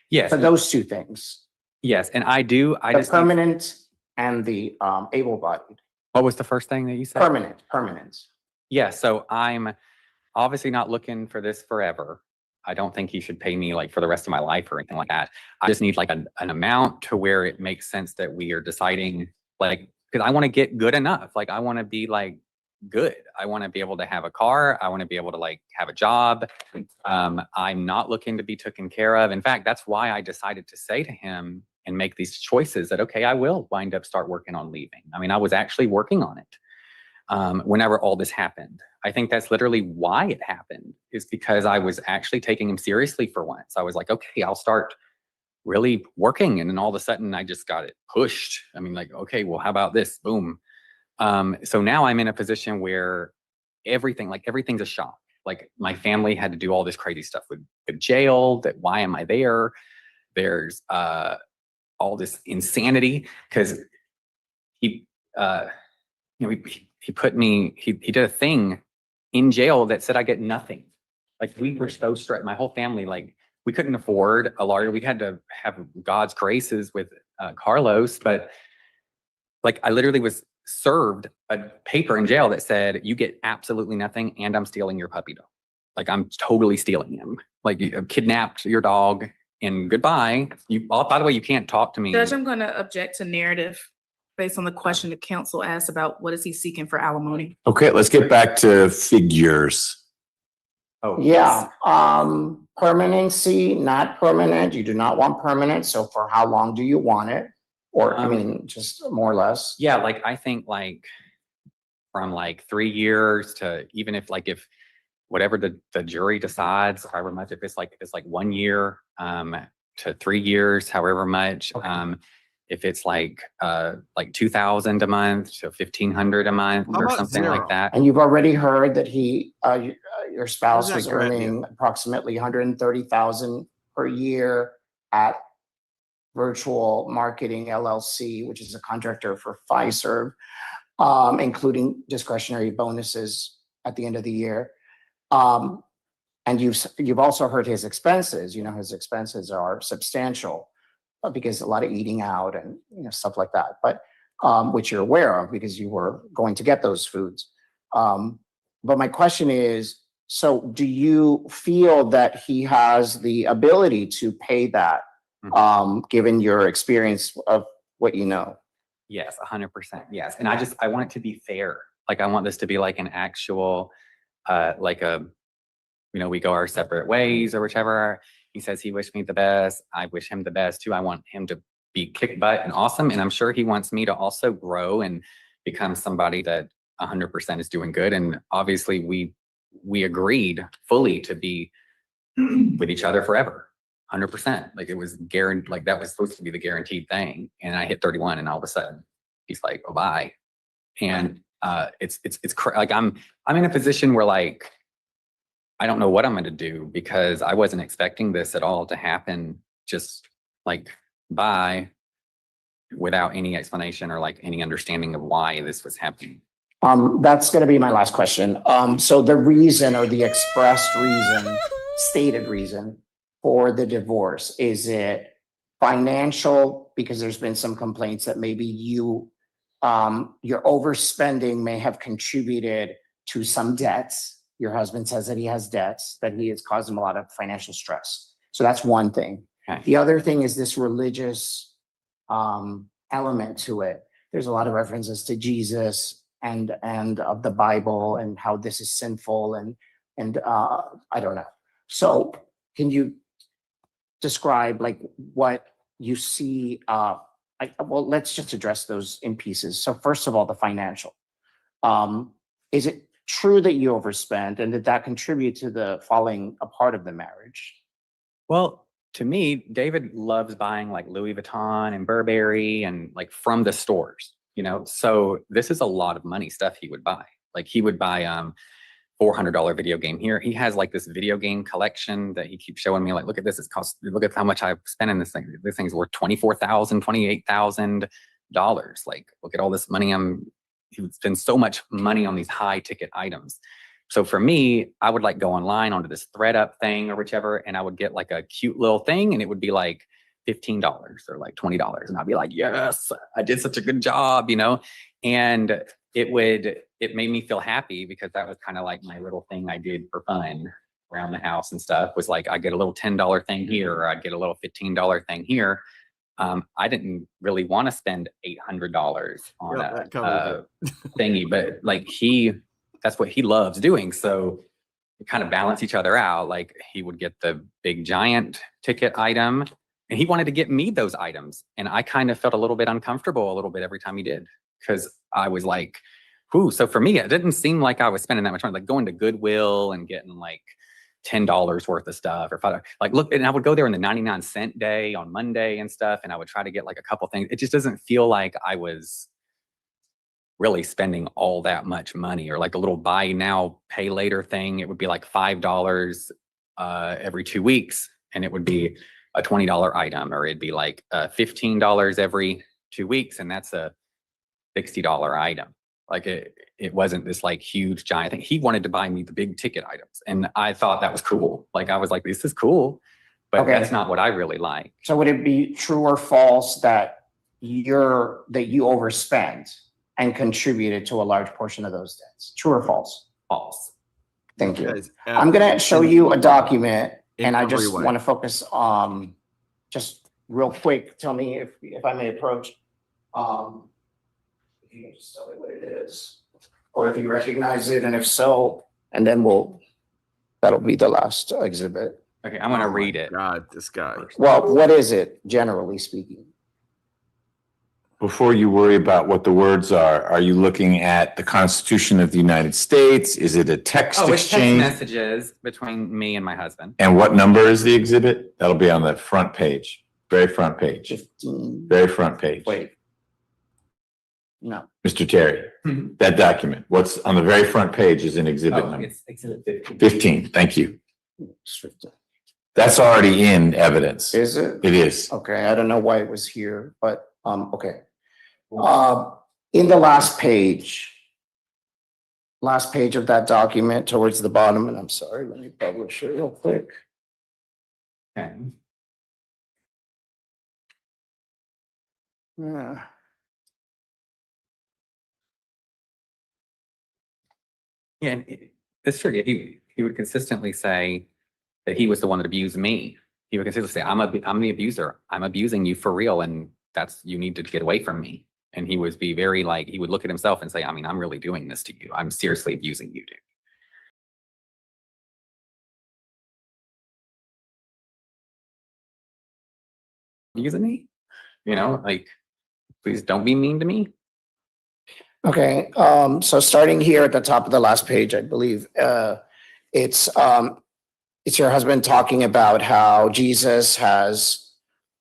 S11: Yes.
S5: So those two things,
S11: Yes, and I
S5: the
S11: just need-
S5: permanent and the able-bodied.
S11: what was the first thing that you said?
S5: Permanent.
S11: Yeah, so I'm obviously not looking for this forever. I don't think he should pay me like for the rest of my life or anything like that. I just need like an amount to where it makes sense that we are deciding, like, because I want to get good enough. Like, I want to be like good. I want to be able to have a car. I want to be able to like have a job. I'm not looking to be taken care of. In fact, that's why I decided to say to him and make these choices that, okay, I will wind up start working on leaving. I mean, I was actually working on it whenever all this happened. I think that's literally why it happened, is because I was actually taking him seriously for once. I was like, okay, I'll start really working. And then all of a sudden I just got it pushed. I mean, like, okay, well, how about this? Boom. So now I'm in a position where everything's a shock. Like, my family had to do all this crazy stuff with jail, that why am I there? There's all this insanity because he put me, he did a thing in jail that said I get nothing. Like, we were so stressed. My whole family, like, we couldn't afford a lawyer. We had to have God's graces with Carlos, but like, I literally was served a paper in jail that said you get absolutely nothing, and I'm stealing your puppy dog. Like, I'm totally stealing him. Like, you kidnapped your dog, and goodbye. By the way, you can't talk to me.
S6: Judge, I'm going to object to narrative based on the question the council asked about what is he seeking for alimony.
S3: Okay, let's get back to figures.
S11: Oh,
S5: Yeah, permanency, not permanent. You do not want permanent. So for how long do you want it? Or, I mean, just more or less.
S11: Yeah, like, I think like from like 3 years to even if whatever the jury decides, however much, if it's like 1 year to 3 years, however much. If it's like 2,000 a month to 1,500 a month
S5: How
S11: or
S5: about
S11: something like that.
S5: And you've already heard that your spouse
S20: How's
S5: was
S20: that revenue?
S5: earning approximately 130,000 per year at Virtual Marketing LLC, which is a contractor for Fiserv, including discretionary bonuses at the end of the year. And you've also heard his expenses. His expenses are substantial because a lot of eating out and stuff like that. But which you're aware of because you were going to get those foods. But my question is, so do you feel that he has the ability to pay that, given your experience of what you know?
S11: Yes, 100%. Yes. And I want it to be fair. Like, I want this to be like an actual, we go our separate ways or whichever. He says he wished me the best. I wish him the best too. I want him to be kick butt and awesome. And I'm sure he wants me to also grow and become somebody that 100% is doing good. And obviously we agreed fully to be with each other forever. 100%. Like, it was guaranteed, like that was supposed to be the guaranteed thing. And I hit 31 and all of a sudden he's like, oh, bye. And it's like, I'm in a position where like, I don't know what I'm going to do because I wasn't expecting this at all to happen. Just like, bye, without any explanation or like any understanding of why this was happening.
S5: That's going to be my last question. So the reason or the expressed reason, stated reason for the divorce, is it financial? Because there's been some complaints that maybe your overspending may have contributed to some debts. Your husband says that he has debts, that he has caused him a lot of financial stress. So that's one thing.
S11: Okay.
S5: The other thing is this religious element to it. There's a lot of references to Jesus and of the Bible and how this is sinful and I don't know. So can you describe like what you see? Well, let's just address those in pieces. So first of all, the financial. Is it true that you overspent, and did that contribute to the falling apart of the marriage?
S11: Well, to me, David loves buying like Louis Vuitton and Burberry and like from the stores, so this is a lot of money stuff he would buy. Like, he would buy $400 video game here. He has like this video game collection that he keeps showing me, like, look at this, look at how much I've spent in this thing. This thing's worth $24,000, $28,000. Like, look at all this money he spends so much money on these high ticket items. So for me, I would like go online onto this ThreadUp thing or whichever, and I would get like a cute little thing, and it would be like $15 or like $20. And I'd be like, yes, I did such a good job, you know? And it made me feel happy because that was kind of like my little thing I did for fun around the house and stuff, was like, I get a little $10 thing here, or I'd get a little $15 thing here. I didn't really want to spend $800 on a thingy, but like that's what he loves doing. So we kind of balance each other out. Like, he would get the big giant ticket item, and he wanted to get me those items. And I kind of felt a little bit uncomfortable a little bit every time he did, because I was like, ooh. So for me, it didn't seem like I was spending that much money, like going to Goodwill and getting like $10 worth of stuff, or $5. Like, look, and I would go there on the 99-cent day on Monday and stuff, and I would try to get like a couple things. It just doesn't feel like I was really spending all that much money. Or like a little buy now, pay later thing. It would be like $5 every 2 weeks, and it would be a $20 item, or it'd be like $15 every 2 weeks, and that's a $60 item. Like, it wasn't this like huge giant thing. He wanted to buy me the big ticket items, and I thought that was cool. Like, I was like, this is cool, but
S5: Okay.
S11: that's not what I really like.
S5: So would it be true or false that you overspent and contributed to a large portion of those debts? True or false?
S11: False.
S5: Thank you. I'm gonna show you a document, and I just
S20: every way.
S5: want to focus just real quick. Tell me if I may approach. If you can just tell me what it is, or if you recognize it, and if so, and then that'll be the last exhibit.
S11: Okay, I'm gonna read it.
S20: God, this guy.
S5: Well, what is it, generally speaking?
S3: Before you worry about what the words are you looking at the Constitution of the United States? Is it a text
S11: Oh, it's text
S3: exchange?
S11: messages between me and my husband.
S3: And what number is the exhibit? That'll be on the front page, very front page.
S5: 15.
S3: Very front page.
S5: Wait. No.
S3: Mr. Terry, that document, what's on the very front page is an exhibit
S11: Oh,
S3: number.
S11: it's exhibit 15.
S3: 15, thank you. That's already in evidence.
S5: Is it?
S3: It is.
S5: Okay, I don't know why it was here, but okay. In the last page of that document towards the bottom, and I'm sorry, let me publish it real quick.
S11: Okay.
S5: Yeah.
S11: Yeah, and it's true. He would consistently say that he was the one that abused me. He would consistently say, I'm the abuser. I'm abusing you for real, and you need to get away from me. And he would be very like, he would look at himself and say, I mean, I'm really doing this to you. I'm seriously abusing you, dude. Abusing me? You know, like, please don't be mean to me.
S5: Okay, so starting here at the top of the last page, I believe, it's your husband talking about how Jesus has,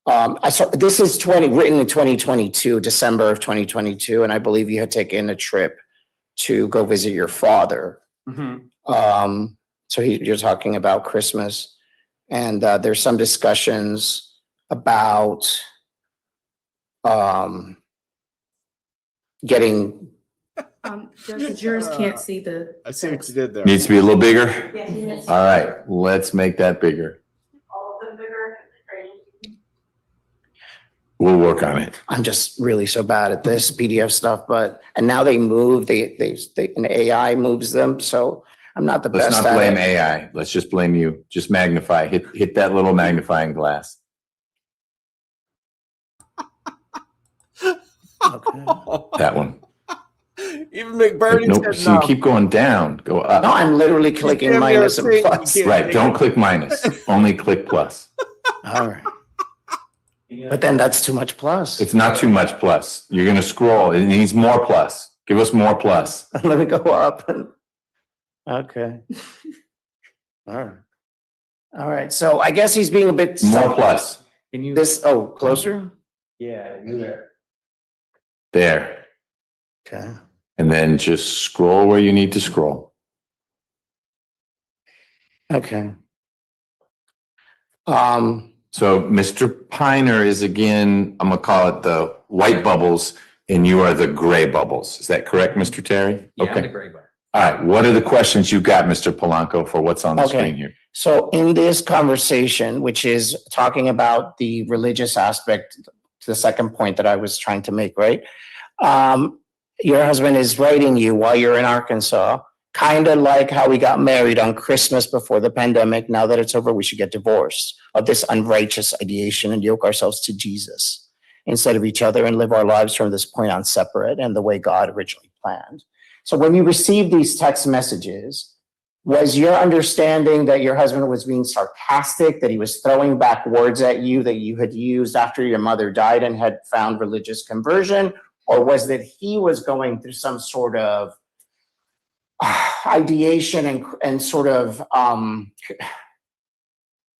S5: this is written in 2022, December of 2022, and I believe you had taken a trip to go visit your father. So you're talking about Christmas, and there's some discussions about getting.
S6: Jurors can't see the.
S20: I see what you did there.
S3: Needs to be a little bigger?
S6: Yes.
S3: All right, let's make that bigger.
S6: All of them bigger.
S3: We'll work on it.
S5: I'm just really so bad at this PDF stuff, and now they move, an AI moves them, so I'm not the
S3: Let's
S5: best
S3: not
S5: at
S3: blame
S5: it.
S3: AI. Let's just blame you. Just magnify, hit that little magnifying glass. That one.
S20: Even McBurney
S3: Nope,
S20: said
S3: so you
S20: no.
S3: keep going down, go up.
S5: No, I'm literally clicking
S20: can't be
S5: minus and
S20: upset.
S5: plus.
S20: You can't
S3: Right, don't click minus, only click plus.
S5: All right. But then that's too much plus.
S3: It's not too much plus. You're gonna scroll, it needs more plus. Give us more plus.
S5: Let me go up. Okay. All right, so I guess he's being a bit.
S3: More plus.
S11: Can you?
S5: Closer?
S11: Yeah, you there.
S3: There.
S5: Okay.
S3: And then just scroll where you need to scroll.
S5: Okay.
S3: So Mr. Piner is again, I'm gonna call it the white bubbles, and you are the gray bubbles. Is that correct, Mr. Terry?
S11: Yeah,
S3: Okay.
S11: I'm the gray bubble.
S3: All right. What are the questions you got, Mr. Polanco, for what's on the screen here?
S5: So in this conversation, which is talking about the religious aspect, the second point that I was trying to make, right? Your husband is writing you while you're in Arkansas, kind of like how we got married on Christmas before the pandemic. Now that it's over, we should get divorced of this unrighteous ideation and yoke ourselves to Jesus instead of each other and live our lives from this point on separate and the way God originally planned. So when you received these text messages, was your understanding that your husband was being sarcastic, that he was throwing back words at you that you had used after your mother died and had found religious conversion? Or was that he was going through some sort of ideation and sort of,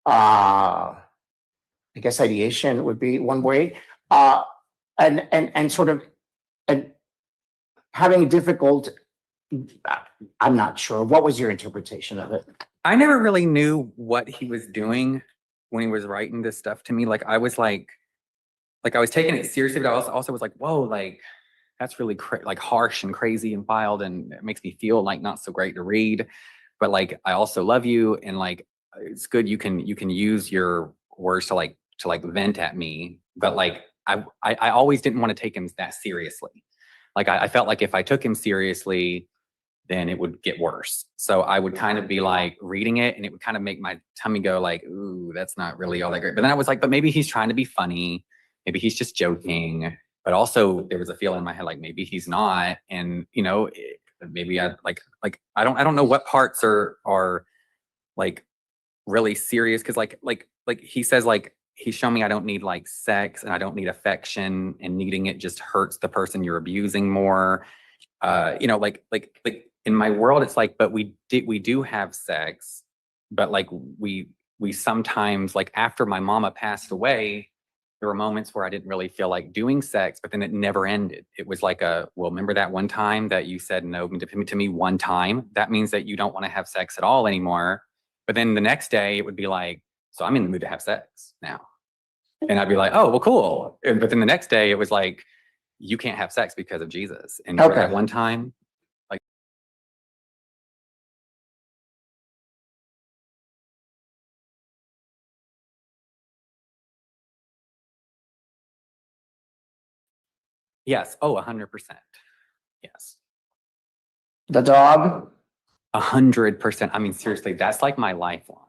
S5: I guess ideation would be one way, and sort of having difficult, I'm not sure. What was your interpretation of it?
S11: I never really knew what he was doing when he was writing this stuff to me. I was taking it seriously, but I also was like, whoa, like that's really harsh and crazy and wild, and it makes me feel like not so great to read. But like I also love you, and like it's good you can use your words to vent at me. But like I always didn't want to take him that seriously. Like I felt like if I took him seriously, then it would get worse. So I would kind of be like reading it, and it would kind of make my tummy go like, ooh, that's not really all that great. But then I was like, but maybe he's trying to be funny. Maybe he's just joking. But also there was a feeling in my head, like maybe he's not. And maybe I I don't know what parts are like really serious. Cause like he says, like, he's shown me I don't need like sex and I don't need affection, and needing it just hurts the person you're abusing more. Like in my world, it's like, but we do have sex, but like we sometimes, like after my mama passed away, there were moments where I didn't really feel like doing sex, but then it never ended. It was like well, remember that one time that you said no to me one time? That means that you don't want to have sex at all anymore. But then the next day it would be like, so I'm in the mood to have sex now. And I'd be like, oh, well, cool. But then the next day it was like, you can't have sex because of Jesus. And at one time, like, yes. Oh, 100%. Yes.
S5: The dog?
S11: 100%. I mean, seriously, that's like my lifeline.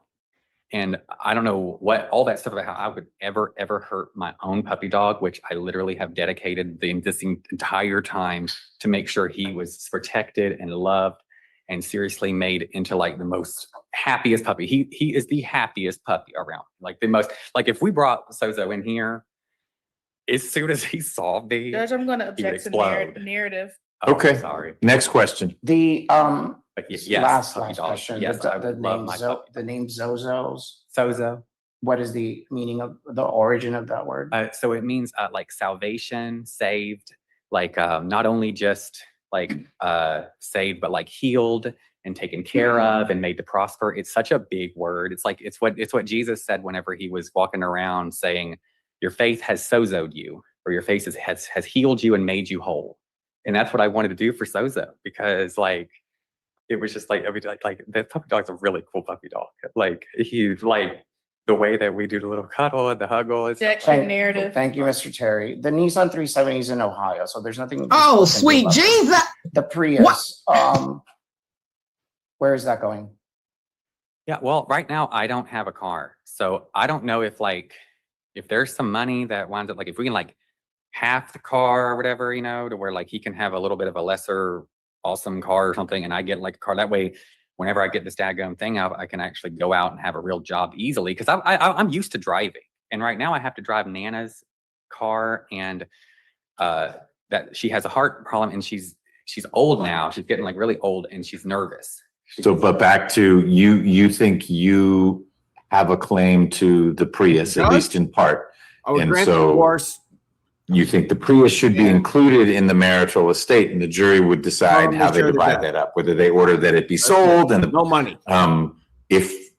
S11: And I don't know what all that stuff about how I would ever hurt my own puppy dog, which I literally have dedicated this entire time to make sure he was protected and loved and seriously made into like the most happiest puppy. He is the happiest puppy around. Like the most, like if we brought Sozo in here, as soon as he saw me,
S6: Judge, I'm going to object to narrative.
S3: Oh, okay.
S11: Sorry.
S3: Next question.
S5: The
S11: yes,
S5: last
S11: dog.
S5: question.
S11: Yes,
S5: the name Zozos.
S11: Sozo.
S5: What is the meaning of the origin of that word?
S11: So it means like salvation, saved, like not only just like saved, but like healed and taken care of and made to prosper. It's such a big word. It's like it's what Jesus said whenever he was walking around saying, your faith has sozoed you, or your faith has healed you and made you whole. And that's what I wanted to do for Sozo, because like it was just like like that puppy dog's a really cool puppy dog. Like he's like the way that we do the little cuddle and the huggle.
S6: Narrative.
S5: Thank you, Mr. Terry. The Nissan 370 is in Ohio, so there's nothing.
S19: Oh, sweet Jesus!
S5: The Prius. Where is that going?
S11: Yeah, well, right now I don't have a car, so I don't know if there's some money that winds up, like if we can like half the car or whatever, to where like he can have a little bit of a lesser awesome car or something, and I get like a car. That way, whenever I get this daggone thing out, I can actually go out and have a real job easily, because I'm used to driving, and right now I have to drive Nana's car, and that she has a heart problem, and she's old now. She's getting like really old, and she's nervous.
S3: But back to you think you have a claim to the Prius, at least in part. And so you think the Prius should be included in the marital estate, and the jury would decide how they divide that up, whether they order that it be sold and
S20: no money.
S3: If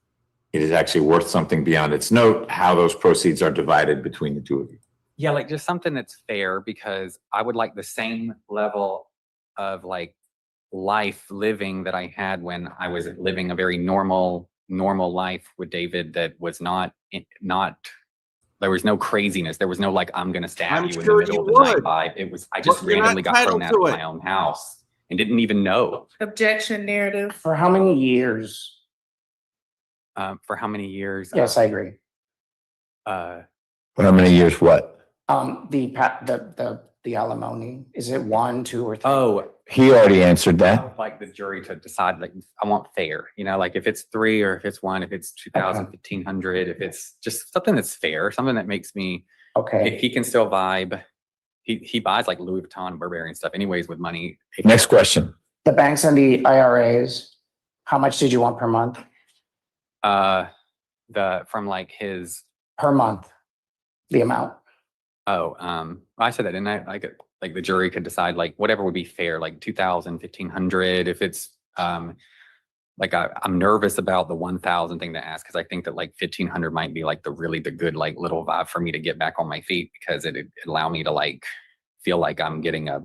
S3: it is actually worth something beyond its note, how those proceeds are divided between the two of you.
S11: Yeah, like just something that's fair, because I would like the same level of like life living that I had when I was living a very normal life with David, that was not, there was no craziness. There was no like, I'm gonna stab
S20: I'm
S11: you in the
S20: sure
S11: middle
S20: you
S11: of the night
S20: would.
S11: vibe. It was, I just
S20: But you're not
S11: randomly got thrown out
S20: entitled
S11: of
S20: to
S11: my
S20: it.
S11: own house and didn't even know.
S6: Objection narrative.
S5: For how many years?
S11: For how many years?
S5: Yes, I agree.
S3: For how many years, what?
S5: The alimony, is it 1, 2, or 3?
S11: Oh,
S3: He already answered
S11: I
S3: that.
S11: would like the jury to decide, like, I want fair, you know, like if it's 3 or if it's 1, if it's 2,000, 1,500, if it's just something that's fair, something that makes me,
S5: Okay.
S11: he can still vibe. He buys like Louis Vuitton and Burberry and stuff anyways with money.
S3: Next question.
S5: The banks and the IRAs, how much did you want per month?
S11: From like his,
S5: Per month, the amount.
S11: I said that, didn't I? Like the jury could decide like whatever would be fair, like 2,000, 1,500. If it's, like I'm nervous about the 1,000 thing to ask, because I think that like 1,500 might be like the good like little vibe for me to get back on my feet, because it'd allow me to like feel like I'm getting a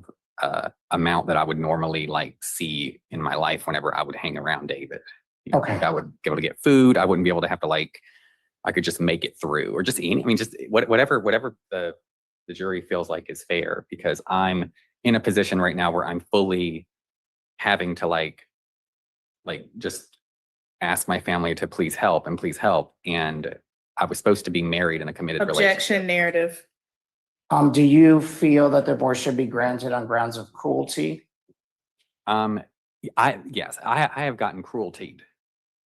S11: amount that I would normally like see in my life whenever I would hang around David. You know,
S5: Okay.
S11: like I would be able to get food. I wouldn't be able to have to like, I could just make it through, or just eat. I mean, just whatever the jury feels like is fair, because I'm in a position right now where I'm fully having to like just ask my family to please help. And I was supposed to be married in a committed relationship.
S6: Objection narrative.
S5: Do you feel that divorce should be granted on grounds of cruelty?
S11: Yes, I have gotten crueltied.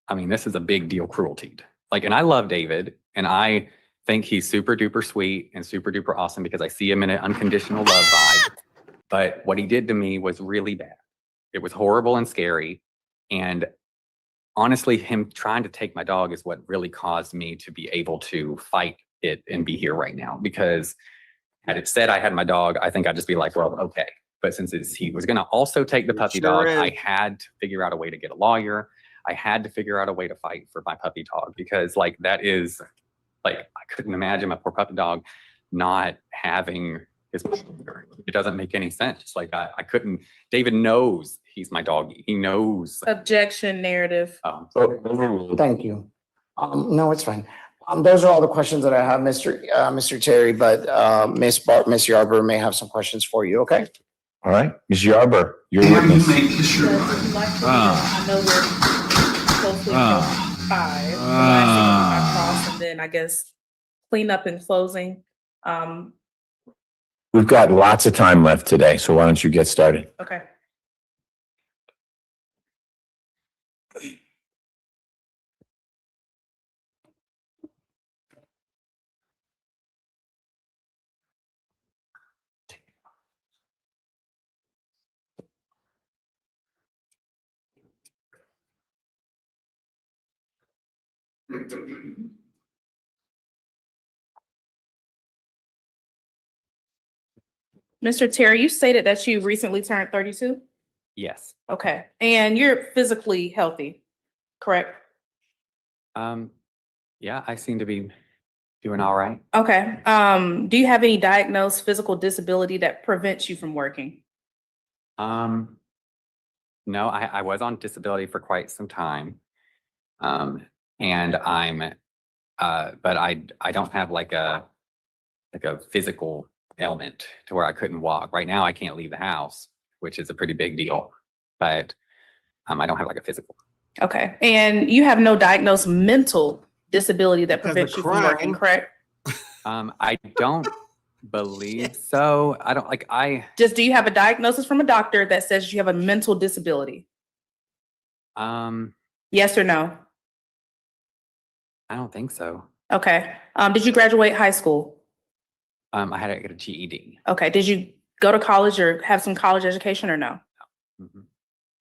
S11: I mean, this is a big deal, crueltied. Like, and I love David, and I think he's super duper sweet and super duper awesome, because I see him in an unconditional love vibe. But what he did to me was really bad. It was horrible and scary. And honestly, him trying to take my dog is what really caused me to be able to fight it and be here right now. Because had it said I had my dog, I think I'd just be like, well, okay. But since he was going to also take the puppy dog, I had to figure out a way to get a lawyer. I had to figure out a way to fight for my puppy dog, because like that is like, I couldn't imagine my poor puppy dog not having his, it doesn't make any sense. Like I couldn't, David knows he's my doggy. He knows.
S6: Objection narrative.
S5: Thank you. No, it's fine. Those are all the questions that I have, Mr. Terry, but Miss Yarber may have some questions for you, okay?
S3: All right, Ms. Yarber, your
S14: Damn,
S3: witness.
S14: you make this
S6: Judge, would you like to I know we're closely approaching 5. The last thing will be my cross, and then I guess clean up and closing.
S3: We've got lots of time left today, so why don't you get started?
S6: Okay. Mr. Terry, you stated that you recently turned 32?
S11: Yes.
S6: Okay. And you're physically healthy, correct?
S11: Yeah, I seem to be doing all right.
S6: Okay. Do you have any diagnosed physical disability that prevents you from working?
S11: No, I was on disability for quite some time. And I'm, but I don't have like a physical ailment to where I couldn't walk. Right now, I can't leave the house, which is a pretty big deal, but I don't have like a physical.
S6: Okay. And you have no diagnosed mental disability that prevents you from working, correct?
S11: I don't believe so. I don't like,
S6: Just, do you have a diagnosis from a doctor that says you have a mental disability? Yes or no?
S11: I don't think so.
S6: Okay. Did you graduate high school?
S11: I had to get a GED.
S6: Okay. Did you go to college or have some college education or no?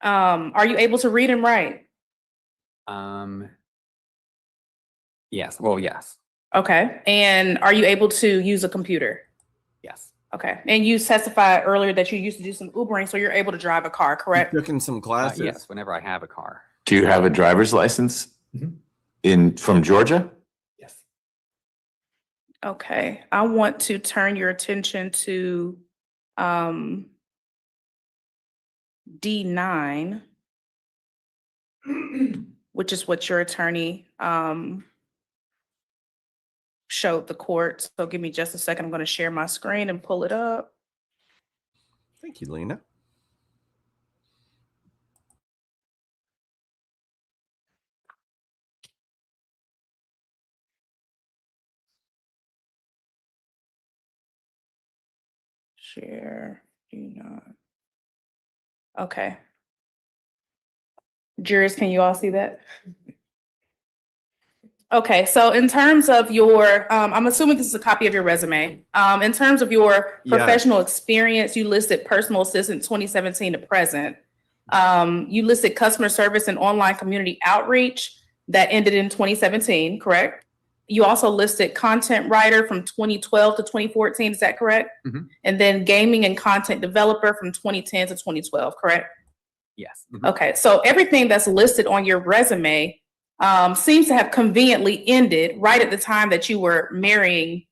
S6: Are you able to read and write?
S11: Yes. Well, yes.
S6: Okay. And are you able to use a computer?
S11: Yes.
S6: Okay. And you testified earlier that you used to do some Ubering, so you're able to drive a car, correct?
S20: Took in some classes.
S11: Yes, whenever I have a car.
S3: Do you have a driver's license? from Georgia?
S6: Okay, I want to turn your attention to D9, which is what your attorney showed the court. So give me just a second. I'm going to share my screen and pull it up.
S20: Thank you, Lena.
S6: Share D9. Okay. Jurors, can you all see that? Okay, so in terms of your, I'm assuming this is a copy of your resume. In terms of your
S20: Yes.
S6: professional experience, you listed personal assistant 2017 to present. You listed customer service and online community outreach that ended in 2017, correct? You also listed content writer from 2012 to 2014, is that correct?
S11: Mhm.
S6: And then gaming and content developer from 2010 to 2012, correct?
S11: Yes.
S6: Okay, so everything that's listed on your resume seems to have conveniently ended right at the time that you were marrying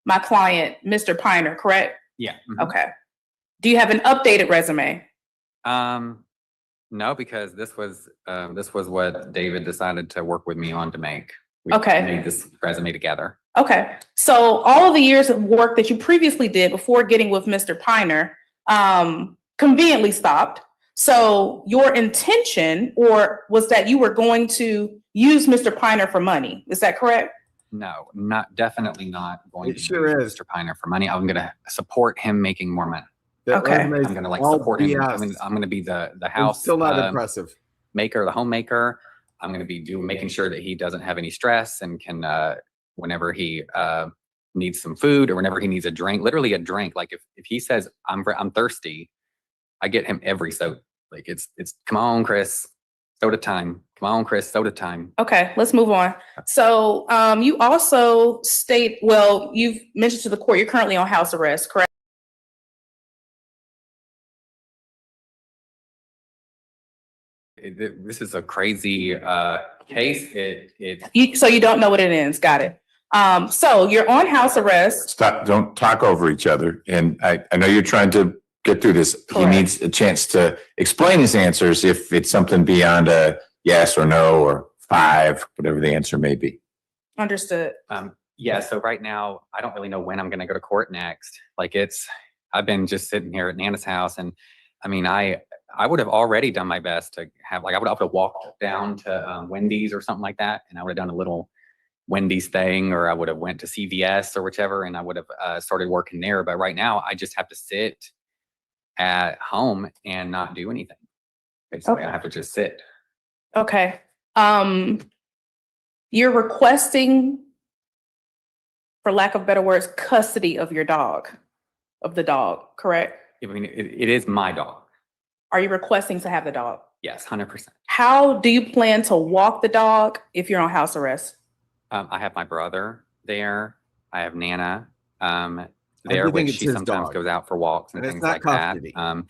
S6: my client, Mr. Piner, correct?
S11: Yeah.
S6: Okay. Do you have an updated resume?
S11: No, because this was what David decided to work with me on to make. We
S6: Okay.
S11: made this resume together.
S6: Okay, so all of the years of work that you previously did before getting with Mr. Piner conveniently stopped. So your intention was that you were going to use Mr. Piner for money. Is that correct?
S11: No, definitely not going
S20: It
S11: to
S20: sure
S11: use Mr. Piner for money. I'm going to support him making more money.
S20: That
S6: Okay.
S20: resume's
S11: I'm going to
S20: all
S11: support him.
S20: BS.
S11: I'm going to be the
S20: And
S11: house
S20: still not impressive.
S11: maker, the homemaker. I'm going to be making sure that he doesn't have any stress and can, whenever he needs some food or whenever he needs a drink, literally a drink. Like if he says I'm thirsty, I get him every soda. Like it's come on, Chris, soda time. Come on, Chris, soda time.
S6: Okay, let's move on. So you also you've mentioned to the court you're currently on house arrest, correct?
S11: This is a crazy case.
S6: So you don't know what it is. Got it. So you're on house arrest.
S3: Stop, don't talk over each other. And I know you're trying to get through this.
S6: Correct.
S3: He needs a chance to explain his answers if it's something beyond a yes or no or 5, whatever the answer may be.
S6: Understood.
S11: Yeah, so right now, I don't really know when I'm going to go to court next. I've been just sitting here at Nana's house, and I mean, I would have already done my best to have, I would have walked down to Wendy's or something like that, and I would have done a little Wendy's thing, or I would have went to CVS or whichever, and I would have started working there. But right now, I just have to sit at home and not do anything. Basically,
S6: Okay.
S11: I have to just sit.
S6: Okay. You're requesting, for lack of better words, custody of the dog, correct?
S11: I mean, it is my dog.
S6: Are you requesting to have the dog?
S11: Yes, 100%.
S6: How do you plan to walk the dog if you're on house arrest?
S11: I have my brother there. I have Nana there,
S20: think
S11: which
S20: it's
S11: she
S20: his
S11: sometimes
S20: dog.
S11: goes out for walks and
S20: And it's
S11: things
S20: not
S11: like
S20: custody.
S11: that.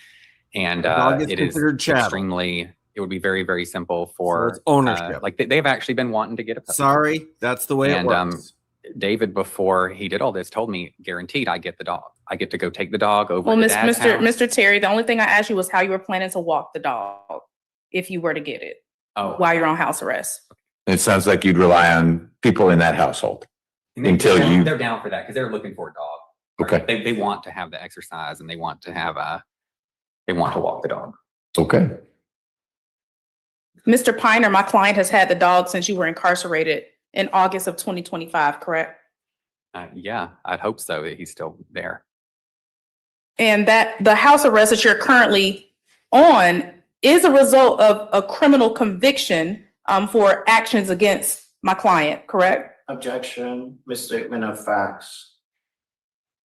S11: And
S20: The dog is
S11: it is
S20: considered chattel.
S11: extremely, it would be very, very simple for
S20: it's ownership.
S11: they've actually been wanting to get a puppy.
S20: Sorry, that's the way it
S11: And
S20: works.
S11: David, before he did all this, told me guaranteed I get the dog. I get to go take the dog over
S6: Well,
S11: to Dad's house.
S6: Mr. Terry, the only thing I asked you was how you were planning to walk the dog if you were to get it while you're on house arrest.
S3: It sounds like you'd rely on people in that household until you.
S11: They're down for that because they're looking for a dog.
S3: Okay.
S11: They want to have the exercise and they want to have they want to walk the dog.
S3: Okay.
S6: Mr. Piner, my client, has had the dog since you were incarcerated in August of 2025, correct?
S11: Yeah, I'd hope so that he's still there.
S6: And that the house arrest that you're currently on is a result of a criminal conviction for actions against my client, correct?
S5: Objection, misstatement of facts,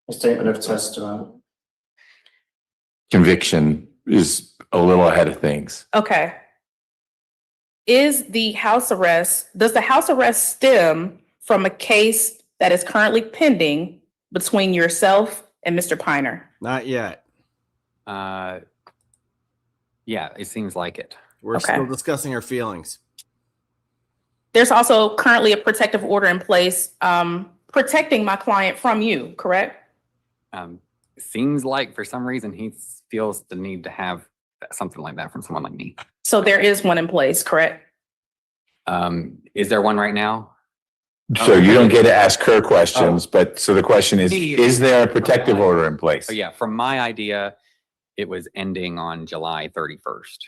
S5: misstatement of testimony.
S3: Conviction is a little ahead of things.
S6: Okay. Does the house arrest stem from a case that is currently pending between yourself and Mr. Piner?
S20: Not yet.
S11: Yeah, it seems like it.
S20: We're still discussing our feelings.
S6: There's also currently a protective order in place, protecting my client from you, correct?
S11: Seems like for some reason he feels the need to have something like that from someone like me.
S6: So there is one in place, correct?
S11: Is there one right now?
S3: So you don't get to ask her questions, but so the question is there a protective order in place?
S11: Oh yeah, from my idea, it was ending on July 31st.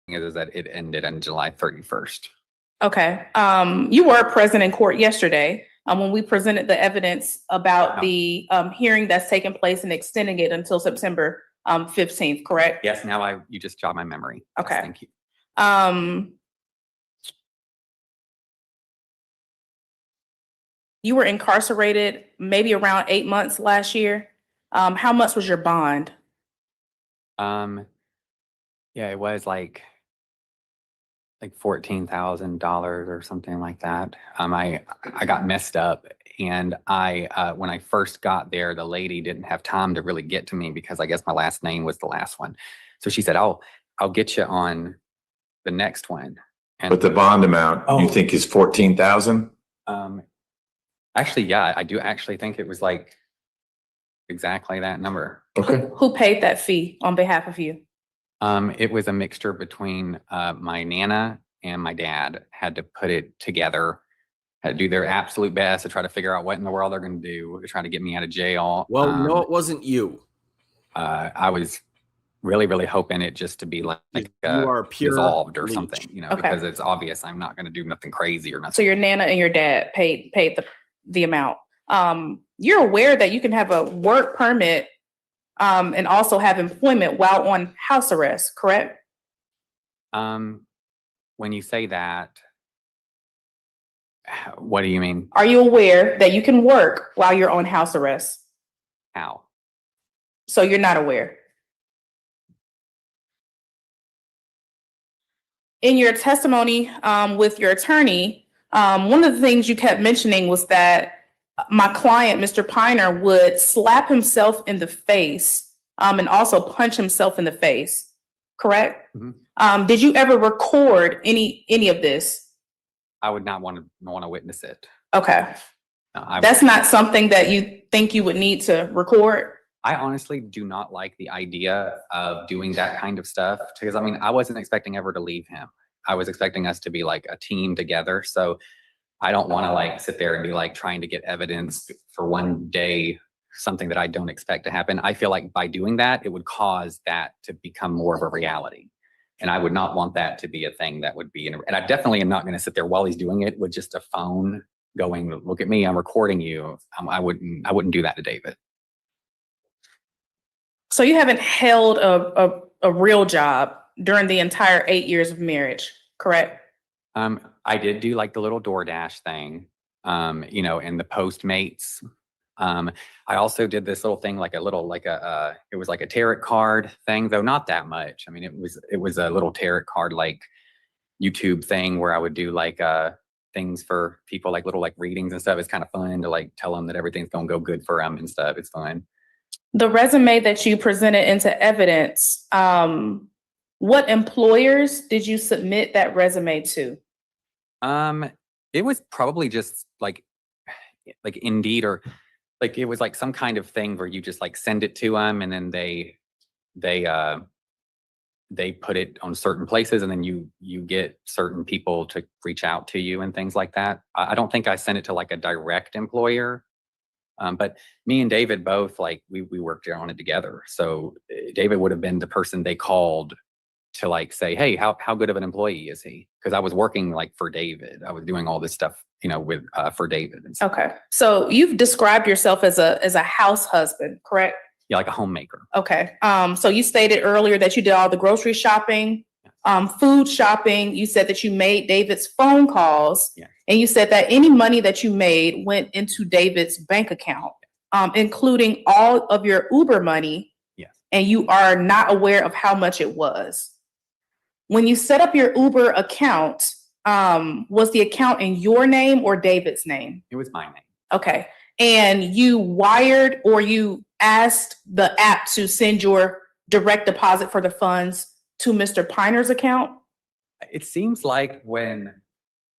S11: Is that it ended on July 31st.
S6: Okay. You were present in court yesterday when we presented the evidence about the hearing that's taking place and extending it until September 15th, correct?
S11: Yes, now you just jogged my memory.
S6: Okay.
S11: Yes, thank you.
S6: You were incarcerated maybe around 8 months last year. How much was your bond?
S11: Yeah, it was like $14,000 or something like that. I got messed up, and when I first got there, the lady didn't have time to really get to me because I guess my last name was the last one. So she said, "I'll get you on the next one." And
S3: But the bond amount you think is 14,000?
S11: Actually, yeah, I do actually think it was like exactly that number.
S3: Okay.
S6: Who paid that fee on behalf of you?
S11: It was a mixture between my Nana and my dad had to put it together, had to do their absolute best to try to figure out what in the world they're going to do to try to get me out of jail.
S20: Well, no, it wasn't you.
S11: I was really, really hoping it just to be like
S20: you are pure
S11: resolved or
S20: leech.
S11: something, you know,
S6: Okay.
S11: because it's obvious I'm not going to do nothing crazy or nothing.
S6: So your Nana and your dad paid the amount. You're aware that you can have a work permit and also have employment while on house arrest, correct?
S11: When you say that, what do you mean?
S6: Are you aware that you can work while you're on house arrest?
S11: How?
S6: So you're not aware. In your testimony with your attorney, one of the things you kept mentioning was that my client, Mr. Piner, would slap himself in the face and also punch himself in the face, correct?
S11: Mm-hmm.
S6: Did you ever record any of this?
S11: I would not want to witness it.
S6: Okay.
S11: No,
S6: That's not something that you think you would need to record?
S11: I honestly do not like the idea of doing that kind of stuff because, I mean, I wasn't expecting ever to leave him. I was expecting us to be like a team together. So I don't want to like sit there and be like trying to get evidence for one day, something that I don't expect to happen. I feel like by doing that, it would cause that to become more of a reality. And I would not want that to be a thing that would be, and I definitely am not going to sit there while he's doing it with just a phone going, "Look at me, I'm recording you." I wouldn't do that to David.
S6: So you haven't held a real job during the entire 8 years of marriage, correct?
S11: I did do like the little DoorDash thing, you know, and the Postmates. I also did this little thing, like it was like a tarot card thing, though not that much. I mean, it was a little tarot card, like YouTube thing where I would do like things for people, like little like readings and stuff. It's kind of fun to like tell them that everything's going to go good for them and stuff. It's fun.
S6: The resume that you presented into evidence, what employers did you submit that resume to?
S11: It was probably just like Indeed, or like it was like some kind of thing where you just like send it to them and then they put it on certain places and then you get certain people to reach out to you and things like that. I don't think I sent it to like a direct employer. But me and David both, like we worked on it together. So David would have been the person they called to like say, "Hey, how good of an employee is he?" Because I was working like for David. I was doing all this stuff, you know, with for David and stuff.
S6: Okay. So you've described yourself as a house husband, correct?
S11: Yeah, like a homemaker.
S6: Okay. So you stated earlier that you did all the grocery shopping, food shopping. You said that you made David's phone calls.
S11: Yeah.
S6: And you said that any money that you made went into David's bank account, including all of your Uber money.
S11: Yes.
S6: And you are not aware of how much it was. When you set up your Uber account, was the account in your name or David's name?
S11: It was my name.
S6: Okay. And you wired or you asked the app to send your direct deposit for the funds to Mr. Piner's account?
S11: It seems like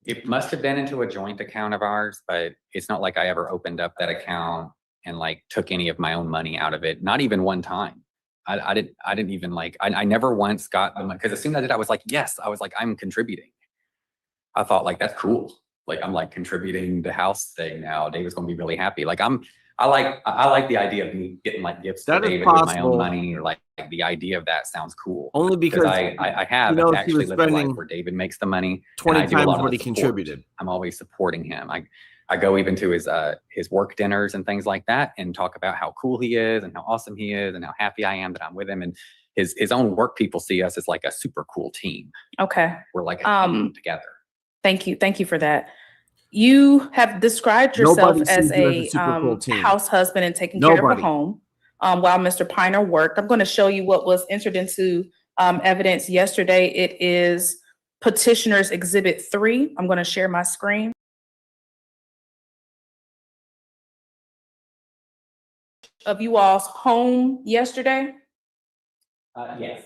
S11: it must have been into a joint account of ours, but it's not like I ever opened up that account and like took any of my own money out of it. Not even one time. I didn't even like, I never once got the money, because as soon as I did, I was like, yes, I was like, I'm contributing. I thought like, that's cool. Like, I'm like contributing the house thing now. David's gonna be really happy. Like I like the idea of me getting like gifts
S20: That
S11: for
S20: is
S11: David with my
S20: possible.
S11: own money, or like the idea of that sounds cool.
S20: Only because
S11: I have
S20: he knows he
S11: actually
S20: was
S11: lived a life
S20: spending
S11: where David makes the money.
S20: 20
S11: and I do a
S20: times
S11: lot of
S20: what
S11: the
S20: he
S11: support.
S20: contributed.
S11: I'm always supporting him. I go even to his work dinners and things like that and talk about how cool he is and how awesome he is and how happy I am that I'm with him. And his own work people see us as like a super cool team.
S6: Okay.
S11: We're like a team together.
S6: Thank you. Thank you for that. You have described yourself
S20: Nobody
S6: as
S20: sees you as
S6: a
S20: a super cool team.
S6: house husband and taking care of
S20: Nobody.
S6: the home while Mr. Piner worked. I'm going to show you what was entered into evidence yesterday. It is Petitioner's Exhibit 3. I'm going to share my screen. Of you all's home yesterday.
S11: Yes.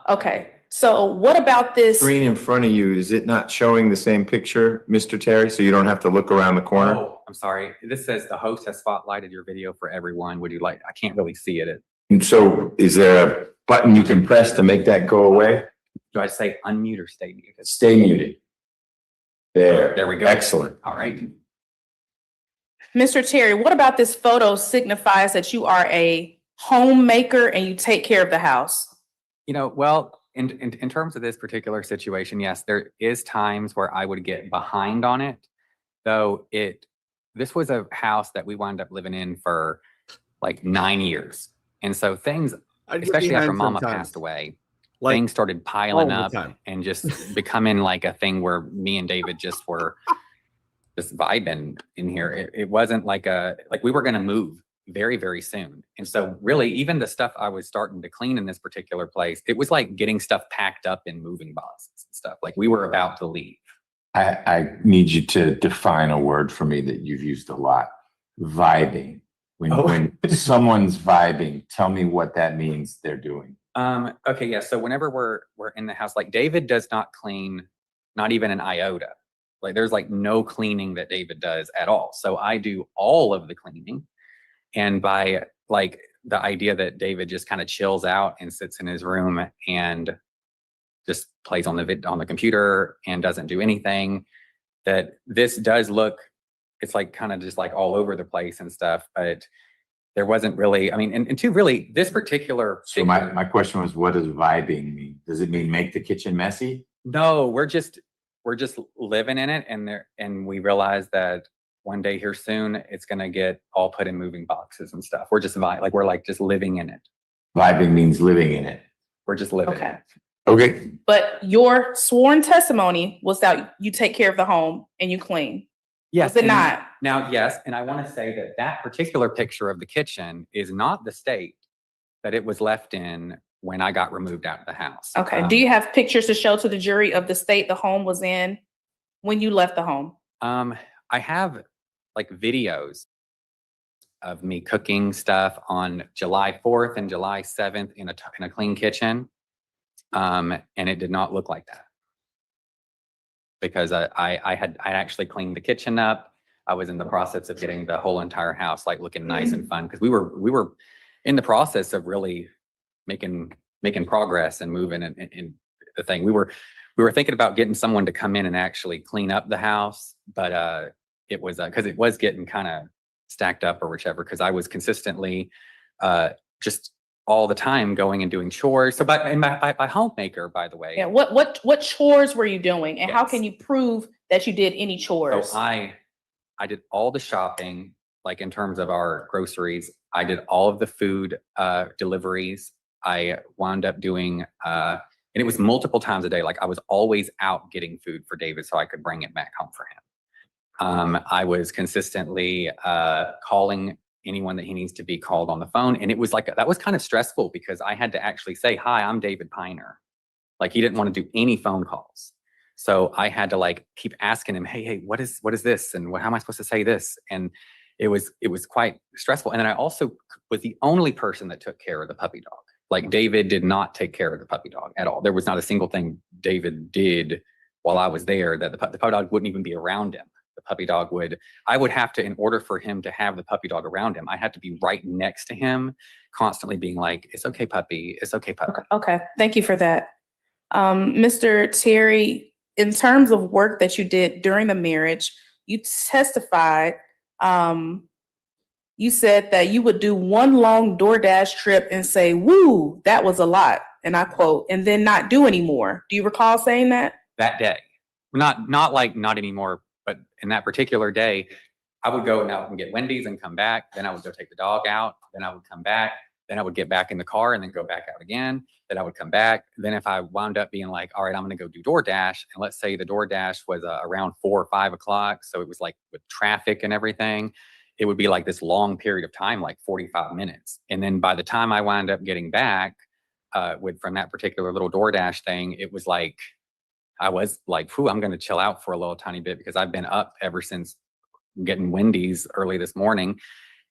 S6: Okay. So what about this?
S3: Screen in front of you, is it not showing the same picture, Mr. Terry? So you don't have to look around the corner?
S11: Oh, I'm sorry. This says the host has spotlighted your video for everyone. Would you like, I can't really see it.
S3: And so is there a button you can press to make that go away?
S11: Do I say unmute or stay muted?
S3: Stay muted. There
S11: we go.
S3: Excellent.
S11: All right.
S6: Mr. Terry, what about this photo signifies that you are a homemaker and you take care of the house?
S11: Well, in terms of this particular situation, yes, there is times where I would get behind on it, though this was a house that we wound up living in for like 9 years. And so things, especially after Mama passed away, things started piling up and just becoming like a thing where me and David just were just vibing in here. It wasn't like we were going to move very, very soon. And so really, even the stuff I was starting to clean in this particular place, it was like getting stuff packed up in moving boxes and stuff. Like we were about to leave.
S3: I need you to define a word for me that you've used a lot. Vibing. When someone's vibing, tell me what that means they're doing.
S11: Okay, yeah. So whenever we're in the house, like David does not clean, not even an iota. Like there's like no cleaning that David does at all. So I do all of the cleaning. And by like the idea that David just kind of chills out and sits in his room and just plays on the computer and doesn't do anything, that this does look, it's like kind of just like all over the place and stuff, but there wasn't really, I mean, and two, really this particular.
S3: So my question was, what does vibing mean? Does it mean make the kitchen messy?
S11: No, we're just living in it, and we realize that one day here soon, it's going to get all put in moving boxes and stuff. We're just we're just living in it.
S3: Vibing means living in it.
S11: We're just living.
S6: Okay.
S3: Okay.
S6: But your sworn testimony was that you take care of the home and you clean.
S11: Yes.
S6: Was it not?
S11: Now, yes. And I want to say that particular picture of the kitchen is not the state that it was left in when I got removed out of the house.
S6: Okay. Do you have pictures to show to the jury of the state the home was in when you left the home?
S11: I have like videos of me cooking stuff on July 4th and July 7th in a clean kitchen. And it did not look like that because I had actually cleaned the kitchen up. I was in the process of getting the whole entire house like looking nice and fun because we were in the process of really making progress and moving in the thing. We were thinking about getting someone to come in and actually clean up the house, but it was because it was getting kind of stacked up or whichever, because I was consistently just all the time going and doing chores. So by homemaker, by the way.
S6: Yeah. What chores were you doing, and how can you prove that you did any chores?
S11: So I did all the shopping, like in terms of our groceries. I did all of the food deliveries. I wound up doing, and it was multiple times a day. Like I was always out getting food for David so I could bring it back home for him. I was consistently calling anyone that he needs to be called on the phone. And it was like, that was kind of stressful because I had to actually say, hi, I'm David Piner. Like he didn't want to do any phone calls. So I had to like keep asking him, hey, what is this? And how am I supposed to say this? And it was quite stressful. And then I also was the only person that took care of the puppy dog. Like David did not take care of the puppy dog at all. There was not a single thing David did while I was there that the puppy dog wouldn't even be around him. The puppy dog I would have to, in order for him to have the puppy dog around him, I had to be right next to him, constantly being like, it's okay, puppy. It's okay, puppy.
S6: Okay, thank you for that. Mr. Terry, in terms of work that you did during the marriage, you testified, you said that you would do one long DoorDash trip and say, woo, that was a lot. And I quote, and then not do anymore. Do you recall saying that?
S11: That day. Not anymore, but in that particular day, I would go out and get Wendy's and come back. Then I would go take the dog out. Then I would come back. Then I would get back in the car and then go back out again. Then I would come back. Then if I wound up being like, all right, I'm going to go do DoorDash. And let's say the DoorDash was around 4 or 5 o'clock. So it was like with traffic and everything, it would be like this long period of time, like 45 minutes. And then by the time I wound up getting back from that particular little DoorDash thing, it was like, I was like, whew, I'm going to chill out for a little tiny bit because I've been up ever since getting Wendy's early this morning.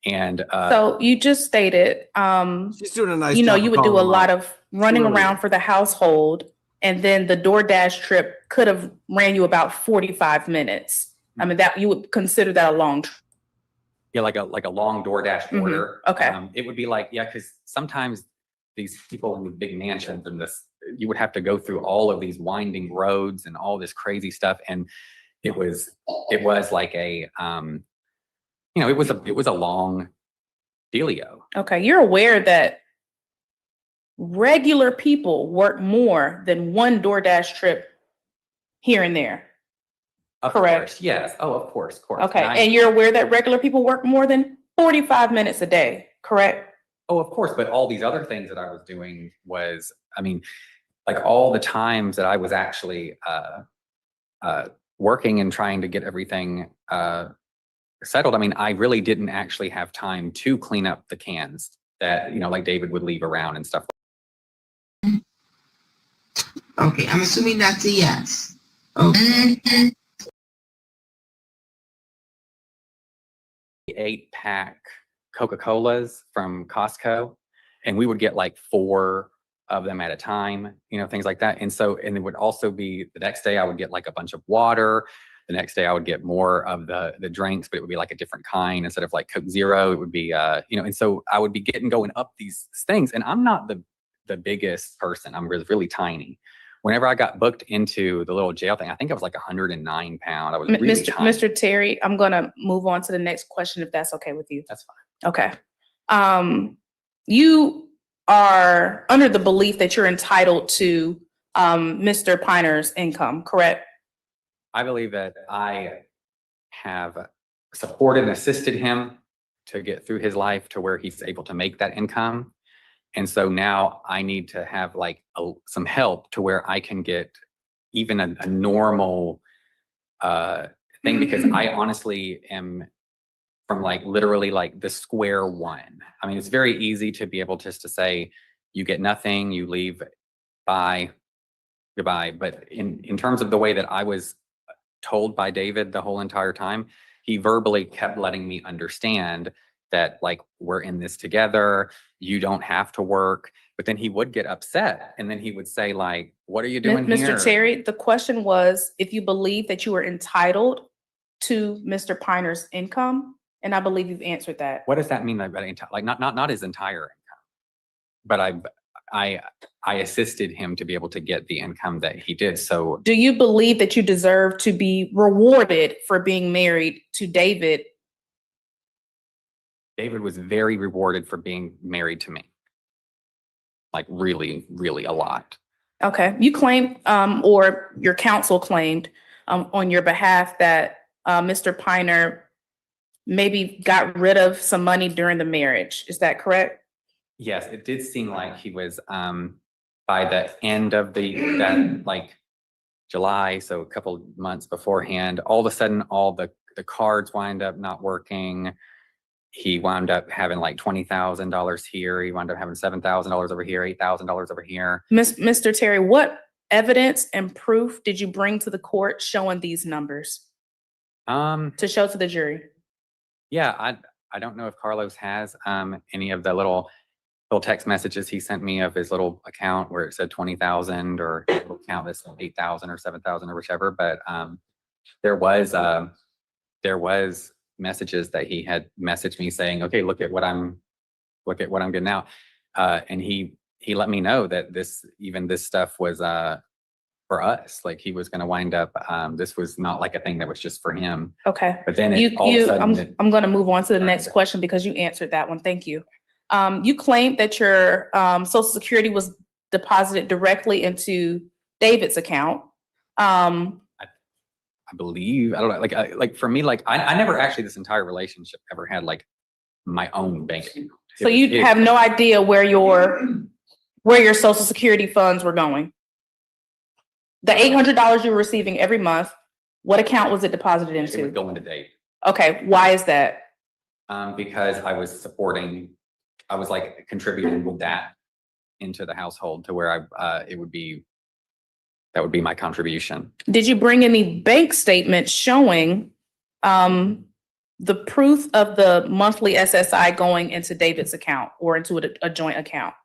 S11: And
S6: so you just stated,
S1: she's doing a nice
S6: you know,
S1: job
S6: you would
S1: calling
S6: do a
S1: them
S6: lot
S1: out.
S6: of running around for the household, and then the DoorDash trip could have ran you about 45 minutes. I mean, that you would consider that a long trip.
S11: Yeah, like a long DoorDash order.
S6: Okay.
S11: It would be like, yeah, because sometimes these people in the big mansions and you would have to go through all of these winding roads and all this crazy stuff. And it was like a, it was a long dealio.
S6: Okay. You're aware that regular people work more than one DoorDash trip here and there.
S11: Of
S6: Correct.
S11: course, yes. Oh, of course.
S6: Okay. And you're aware that regular people work more than 45 minutes a day, correct?
S11: Oh, of course. But all these other things that I was doing was, I mean, like all the times that I was actually working and trying to get everything settled. I mean, I really didn't actually have time to clean up the cans that, like David would leave around and stuff.
S19: Okay, I'm assuming that's a yes. Okay.
S11: 8-pack Coca-Colas from Costco, and we would get like 4 of them at a time, things like that. And it would also be the next day I would get like a bunch of water. The next day I would get more of the drinks, but it would be like a different kind. Instead of like Coke Zero, it would be, and so I would be going up these things. And I'm not the biggest person. I'm really tiny. Whenever I got booked into the little jail thing, I think I was like 109 pounds. I was really tiny.
S6: Mr. Terry, I'm going to move on to the next question if that's okay with you.
S11: That's fine.
S6: Okay. You are under the belief that you're entitled to Mr. Piner's income, correct?
S11: I believe that I have supported and assisted him to get through his life to where he's able to make that income. And so now I need to have like some help to where I can get even a normal thing, because I honestly am from like literally like the square one. I mean, it's very easy to be able just to say, you get nothing, you leave, bye, goodbye. But in terms of the way that I was told by David the whole entire time, he verbally kept letting me understand that like, we're in this together, you don't have to work. But then he would get upset and then he would say like, what are you doing here?
S6: Mr. Terry, the question was if you believe that you were entitled to Mr. Piner's income, and I believe you've answered that.
S11: What does that mean? Like not his entire income, but I assisted him to be able to get the income that he did. So
S6: do you believe that you deserve to be rewarded for being married to David?
S11: David was very rewarded for being married to me. Like really, really a lot.
S6: Okay. You claimed, or your counsel claimed on your behalf that Mr. Piner maybe got rid of some money during the marriage. Is that correct?
S11: Yes, it did seem like he was by the end of that like July, so a couple months beforehand, all of a sudden all the cards wind up not working. He wound up having like $20,000 here. He wound up having $7,000 over here, $8,000 over here.
S6: Mr. Terry, what evidence and proof did you bring to the court showing these numbers? To show to the jury?
S11: Yeah, I don't know if Carlos has any of the little text messages he sent me of his little account where it said 20,000 or account that's 8,000 or 7,000 or whichever. But there was messages that he had messaged me saying, okay, look at what I'm getting out. And he let me know that this stuff was for us. Like he was going to wind up, this was not like a thing that was just for him.
S6: Okay.
S11: But then all of a sudden,
S6: I'm going to move on to the next question because you answered that one. Thank you. You claimed that your Social Security was deposited directly into David's account.
S11: I believe, I don't know, like for me, like I never actually this entire relationship ever had like my own bank account.
S6: So you have no idea where your Social Security funds were going? The $800 you were receiving every month, what account was it deposited
S11: It
S6: into?
S11: would go into Dave.
S6: Okay, why is that?
S11: Because I was like contributing with that into the household to where that would be my contribution.
S6: Did you bring any bank statements showing the proof of the monthly SSI going into David's account or into a joint account?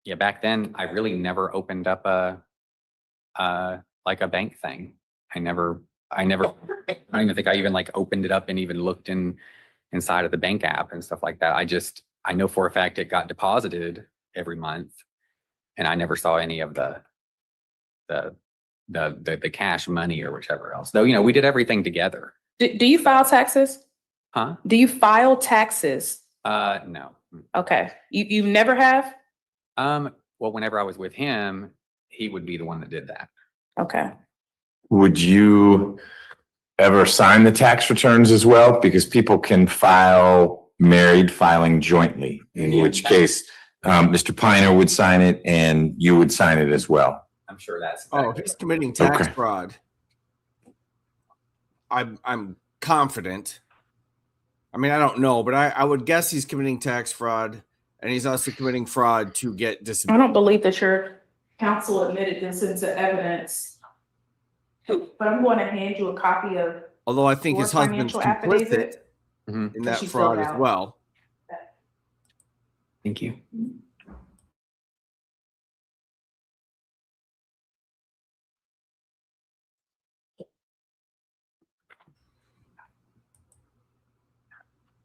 S11: Yeah, back then I really never opened up a bank thing. I don't even think I even like opened it up and even looked inside of the bank app and stuff like that. I know for a fact it got deposited every month and I never saw any of the cash money or whichever else. Though, we did everything together.
S6: Do you file taxes?
S11: Huh?
S6: Do you file taxes?
S11: No.
S6: Okay. You never have?
S11: Well, whenever I was with him, he would be the one that did that.
S6: Okay.
S3: Would you ever sign the tax returns as well? Because people can file married filing jointly, in which case Mr. Piner would sign it and you would sign it as well.
S11: I'm sure that's.
S20: Oh, he's committing tax fraud. I'm confident. I mean, I don't know, but I would guess he's committing tax fraud, and he's also committing fraud to get disability.
S6: I don't believe that your counsel admitted this into evidence, but I'm going to hand you a copy of.
S20: Although I think his husband's complicit in that fraud as well.
S11: Thank you.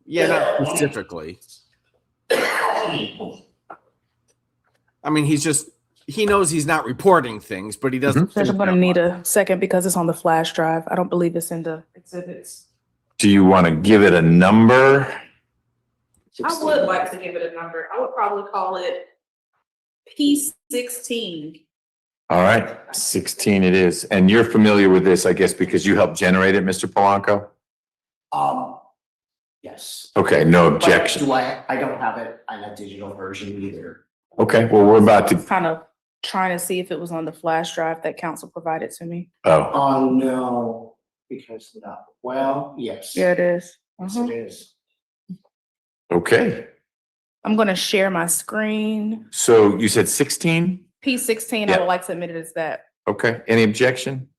S20: Yeah, not specifically. I mean, he knows he's not reporting things, but he doesn't.
S6: Judge, I'm going to need a second because it's on the flash drive. I don't believe it's in the exhibits.
S3: Do you want to give it a number?
S6: I would like to give it a number. I would probably call it P16.
S3: All right, 16 it is. And you're familiar with this, I guess, because you helped generate it, Mr. Polanco?
S5: Yes.
S3: Okay, no
S5: But
S3: objection.
S5: I don't have it in a digital version either.
S3: Okay, well, we're about to,
S6: Kind of trying to see if it was on the flash drive that counsel provided to me.
S5: Oh, no, because yes.
S6: Yeah, it is.
S5: Yes, it is.
S3: okay.
S6: I'm going to share my screen.
S3: So you said 16?
S6: P16, I
S3: Yeah.
S6: would like to admit it as that.
S3: Okay, any objection?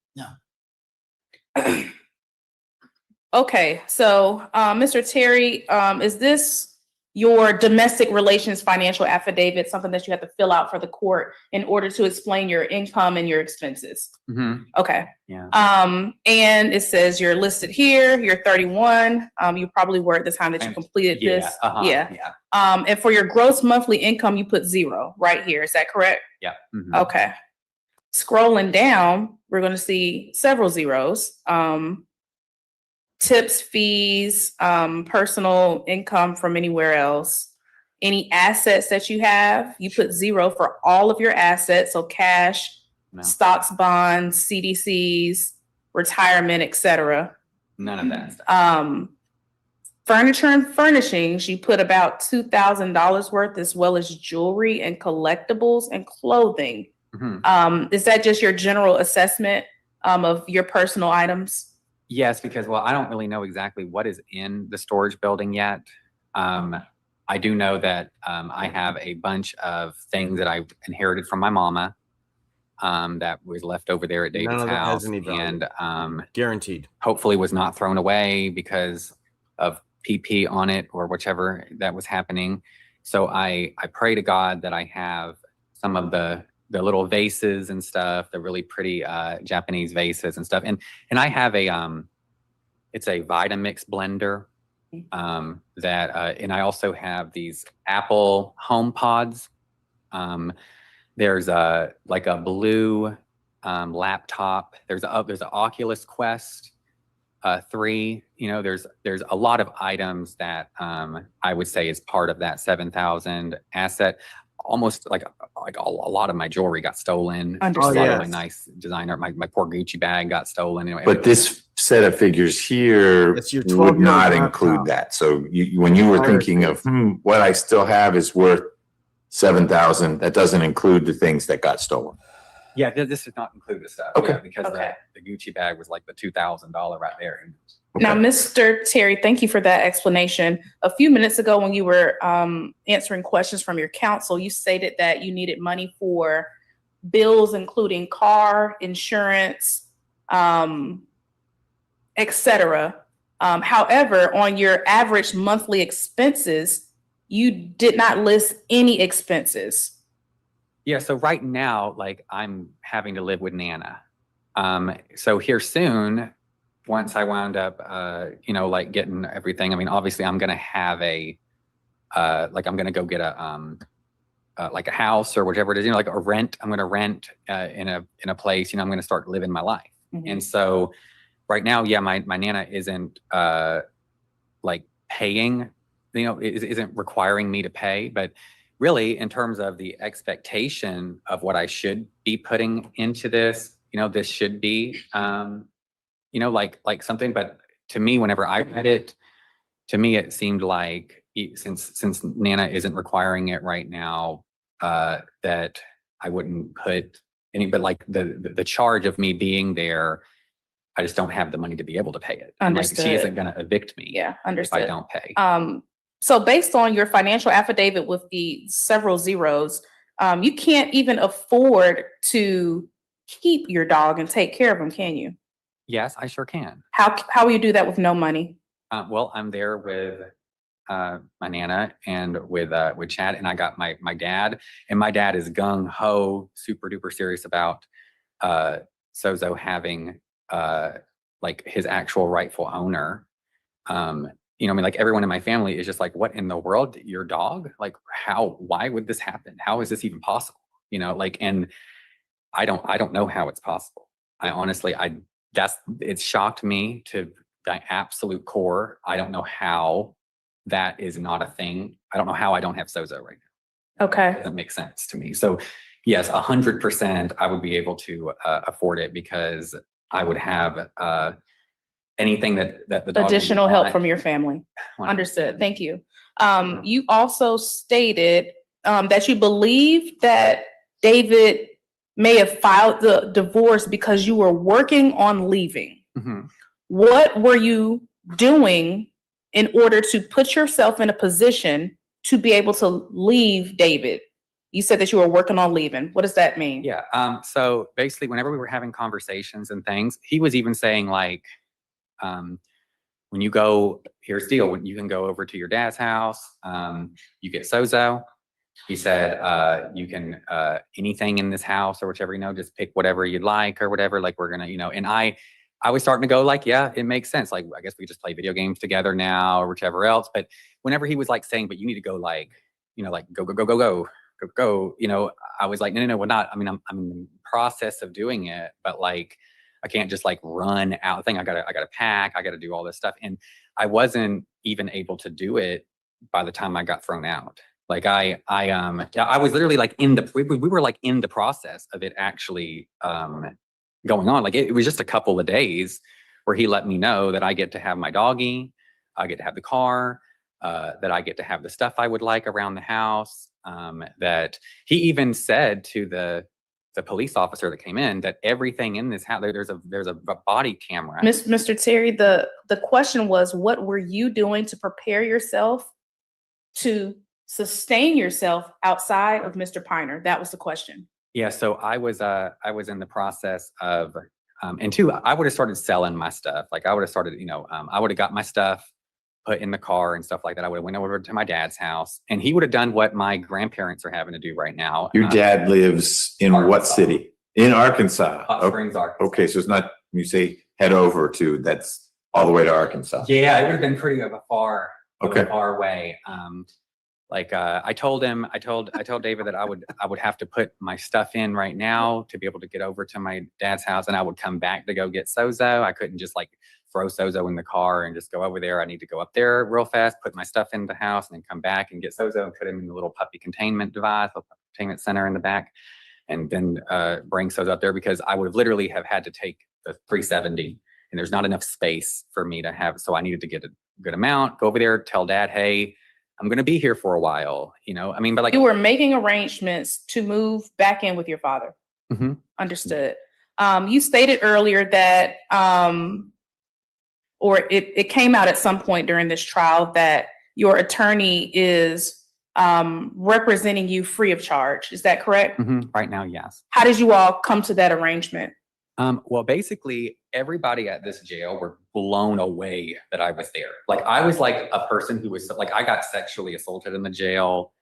S6: Okay, so Mr. Terry, is this your domestic relations financial affidavit, something that you have to fill out for the court in order to explain your income and your expenses?
S11: Mm-hmm.
S6: Okay.
S11: Yeah.
S6: And it says you're listed here, you're 31. You probably were at the time that you completed
S11: Yeah,
S6: this.
S11: yeah.
S6: And for your gross monthly income, you put 0 right here. Is that correct?
S11: Yeah. Mhm.
S6: Okay. Scrolling down, we're going to see several zeros. Tips, fees, personal income from anywhere else. Any assets that you have, you put 0 for all of your assets. So cash, stocks, bonds, CDCs, retirement, etc.
S11: None of that stuff.
S6: Furniture and furnishings, you put about $2,000 worth, as well as jewelry and collectibles and clothing.
S11: Mhm.
S6: Is that just your general assessment of your personal items?
S11: Yes, because, well, I don't really know exactly what is in the storage building yet. I do know that I have a bunch of things that I inherited from my mama. that was left over there at
S20: None
S11: David's
S20: of that has
S11: house,
S20: any value.
S11: and
S20: Guaranteed.
S11: hopefully was not thrown away because of PP on it or whichever that was happening. So I pray to God that I have some of the little vases and stuff, the really pretty Japanese vases and stuff. And I have it's a Vitamix blender and I also have these Apple Home Pods. There's like a blue laptop. There's an Oculus Quest 3. There's a lot of items that I would say is part of that 7,000 asset. Almost like a lot of my jewelry got stolen. A lot of my nice designer, my poor Gucci bag got stolen.
S3: But this set of figures here would not include that. So when you were thinking of what I still have is worth 7,000, that doesn't include the things that got stolen.
S11: Yeah, this does not include the stuff.
S3: Okay.
S11: Yeah, because the Gucci bag was like the $2,000 right there.
S6: Now, Mr. Terry, thank you for that explanation. A few minutes ago, when you were answering questions from your counsel, you stated that you needed money for bills, including car, insurance, etc. However, on your average monthly expenses, you did not list any expenses.
S11: Yeah, so right now, like I'm having to live with Nana. So here soon, once I wound up, like getting everything, I mean, obviously I'm going to have I'm going to go get like a house or whatever it is, like a rent. I'm going to rent in a place, I'm going to start living my life.
S6: Mm-hmm.
S11: And so right now, yeah, my Nana isn't like paying, isn't requiring me to pay, but really in terms of the expectation of what I should be putting into this, this should be, like something, but to me, whenever I read it, to me, it seemed like since Nana isn't requiring it right now, that I wouldn't put any, but like the charge of me being there, I just don't have the money to be able to pay it.
S6: Understood.
S11: Like, she isn't going to evict me.
S6: Yeah, understood.
S11: If I don't pay.
S6: So based on your financial affidavit with the several zeros, you can't even afford to keep your dog and take care of him, can you?
S11: Yes, I sure can.
S6: How will you do that with no money?
S11: Well, I'm there with my Nana and with Chad, and I got my dad, and my dad is gung ho, super duper serious about Sozo having like his actual rightful owner. I mean, like everyone in my family is just like, what in the world, your dog? Like, why would this happen? How is this even possible? And I don't know how it's possible. I honestly, it shocked me to the absolute core. I don't know how that is not a thing. I don't know how I don't have Sozo right now.
S6: Okay.
S11: It doesn't make sense to me. So yes, 100% I would be able to afford it because I would have anything that the dog
S6: additional help from your family.
S11: 100%.
S6: Understood. Thank you. You also stated that you believe that David may have filed the divorce because you were working on leaving.
S11: Mm-hmm.
S6: What were you doing in order to put yourself in a position to be able to leave David? You said that you were working on leaving. What does that mean?
S11: Yeah. So basically, whenever we were having conversations and things, he was even saying like, when you go, here's the deal, when you can go over to your dad's house, you get Sozo. He said, you can, anything in this house or whichever, just pick whatever you'd like or whatever, like we're going to, and I was starting to go like, yeah, it makes sense. Like, I guess we just play video games together now or whichever else. But whenever he was like saying, but you need to go like, like go, I was like, no, we're not. I mean, I'm in the process of doing it, but like, I can't just like run out thing. I gotta pack. I gotta do all this stuff. And I wasn't even able to do it by the time I got thrown out. Like I was literally like we were like in the process of it actually going on. Like it was just a couple of days where he let me know that I get to have my doggy, I get to have the car, that I get to have the stuff I would like around the house. That he even said to the police officer that came in that everything in this house, there's a body camera.
S6: Mr. Terry, the question was, what were you doing to prepare yourself to sustain yourself outside of Mr. Piner? That was the question.
S11: Yeah, so I was in the process of, and two, I would have started selling my stuff. Like I would have started, I would have got my stuff put in the car and stuff like that. I would have went over to my dad's house, and he would have done what my grandparents are having to do right now.
S3: Your dad lives in what
S11: Arkansas.
S3: city? In Arkansas.
S11: Hot Springs, Arkansas.
S3: Okay, so it's not, when you say head over to, that's all the way to Arkansas.
S11: Yeah, it would have been pretty of a far way. I told David that I would have to put my stuff in right now to be able to get over to my dad's house, and I would come back to go get Sozo. I couldn't just like throw Sozo in the car and just go over there. I need to go up there real fast, put my stuff in the house, and then come back and get Sozo and put him in the little puppy containment device, little containment center in the back, and then bring Sozo up there, because I would have literally have had to take the 370, and there's not enough space for me to have. So I needed to get a good amount, go over there, tell Dad, hey, I'm going to be here for a while, but like
S6: you were making arrangements to move back in with your father.
S11: Mm-hmm.
S6: Understood. You stated earlier that, or it came out at some point during this trial that your attorney is representing you free of charge. Is that correct?
S11: Mm-hmm. Right now, yes.
S6: How did you all come to that arrangement?
S11: Well, basically, everybody at this jail were blown away that I was there. Like, I was like a person who was like, I got sexually assaulted in the jail.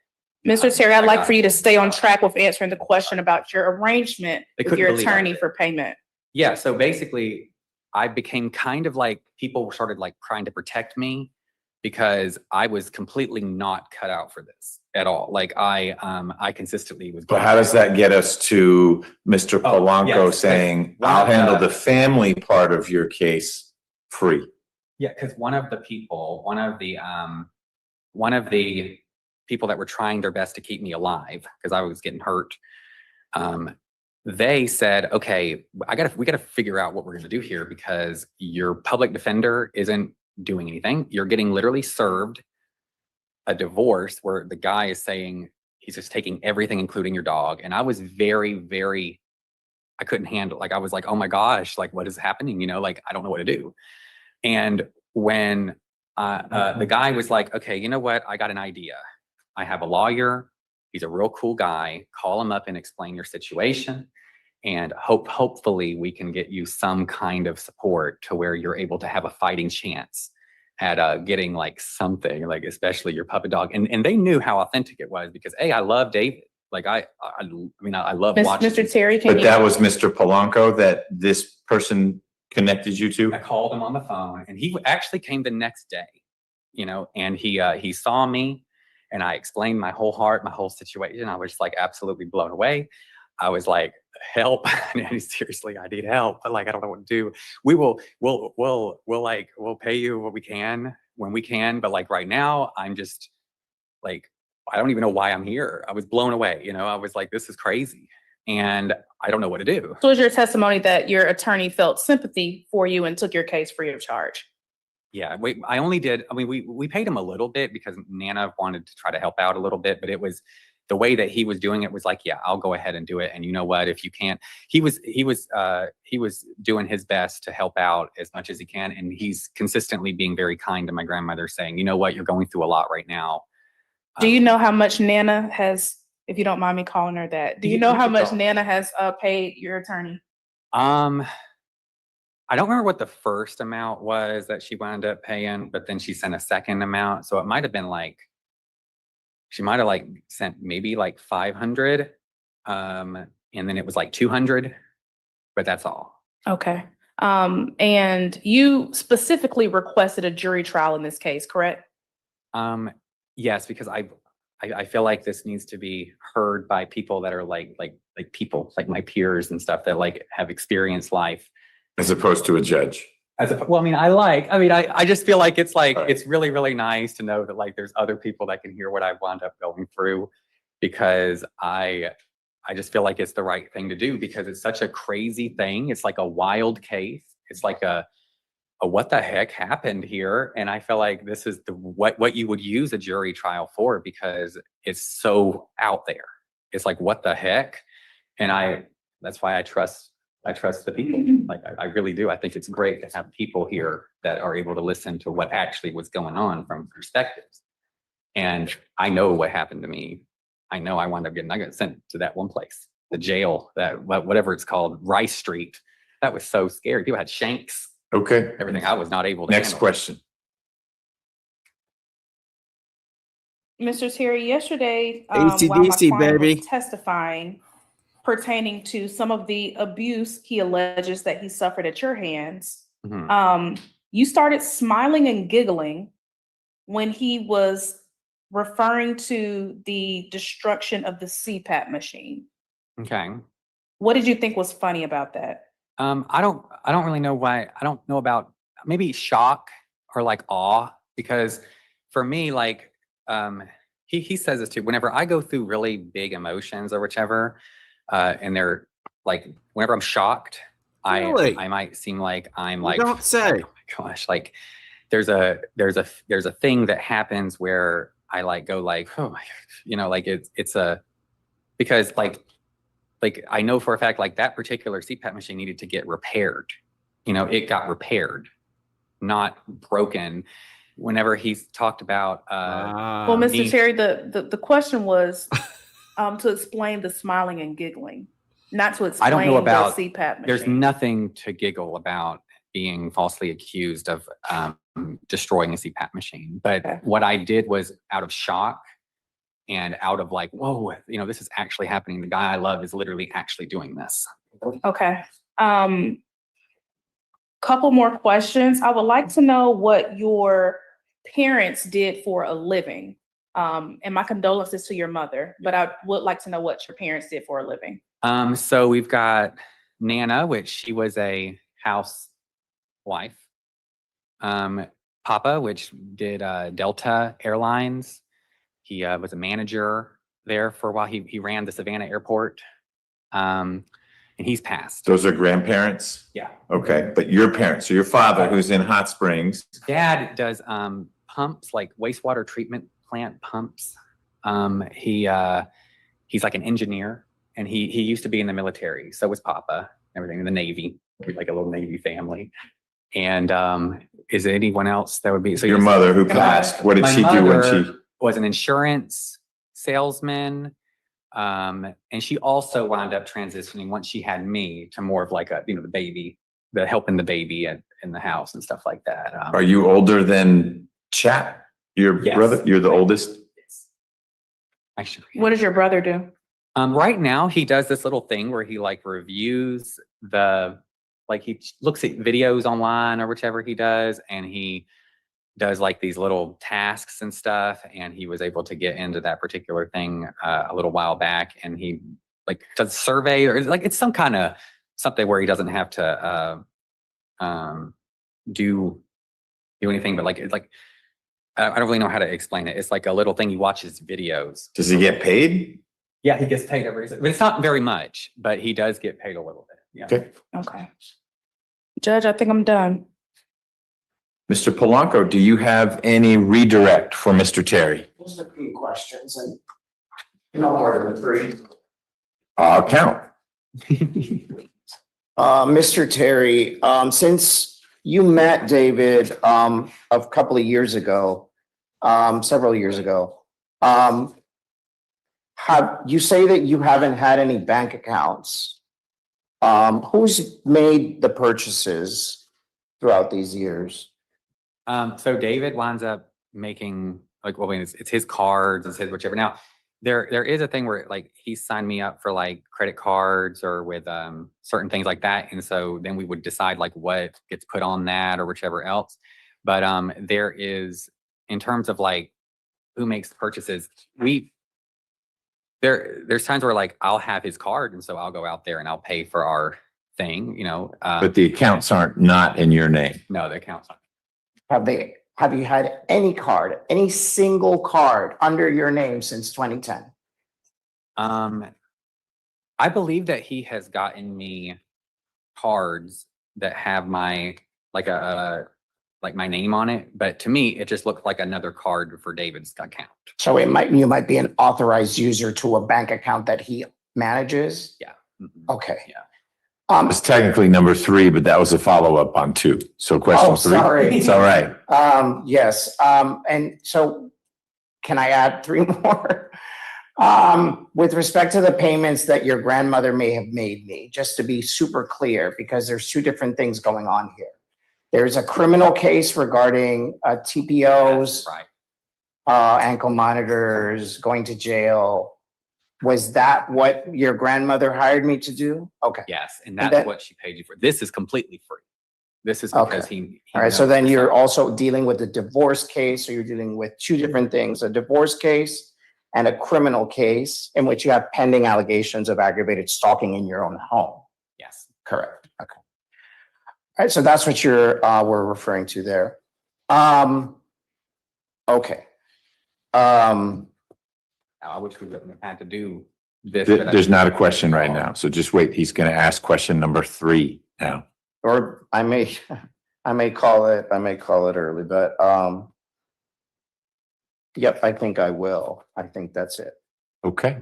S6: Mr. Terry, I'd like for you to stay on track with answering the question about your arrangement with your attorney for payment.
S11: Yeah, so basically, I became kind of like, people started like trying to protect me because I was completely not cut out for this at all. Like I consistently was.
S3: But how does that get us to Mr. Polanco saying, I'll handle the family part of your case free?
S11: Yeah, because one of the people that were trying their best to keep me alive, because I was getting hurt, they said, okay, we gotta figure out what we're gonna do here, because your public defender isn't doing anything. You're getting literally served a divorce where the guy is saying he's just taking everything, including your dog. And I was very, very, I couldn't handle, like, I was like, oh my gosh, like, what is happening? Like, I don't know what to do. And when the guy was like, okay, you know what? I got an idea. I have a lawyer. He's a real cool guy. Call him up and explain your situation. And hopefully we can get you some kind of support to where you're able to have a fighting chance at getting like something, like especially your puppy dog. And they knew how authentic it was, because I love David. Like I love watching.
S6: Mr. Terry,
S3: but that was Mr. Polanco that this person connected you to?
S11: I called him on the phone, and he actually came the next day, and he saw me, and I explained my whole heart, my whole situation. I was just like absolutely blown away. I was like, help. And seriously, I need help. But like, I don't know what to do. We'll pay you what we can when we can. But like right now, I'm just like, I don't even know why I'm here. I was blown away. I was like, this is crazy. And I don't know what to do.
S6: So is your testimony that your attorney felt sympathy for you and took your case free of charge?
S11: Yeah, we paid him a little bit because Nana wanted to try to help out a little bit, but it was the way that he was doing it was like, yeah, I'll go ahead and do it. And you know what, if you can't, he was doing his best to help out as much as he can. And he's consistently being very kind to my grandmother, saying, you know what, you're going through a lot right now.
S6: Do you know how much Nana has, if you don't mind me calling her that, do you know how much Nana has paid your attorney?
S11: I don't remember what the first amount was that she wound up paying, but then she sent a second amount. So it might have been like, she might have like sent maybe like 500. And then it was like 200, but that's all.
S6: Okay. And you specifically requested a jury trial in this case, correct?
S11: Yes, because I feel like this needs to be heard by people that are like people, like my peers and stuff that like have experienced life.
S3: As opposed to a judge.
S11: I just feel like it's like, it's really, really nice to know that like there's other people that can hear what I've wound up going through, because I just feel like it's the right thing to do, because it's such a crazy thing. It's like a wild case. It's like a what the heck happened here? And I feel like this is what you would use a jury trial for, because it's so out there. It's like, what the heck? And that's why I trust the people. Like I really do. I think it's great to have people here that are able to listen to what actually was going on from perspectives. And I know what happened to me. I know I wound up I got sent to that one place. the jail, that whatever it's called, Rice Street. That was so scary. People had shanks,
S3: Okay.
S11: everything. I was not able to
S3: Next
S11: handle.
S3: question.
S6: Mr. Terry, yesterday,
S20: AC/DC,
S6: while my client
S20: baby.
S6: was testifying pertaining to some of the abuse he alleges that he suffered at your hands,
S11: Mhm.
S6: you started smiling and giggling when he was referring to the destruction of the CPAP machine.
S11: Okay.
S6: What did you think was funny about that?
S11: I don't really know why. I don't know about maybe shock or like awe, because for me, like, he says this too, whenever I go through really big emotions or whichever, and they're like, whenever I'm shocked,
S20: Really?
S11: I might seem like I'm
S20: You
S11: like,
S20: don't say.
S11: oh my gosh, like there's a thing that happens where I like go like, oh my gosh, you know, like because like I know for a fact, like that particular CPAP machine needed to get repaired. You know, it got repaired, not broken. Whenever he's talked about,
S6: Well, Mr.
S11: me-
S6: Terry, the question was to explain the smiling and giggling, not to
S11: I
S6: explain
S11: don't know about,
S6: the CPAP machine.
S11: there's nothing to giggle about being falsely accused of destroying a CPAP machine. But what I did was out of shock and out of like, whoa, you know, this is actually happening. The guy I love is literally actually doing this.
S6: Okay. Couple more questions. I would like to know what your parents did for a living. And my condolences to your mother, but I would like to know what your parents did for a living.
S11: So we've got Nana, which she was a housewife. Papa, which did Delta Airlines. He was a manager there for a while. He ran the Savannah airport. And he's passed.
S3: Those are grandparents?
S11: Yeah.
S3: Okay. But your parents, so your father who's in Hot Springs.
S11: Dad does pumps, like wastewater treatment plant pumps. He's like an engineer, and he used to be in the military. So was Papa, everything in the Navy, like a little Navy family. And is there anyone else that would be? So
S3: Your mother who passed, what did she do when she
S11: was an insurance salesman? And she also wound up transitioning once she had me to more of like a, the baby, the helping the baby in the house and stuff like that.
S3: Are you older than Chap, your brother? You're the oldest?
S11: Actually,
S6: What does your brother do?
S11: right now he does this little thing where he like reviews he looks at videos online or whichever he does, and he does like these little tasks and stuff. And he was able to get into that particular thing a little while back, and he like does a survey, or like it's some kind of something where he doesn't have to do anything, but like it's like I don't really know how to explain it. It's like a little thing. He watches videos.
S3: Does he get paid?
S11: Yeah, he gets paid every, but it's not very much, but he does get paid a little bit. Yeah.
S3: Okay.
S6: Okay. Judge, I think I'm done.
S3: Mr. Polanco, do you have any redirect for Mr. Terry?
S5: Just a few questions, and no more than three.
S3: I'll count.
S5: Mr. Terry, since you met David a couple of years ago, several years ago, you say that you haven't had any bank accounts. Who's made the purchases throughout these years?
S11: So David winds up making it's his cards, it's his whichever. Now there is a thing where like he signed me up for like credit cards or with certain things like that, and so then we would decide like what gets put on that or whichever else. But there is, in terms of like who makes the purchases, there's times where like I'll have his card, and so I'll go out there and I'll pay for our thing,
S3: But the accounts aren't not in your name.
S11: No, the accounts aren't.
S5: Have you had any card, any single card under your name since 2010?
S11: I believe that he has gotten me cards that have my like my name on it, but to me it just looked like another card for David's account.
S5: So you might be an authorized user to a bank account that he manages?
S11: Yeah. Mm-hmm.
S5: Okay.
S11: Yeah.
S3: It's technically number 3, but that was a follow-up on 2. So question 3.
S5: Sorry.
S3: It's all right.
S5: Yes. And so can I add 3 more? With respect to the payments that your grandmother may have made me, just to be super clear, because there's two different things going on here. There's a criminal case regarding TPOs, ankle monitors, going to jail. Was that what your grandmother hired me to do? Okay.
S11: Yes, and that's what she paid you for. This is completely free. This is because he
S5: all right. So then you're also dealing with a divorce case, or you're dealing with two different things: a divorce case and a criminal case in which you have pending allegations of aggravated stalking in your own home.
S11: Yes.
S5: Correct. Okay. All right. So that's what we're referring to there. Okay.
S11: I wish we wouldn't have had to do this.
S3: There's not a question right now, so just wait. He's going to ask question number 3 now.
S5: Or I may call it early, but yep, I think I will. I think that's it.
S3: Okay.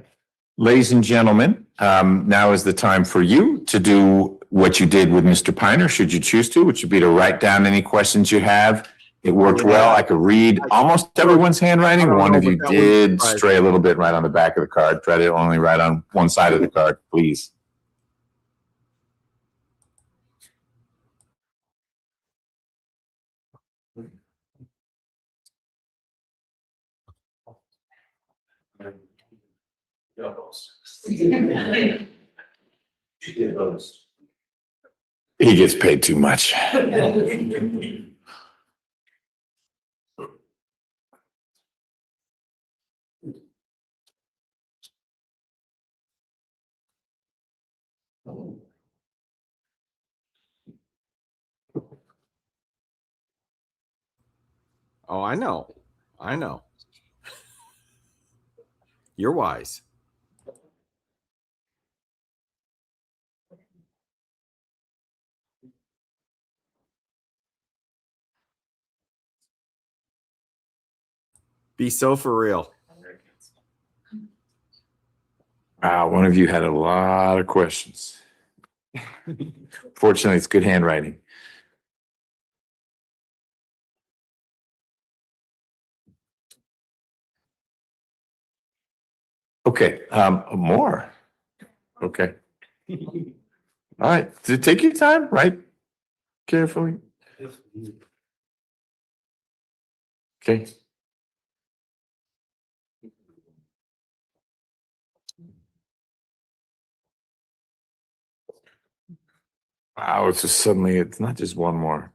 S3: Ladies and gentlemen, now is the time for you to do what you did with Mr. Piner, should you choose to, which would be to write down any questions you have. It worked well. I could read almost everyone's handwriting. One of you did stray a little bit right on the back of the card. Try to only write on one side of the card, please. He gets paid too much.
S20: Oh, I know. You're wise. Be so for real.
S3: Wow, one of you had a lot of questions. Fortunately, it's good handwriting. Okay, more. Okay. All right, so take your time, right? Carefully. Okay. Wow, it's just suddenly, it's not just one more.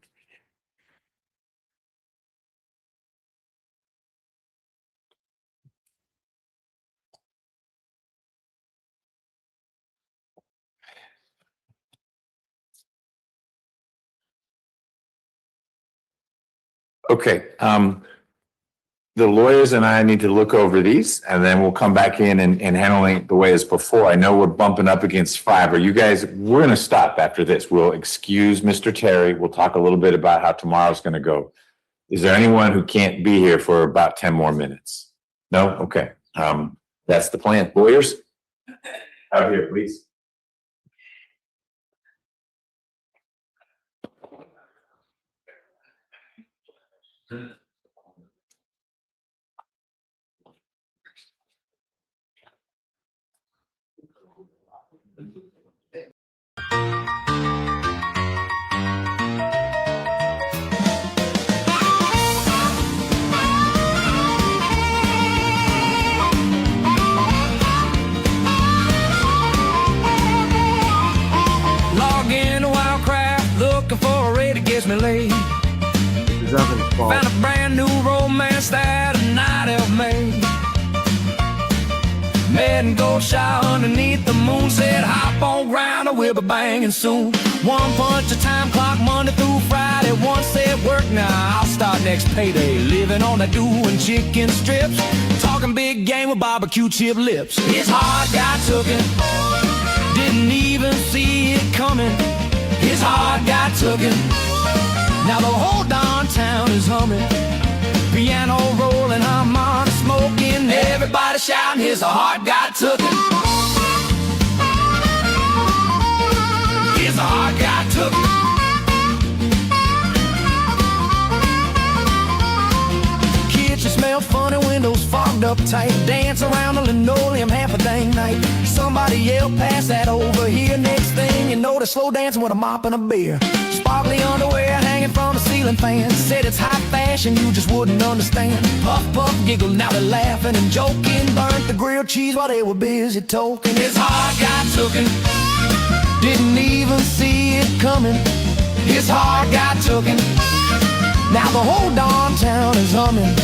S3: Okay, the lawyers and I need to look over these, and then we'll come back in and handle it the way as before. I know we're bumping up against 5. Are you guys, we're going to stop after this. We'll excuse Mr. Terry. We'll talk a little bit about how tomorrow's going to go. Is there anyone who can't be here for about 10 more minutes? No? Okay. That's the plan. Lawyers, out here, please.
S9: Log in to Warcraft, looking for a raid that gets me laid. Found a brand new romance that a night elf made. Met and go shy underneath the moon. Said hop on ground or we'll be banging soon. One punch a time clock Monday through Friday. One said work now, I'll start next payday. Living on that doing chicken strips. Talking big game with barbecue chip lips. His heart got tooken. Didn't even see it coming. His heart got tooken. Now the whole darn town is humming. Piano rolling, harmonica smoking. Everybody shouting, his heart got tooken. His heart got tooken. Kitchen smell funny, windows fogged
S17: uptight, dance around the linoleum half a dang night. Somebody yelled, pass that over here. Next thing you know, they're slow dancing with a mop and a beer. Sparkly underwear hanging from the ceiling fan. Said it's high fashion, you just wouldn't understand. Puff, puff, giggle, now they're laughing and joking. Burnt the grilled cheese while they were busy talking. His heart got tooken, didn't even see it coming. His heart got tooken, now the whole darn town is humming.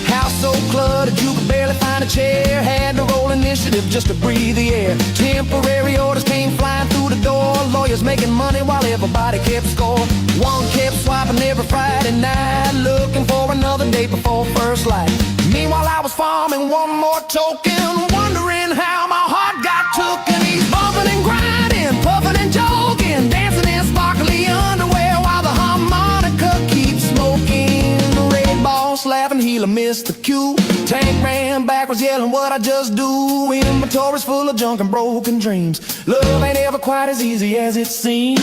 S17: House so cluttered you could barely find a chair. Had to roll initiative just to breathe the air. Temporary orders came flying through the door. Lawyers making money while everybody kept score. One kept swiping every Friday night, looking for another day before first light. Meanwhile I was farming one more token, wondering how my heart got tooken. He's bumping and grinding, puffing and joking, dancing in sparkly underwear while the harmonica keeps smoking. The red ball slapping, he'll miss the cue. Tank ran backwards yelling, what I just do. Inventory's full of junk and broken dreams. Love ain't ever quite as easy as it seems.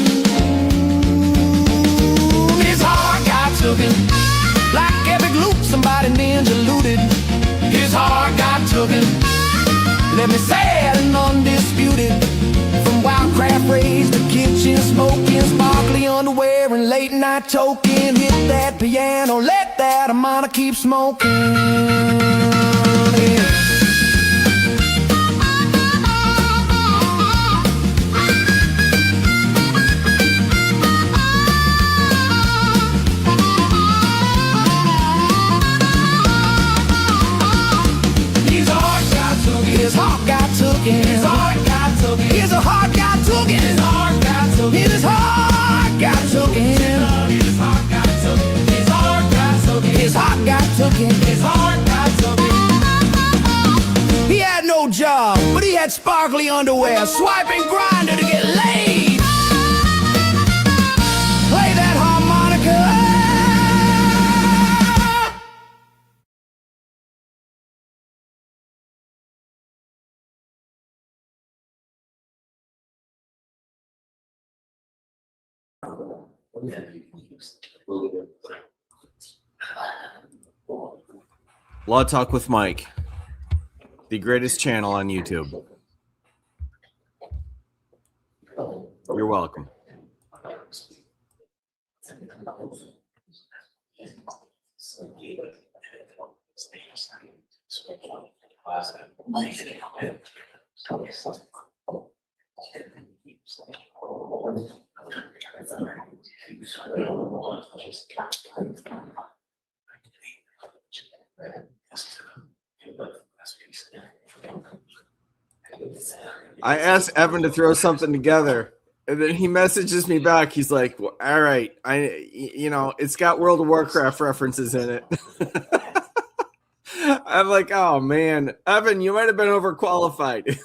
S17: His heart got tooken, like epic loop, somebody ninja looted. His heart got tooken, let me say it and undisputed. From Warcraft raised to kitchen smoking, sparkly underwear and late night token. Hit that piano, let that harmonica keep smoking. Yeah. His heart got tooken, his heart got tooken, his heart got tooken, his heart got tooken, his heart got tooken, his heart got tooken, his heart got tooken, his heart got tooken, his heart got tooken. He had no job, but he had sparkly underwear, swiping grinder to get laid. Play that harmonica.
S20: Law Talk with Mike, the greatest channel on YouTube. You're welcome. I asked Evan to throw something together, and then he messages me back. He's like, well, all right, it's got World of Warcraft references in it. I'm like, oh man, Evan, you might have been overqualified.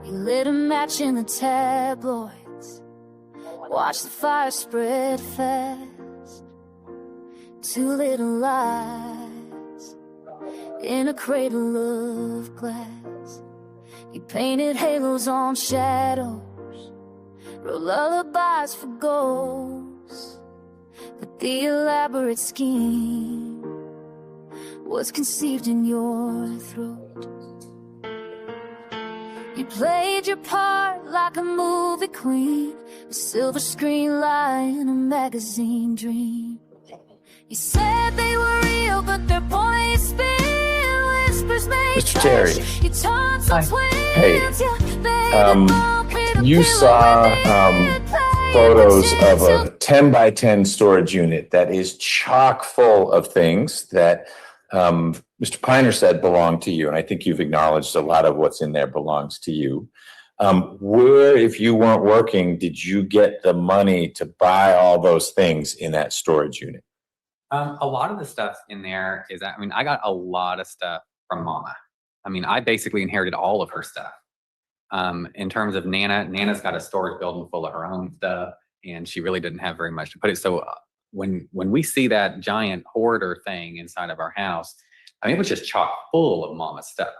S8: You lit a match in the tabloids, watch the fire spread fast. Two little lies in a cradle of glass. You painted halos on shadows, wrote lullabies for ghosts, but the elaborate scheme was conceived in your throat. You played your part like a movie queen, a silver screen lie in a magazine dream. You said they were real, but their points spin. Whispers made
S3: Mr. Terry.
S8: flesh. You taught some twins.
S3: Hey,
S8: Yeah,
S3: you saw photos of a 10 by 10 storage unit that is chock full of things that Mr. Piner said belong to you. And I think you've acknowledged a lot of what's in there belongs to you. Where, if you weren't working, did you get the money to buy all those things in that storage unit?
S11: A lot of the stuff in there is, I mean, I got a lot of stuff from Mama. I mean, I basically inherited all of her stuff. In terms of Nana's got a storage building full of her own stuff, and she really didn't have very much to put it. So when we see that giant hoarder thing inside of our house, I mean, it was just chock full of Mama's stuff.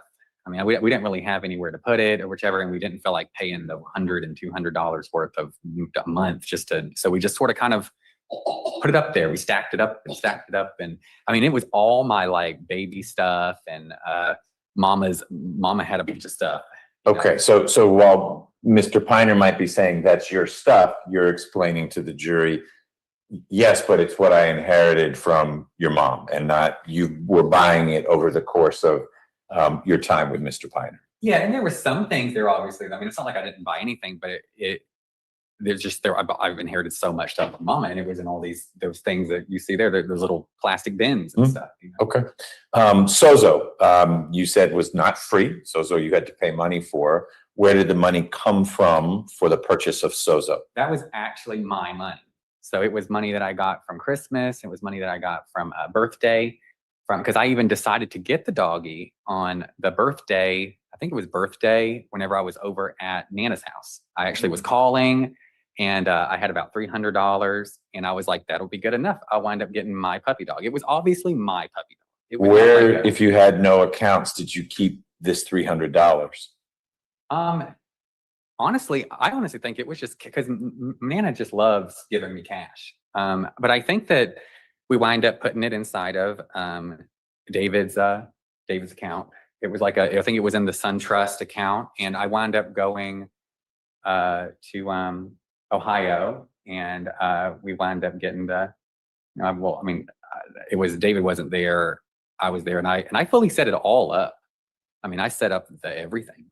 S11: I mean, we didn't really have anywhere to put it or whichever, and we didn't feel like paying the $100 and $200 worth of a month so we just sort of kind of put it up there. We stacked it up. And I mean, it was all my like baby stuff, and Mama had a bunch of stuff.
S3: Okay, so while Mr. Piner might be saying that's your stuff, you're explaining to the jury, yes, but it's what I inherited from your mom, and not you were buying it over the course of your time with Mr. Piner.
S11: Yeah, and there were some things there, obviously. I mean, it's not like I didn't buy anything, but I've inherited so much stuff from Mama, and it was in all those things that you see there, those little plastic bins and stuff. You know?
S3: Okay. Sozo, you said was not free. Sozo you had to pay money for. Where did the money come from for the purchase of Sozo?
S11: That was actually my money. So it was money that I got from Christmas. It was money that I got from a birthday, because I even decided to get the doggy on the birthday. I think it was birthday whenever I was over at Nana's house. I actually was calling, and I had about $300, and I was like, that'll be good enough. I'll wind up getting my puppy dog. It was obviously my puppy dog. It was
S3: Where, if you had no accounts, did you keep this $300?
S11: Honestly, I honestly think it was just because Nana just loves giving me cash. But I think that we wind up putting it inside of David's account. It was like I think it was in the SunTrust account, and I wound up going to Ohio, and we wound up getting it was David wasn't there, I was there, and I fully set it all up. I mean, I set up everything.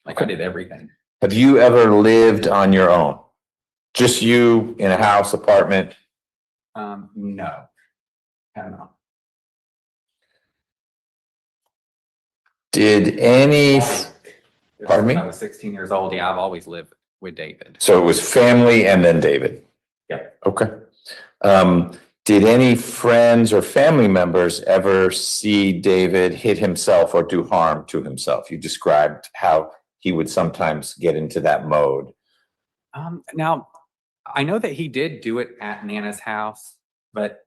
S11: Like I did everything.
S3: Have you ever lived on your own? Just you in a house, apartment?
S11: No. I don't know.
S3: Did any, pardon me?
S11: When I was 16 years old, yeah, I've always lived with David.
S3: So it was family and then David?
S11: Yeah.
S3: Okay. Did any friends or family members ever see David hit himself or do harm to himself? You described how he would sometimes get into that mode.
S11: Now, I know that he did do it at Nana's house, but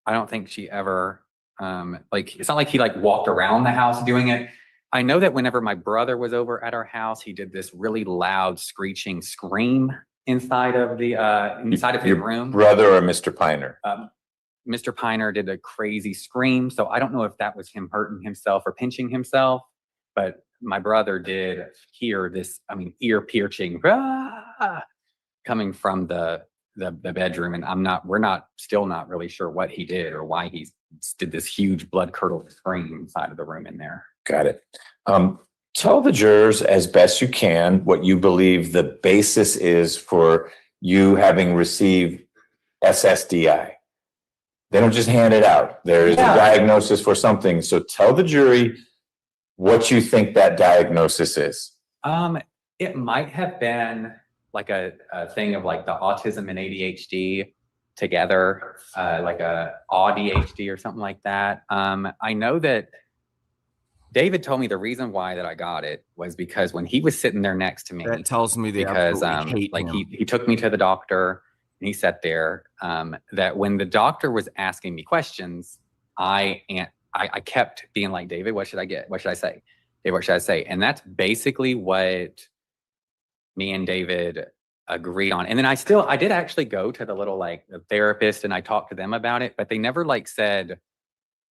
S11: I don't think she ever, it's not like he walked around the house doing it. I know that whenever my brother was over at our house, he did this really loud screeching scream inside of his room.
S3: Brother or Mr. Piner?
S11: Mr. Piner did a crazy scream, so I don't know if that was him hurting himself or pinching himself, but my brother did hear this, ear-piercing coming from the bedroom, and we're still not really sure what he did or why he did this huge blood-curdled scream inside of the room in there.
S3: Got it. Tell the jurors as best you can what you believe the basis is for you having received SSDI. They don't just hand it out. There is a diagnosis for something. So tell the jury what you think that diagnosis is.
S11: It might have been like a thing of like the autism and ADHD together, like a ADHD or something like that. I know that David told me the reason why that I got it was because when he was sitting there next to me,
S20: that tells me they
S11: because
S20: absolutely hate him.
S11: he took me to the doctor and he sat there, that when the doctor was asking me questions, I kept being like, David, what should I get? What should I say? David, what should I say? And that's basically what me and David agreed on. And then I did actually go to the little the therapist, and I talked to them about it, but they never said,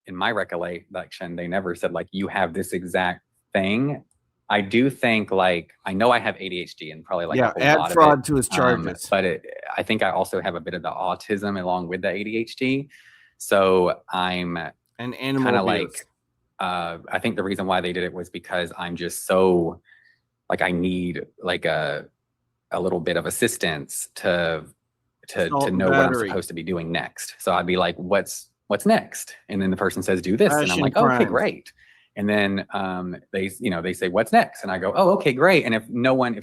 S11: in my recollection, they never said you have this exact thing. I do think like, I know I have ADHD and probably like
S20: Yeah,
S11: a whole
S20: add
S11: lot
S20: fraud
S11: of it.
S20: to his charges.
S11: But I think I also have a bit of the autism along with the ADHD. So I'm
S20: and animal
S11: kind of
S20: abuse.
S11: like, I think the reason why they did it was because I'm just so like, I need like a little bit of assistance to
S20: Salt and
S11: know what I'm
S20: battery.
S11: supposed to be doing next. So I'd be like, what's next? And then the person says, do this. And I'm
S20: Passion
S11: like, oh, okay,
S20: crimes.
S11: great. And then they say, what's next? And I go, oh, okay, great. And if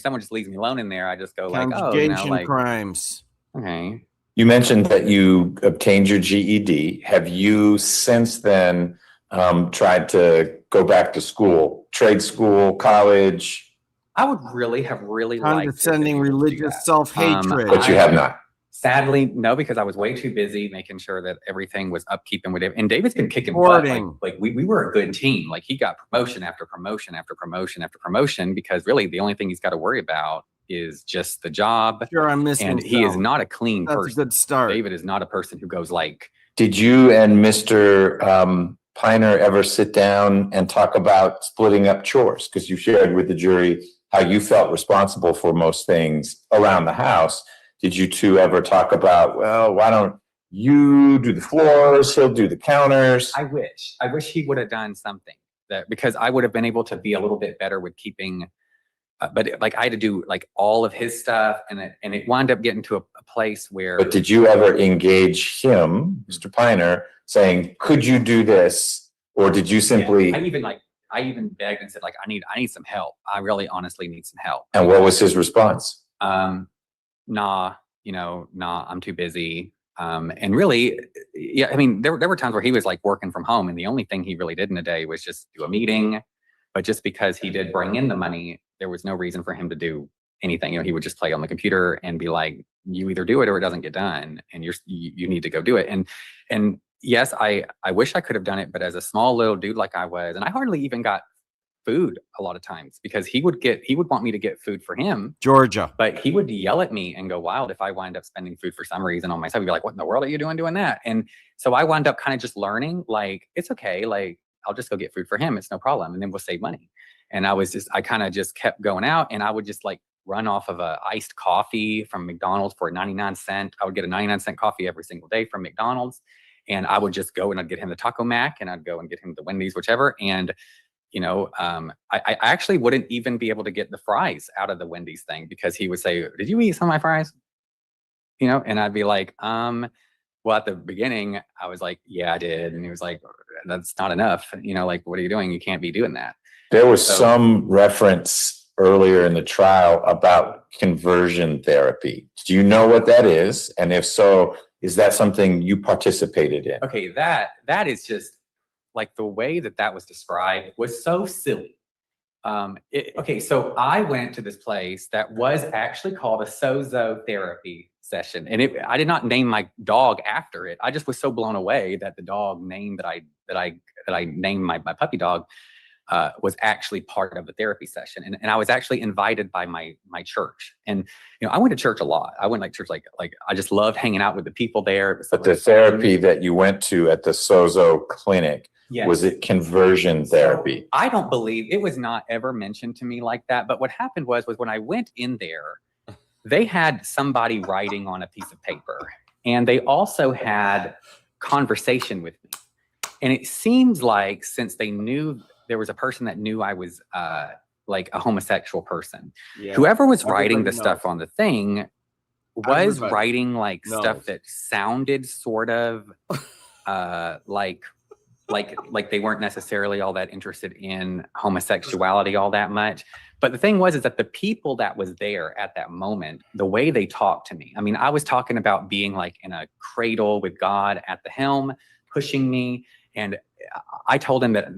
S11: someone just leaves me alone in there, I just go like, oh,
S20: Conjugation crimes.
S11: Okay.
S3: You mentioned that you obtained your GED. Have you since then tried to go back to school, trade school, college?
S11: I would really have liked
S20: Condescending religious self-hatred.
S3: But you have not.
S11: Sadly, no, because I was way too busy making sure that everything was upkeep and whatever. And David's been kicking butt. Like we were a good team. Like he got promotion after promotion after promotion after promotion because really the only thing he's got to worry about is just the job.
S20: Sure, I'm missing.
S11: And he is not a clean
S20: That's
S11: person.
S20: a good start.
S11: David is not a person who goes like.
S3: Did you and Mr. Piner ever sit down and talk about splitting up chores? Because you shared with the jury how you felt responsible for most things around the house. Did you two ever talk about, well, why don't you do the floors, he'll do the counters?
S11: I wish he would have done something because I would have been able to be a little bit better with keeping, but like I had to do like all of his stuff and it wound up getting to a place where.
S3: But did you ever engage him, Mr. Piner, saying, could you do this? Or did you simply?
S11: Yeah, I even begged and said like, I need some help. I really honestly need some help.
S3: And what was his response?
S11: Nah, I'm too busy. And really, yeah, I mean, there were times where he was like working from home and the only thing he really did in a day was just do a meeting. But just because he did bring in the money, there was no reason for him to do anything. He would just play on the computer and be like, you either do it or it doesn't get done and you need to go do it. And yes, I wish I could have done it, but as a small little dude like I was, and I hardly even got food a lot of times because he would want me to get food for him.
S20: Georgia.
S11: But he would yell at me and go wild if I wind up spending food for some reason on myself. He'd be like, what in the world are you doing that? And so I wound up kind of just learning, like, it's okay. Like, I'll just go get food for him. It's no problem. And then we'll save money. And I kind of just kept going out and I would just like run off of a iced coffee from McDonald's for 99 cents. I would get a 99-cent coffee every single day from McDonald's. And I would just go and I'd get him the Taco Mac and I'd go and get him the Wendy's, whichever. And I actually wouldn't even be able to get the fries out of the Wendy's thing because he would say, did you eat some of my fries? And I'd be like, well, at the beginning, I was like, yeah, I did. And he was like, that's not enough. Like, what are you doing? You can't be doing that.
S3: There was some reference earlier in the trial about conversion therapy. Do you know what that is? And if so, is that something you participated in?
S11: Okay, that is just like the way that was described was so silly. Okay, so I went to this place that was actually called a sozo therapy session, and I did not name my dog after it. I just was so blown away that the dog name that I named my puppy dog was actually part of the therapy session, and I was actually invited by my church. And I went to church a lot. I went like church like I just loved hanging out with the people there.
S3: But the therapy that you went to at the sozo clinic. Yes. Was it conversion therapy?
S11: So I don't believe it was not ever mentioned to me like that. But what happened was when I went in there, they had somebody writing on a piece of paper and they also had conversation with me. And it seems like since they knew there was a person that knew I was like a homosexual person, whoever was writing the stuff on the thing was writing like stuff that sounded sort of like they weren't necessarily all that interested in homosexuality all that much. But the thing is that the people that was there at that moment, the way they talked to me, I mean, I was talking about being like in a cradle with God at the helm, pushing me. And I told him that,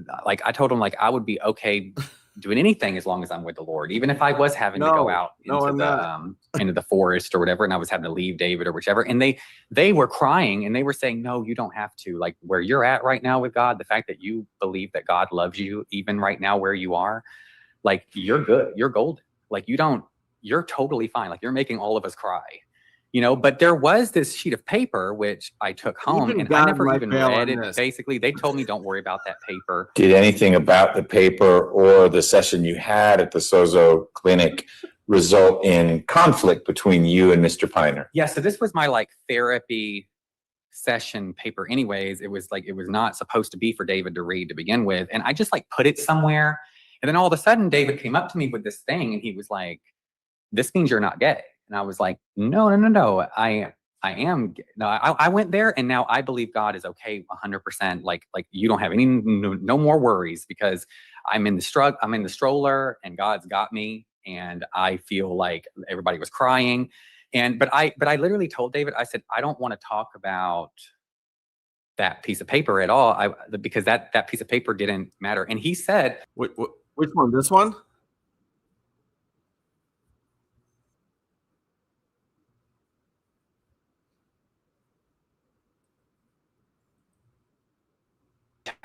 S11: I would be okay doing anything as long as I'm with the Lord, even if I was having to go out into the forest or whatever, and I was having to leave David or whichever. And they were crying and they were saying, no, you don't have to. Like where you're at right now with God, the fact that you believe that God loves you, even right now where you are, like you're good, you're golden. Like you're totally fine. Like you're making all of us cry, you know, but there was this sheet of paper which I took home
S20: Even
S11: and I
S20: God
S11: never
S20: might
S11: even
S20: bail
S11: read
S20: on
S11: it.
S20: this.
S11: Basically, they told me don't worry about that paper.
S3: Did anything about the paper or the session you had at the Sozo clinic result in conflict between you and Mr. Piner?
S11: Yeah, so this was my like therapy session paper anyways. It was like, it was not supposed to be for David to read to begin with. And I just like put it somewhere. And then all of a sudden David came up to me with this thing and he was like, this means you're not gay. And I was like, no, I am gay. No, I went there and now I believe God is okay 100%. Like you don't have any, no more worries because I'm in the stroller and God's got me. And I feel like everybody was crying. But I literally told David, I said, I don't want to talk about that piece of paper at all. Because that piece of paper didn't matter. And he said,
S20: which one? This one?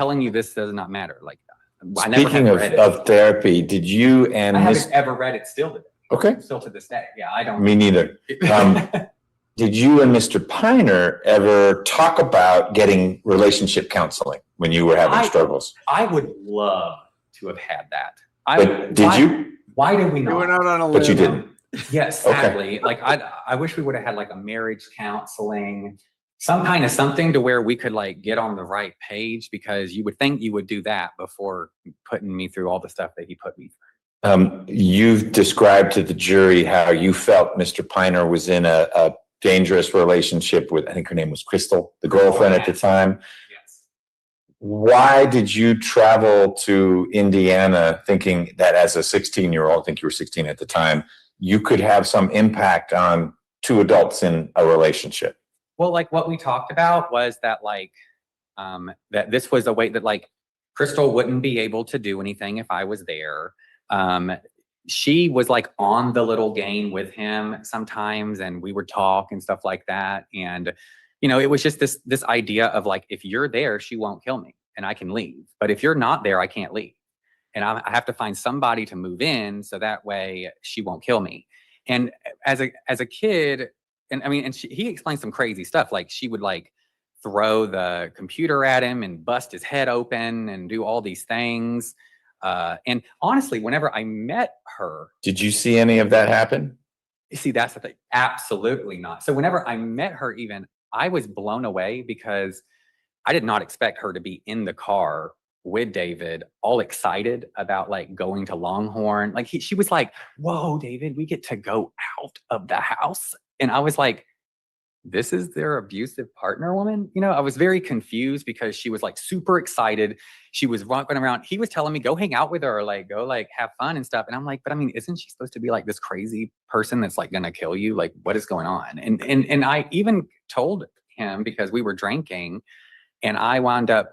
S11: telling you this does not matter. Like, I never
S3: Speaking
S11: have read it.
S3: of therapy, did you and
S11: I
S3: Miss?
S11: haven't ever read it still today.
S3: Okay.
S11: Still to this day. Yeah, I don't.
S3: Me neither. Did you and Mr. Piner ever talk about getting relationship counseling when you were having struggles?
S11: I would love to have had that.
S3: But did you?
S11: Why did we
S20: You
S11: not?
S20: went out on a
S3: But you
S20: limb.
S3: didn't.
S11: Yes, sadly. Like I wish we would have had like a marriage counseling, some kind of something to where we could like get on the right page, because you would think you would do that before putting me through all the stuff that he put me through.
S3: You've described to the jury how you felt Mr. Piner was in a dangerous relationship with, I think her name was Crystal, the girlfriend at the time.
S11: Yes.
S3: Why did you travel to Indiana thinking that as a 16-year-old, I think you were 16 at the time, you could have some impact on two adults in a relationship?
S11: Well, like what we talked about was that like, that this was a way that like Crystal wouldn't be able to do anything if I was there. She was like on the little game with him sometimes, and we would talk and stuff like that. And, you know, it was just this idea of like, if you're there, she won't kill me and I can leave. But if you're not there, I can't leave. And I have to find somebody to move in so that way she won't kill me. And as a kid, and I mean, and he explained some crazy stuff. Like she would like throw the computer at him and bust his head open and do all these things. And honestly, whenever I met her.
S3: Did you see any of that happen?
S11: You see, that's the thing. Absolutely not. So whenever I met her, even I was blown away because I did not expect her to be in the car with David, all excited about like going to Longhorn. Like she was like, whoa, David, we get to go out of the house. And I was like, this is their abusive partner woman? You know, I was very confused because she was like super excited. She was running around. He was telling me, go hang out with her, like go like have fun and stuff. And I'm like, but I mean, isn't she supposed to be like this crazy person that's like gonna kill you? Like, what is going on? And I even told him, because we were drinking, and I wound up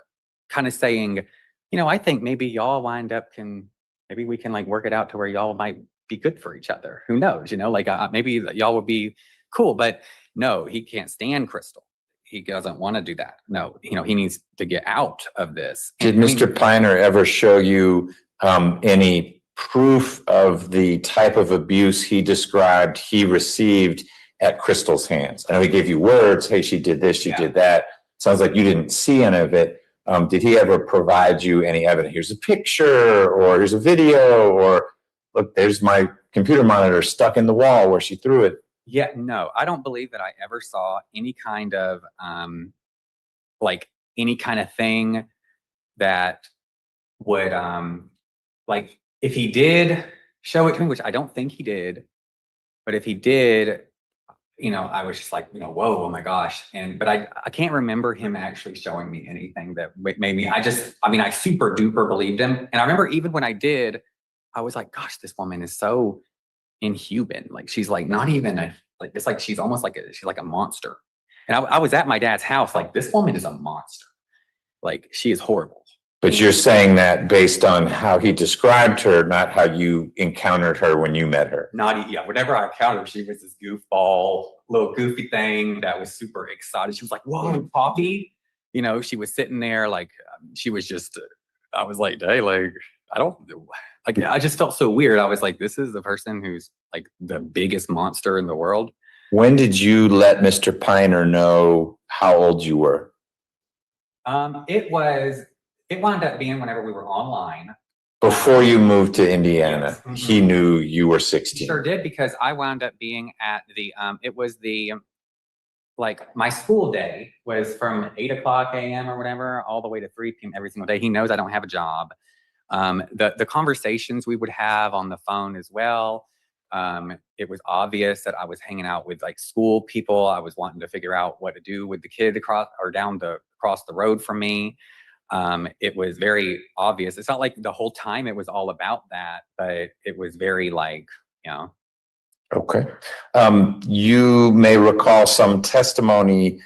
S11: kind of saying, you know, I think maybe y'all maybe we can like work it out to where y'all might be good for each other. Who knows? You know, like maybe y'all would be cool. But no, he can't stand Crystal. He doesn't want to do that. No, you know, he needs to get out of this.
S3: Did Mr. Piner ever show you any proof of the type of abuse he described he received at Crystal's hands? I know he gave you words. Hey, she did this, she did that. Sounds like you didn't see any of it. Did he ever provide you any evidence? Here's a picture, or here's a video, or look, there's my computer monitor stuck in the wall where she threw it.
S11: Yeah, no, I don't believe that I ever saw any kind of like any kind of thing that would like if he did show it to me, which I don't think he did, but if he did, you know, I was just like, you know, whoa, oh my gosh. But I can't remember him actually showing me anything that made me, I super duper believed him. And I remember even when I did, I was like, gosh, this woman is so inhuman. Like she's like not even it's like she's almost like she's like a monster. And I was at my dad's house, like this woman is a monster. Like she is horrible.
S3: But you're saying that based on how he described her, not how you encountered her when you met her.
S11: Whenever I encountered her, she was this goofball, little goofy thing that was super excited. She was like, whoa, Poppy. You know, she was sitting there like she was just, I was like, hey, like, I just felt so weird. I was like, this is the person who's like the biggest monster in the world.
S3: When did you let Mr. Piner know how old you were?
S11: It wound up being whenever we were online.
S3: Before you moved to Indiana,
S11: Yes. Mhm.
S3: he knew you were 16.
S11: Sure did, because I wound up being at like my school day was from 8:00 a.m. or whatever, all the way to 3 p.m. every single day. He knows I don't have a job. The conversations we would have on the phone as well. It was obvious that I was hanging out with like school people. I was wanting to figure out what to do with the kid across the road from me. It was very obvious. It's not like the whole time it was all about that, but it was very like, you know.
S3: Okay. You may recall some testimony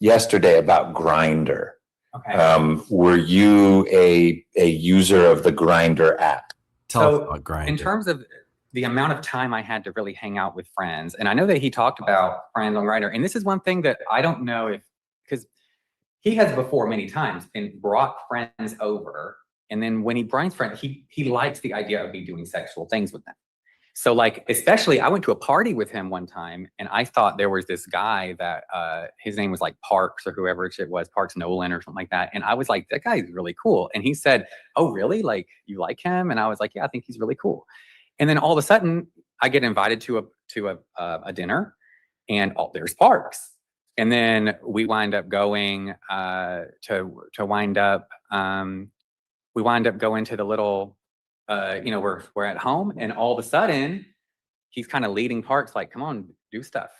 S3: yesterday about Grindr.
S11: Okay.
S3: Were you a user of the Grindr app?
S11: Tell us about Grindr. In terms of the amount of time I had to really hang out with friends, and I know that he talked about friends on Grindr, and this is one thing that I don't know because he has before many times and brought friends over, and then when he brings friends, he likes the idea of me doing sexual things with them. So like, especially I went to a party with him one time and I thought there was this guy that his name was like Parks or whoever it was, Parks Nolan or something like that. And I was like, that guy's really cool. And he said, oh, really? Like, you like him? And I was like, yeah, I think he's really cool. And then all of a sudden I get invited to a dinner and there's Parks. And then we wind up going we wind up going to the little, we're at home, and all of a sudden he's kind of leading Parks like, come on, do stuff,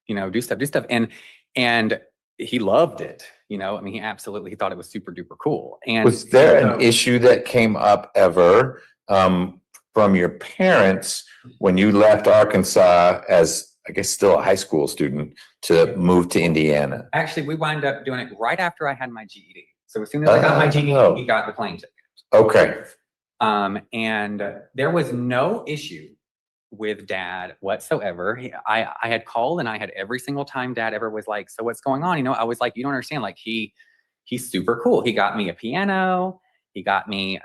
S11: do stuff. And he loved it. I mean, he thought it was super duper cool. And
S3: was there an issue that came up ever from your parents when you left Arkansas as, I guess, still a high school student to move to Indiana?
S11: Actually, we wound up doing it right after I had my GED. So as soon as I got my GED, he got the plane ticket.
S3: Okay.
S11: And there was no issue with Dad whatsoever. I had called and I had every single time Dad ever was like, so what's going on? I was like, you don't understand. Like he's super cool. He got me a piano. He got me,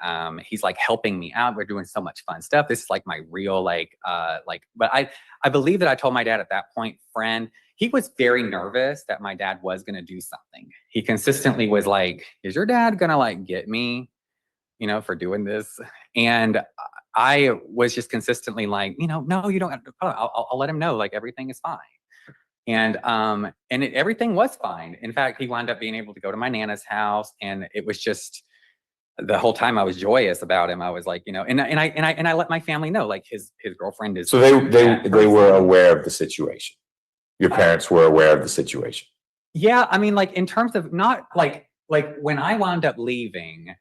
S11: he's like helping me out. We're doing so much fun stuff. This is like my real, but I believe that I told my dad at that point, friend, he was very nervous that my dad was going to do something. He consistently was like, is your dad going to like get me, for doing this? And I was just consistently like, no, you don't have to. I'll let him know, like everything is fine. And everything was fine. In fact, he wound up being able to go to my Nana's house, and it was just the whole time I was joyous about him. I was like, and I let my family know, like his girlfriend is.
S3: So they were aware of the situation. Your parents were aware of the situation.
S11: Yeah, I mean, like in terms of not like when I wound up leaving,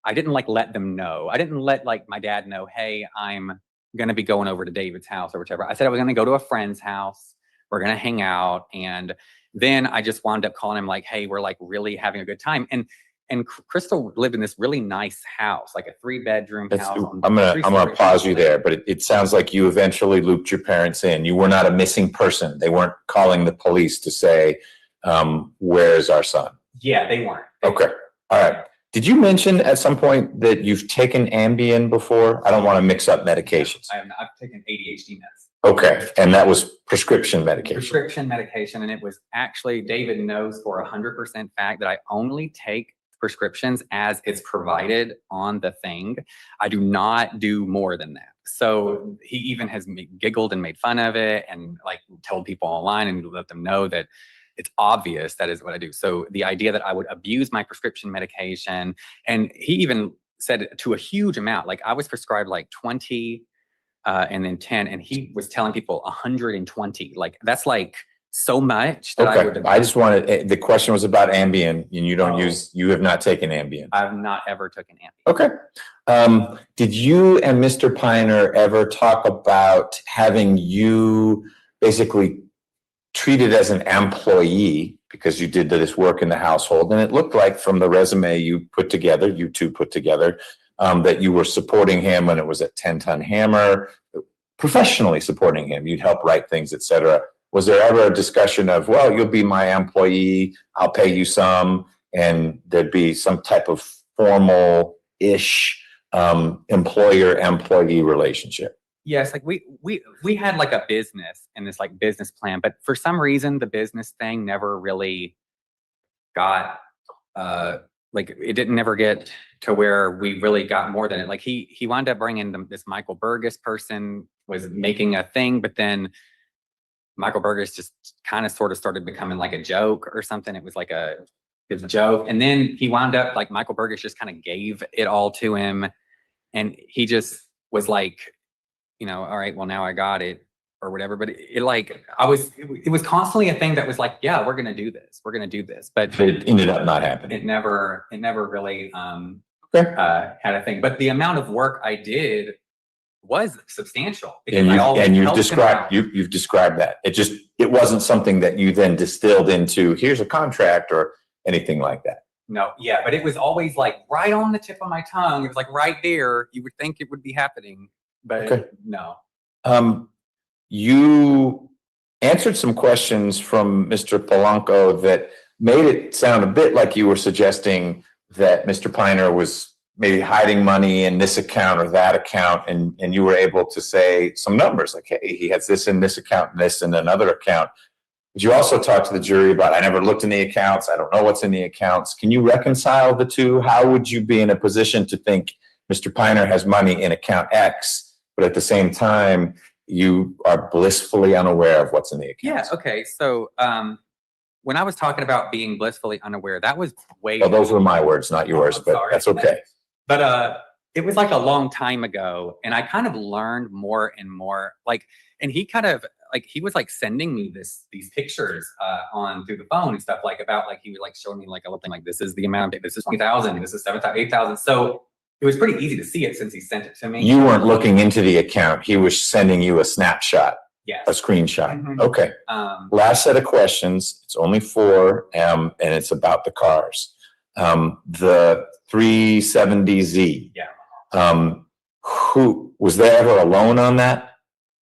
S11: I didn't like let them know. I didn't let like my dad know, hey, I'm going to be going over to David's house or whichever. I said I was going to go to a friend's house. We're going to hang out. And then I just wound up calling him like, hey, we're like really having a good time. And Crystal lived in this really nice house, like a 3-bedroom house.
S3: I'm gonna pause you there, but it sounds like you eventually looped your parents in. You were not a missing person. They weren't calling the police to say, where's our son?
S11: Yeah, they weren't.
S3: Okay. All right. Did you mention at some point that you've taken Ambien before? I don't want to mix up medications.
S11: I've taken ADHD meds.
S3: Okay. And that was prescription medication.
S11: Prescription medication. And it was actually, David knows for 100% fact that I only take prescriptions as it's provided on the thing. I do not do more than that. So he even has giggled and made fun of it and like told people online and let them know that it's obvious that is what I do. So the idea that I would abuse my prescription medication, and he even said to a huge amount, like I was prescribed like 20 and then 10, and he was telling people 120. Like that's like so much that I would.
S3: I just wanted, the question was about Ambien, and you have not taken Ambien.
S11: I've not ever taken Ambien.
S3: Okay. Did you and Mr. Piner ever talk about having you basically treated as an employee because you did this work in the household? And it looked like from the resume you two put together, that you were supporting him when it was at 10-Ton Hammer, professionally supporting him. You'd help write things, etc. Was there ever a discussion of, well, you'll be my employee, I'll pay you some, and there'd be some type of formal-ish employer-employee relationship?
S11: Yes, like we had like a business and this like business plan, but for some reason the business thing never really got like it didn't never get to where we really got more than it. Like he wound up bringing this Michael Burgess person was making a thing, but then Michael Burgess just kind of sort of started becoming like a joke or something. It was like his joke, and then he wound up like Michael Burgess just kind of gave it all to him, and he just was like, you know, all right, well now I got it or whatever. But it was constantly a thing that was like, yeah, we're gonna do this, but
S3: it ended up not happening.
S11: It never really had a thing. But the amount of work I did was substantial.
S3: And you've described that. It wasn't something that you then distilled into here's a contract or anything like that.
S11: No, yeah, but it was always like right on the tip of my tongue. It was like right there. You would think it would be happening, but no.
S3: You answered some questions from Mr. Polanco that made it sound a bit like you were suggesting that Mr. Piner was maybe hiding money in this account or that account, and you were able to say some numbers like, hey, he has this in this account and this in another account. But you also talked to the jury about, I never looked in the accounts, I don't know what's in the accounts. Can you reconcile the two? How would you be in a position to think Mr. Piner has money in account X, but at the same time, you are blissfully unaware of what's in the account?
S11: Yeah, okay. So when I was talking about being blissfully unaware, that was way...
S3: Well, those were my words, not yours, but that's okay.
S11: But it was like a long time ago, and I kind of learned more and more. Like, and he kind of like he was like sending me these pictures on through the phone and stuff like about like he was like showing me like a little thing like this is the amount, this is 20,000, this is 7,000, 8,000. So it was pretty easy to see it since he sent it to me.
S3: You weren't looking into the account; he was sending you a snapshot,
S11: yes,
S3: a screenshot.
S11: Mm-hmm.
S3: Okay. Last set of questions. It's only 4, and it's about the cars. The 370Z.
S11: Yeah.
S3: Who was there ever a loan on that?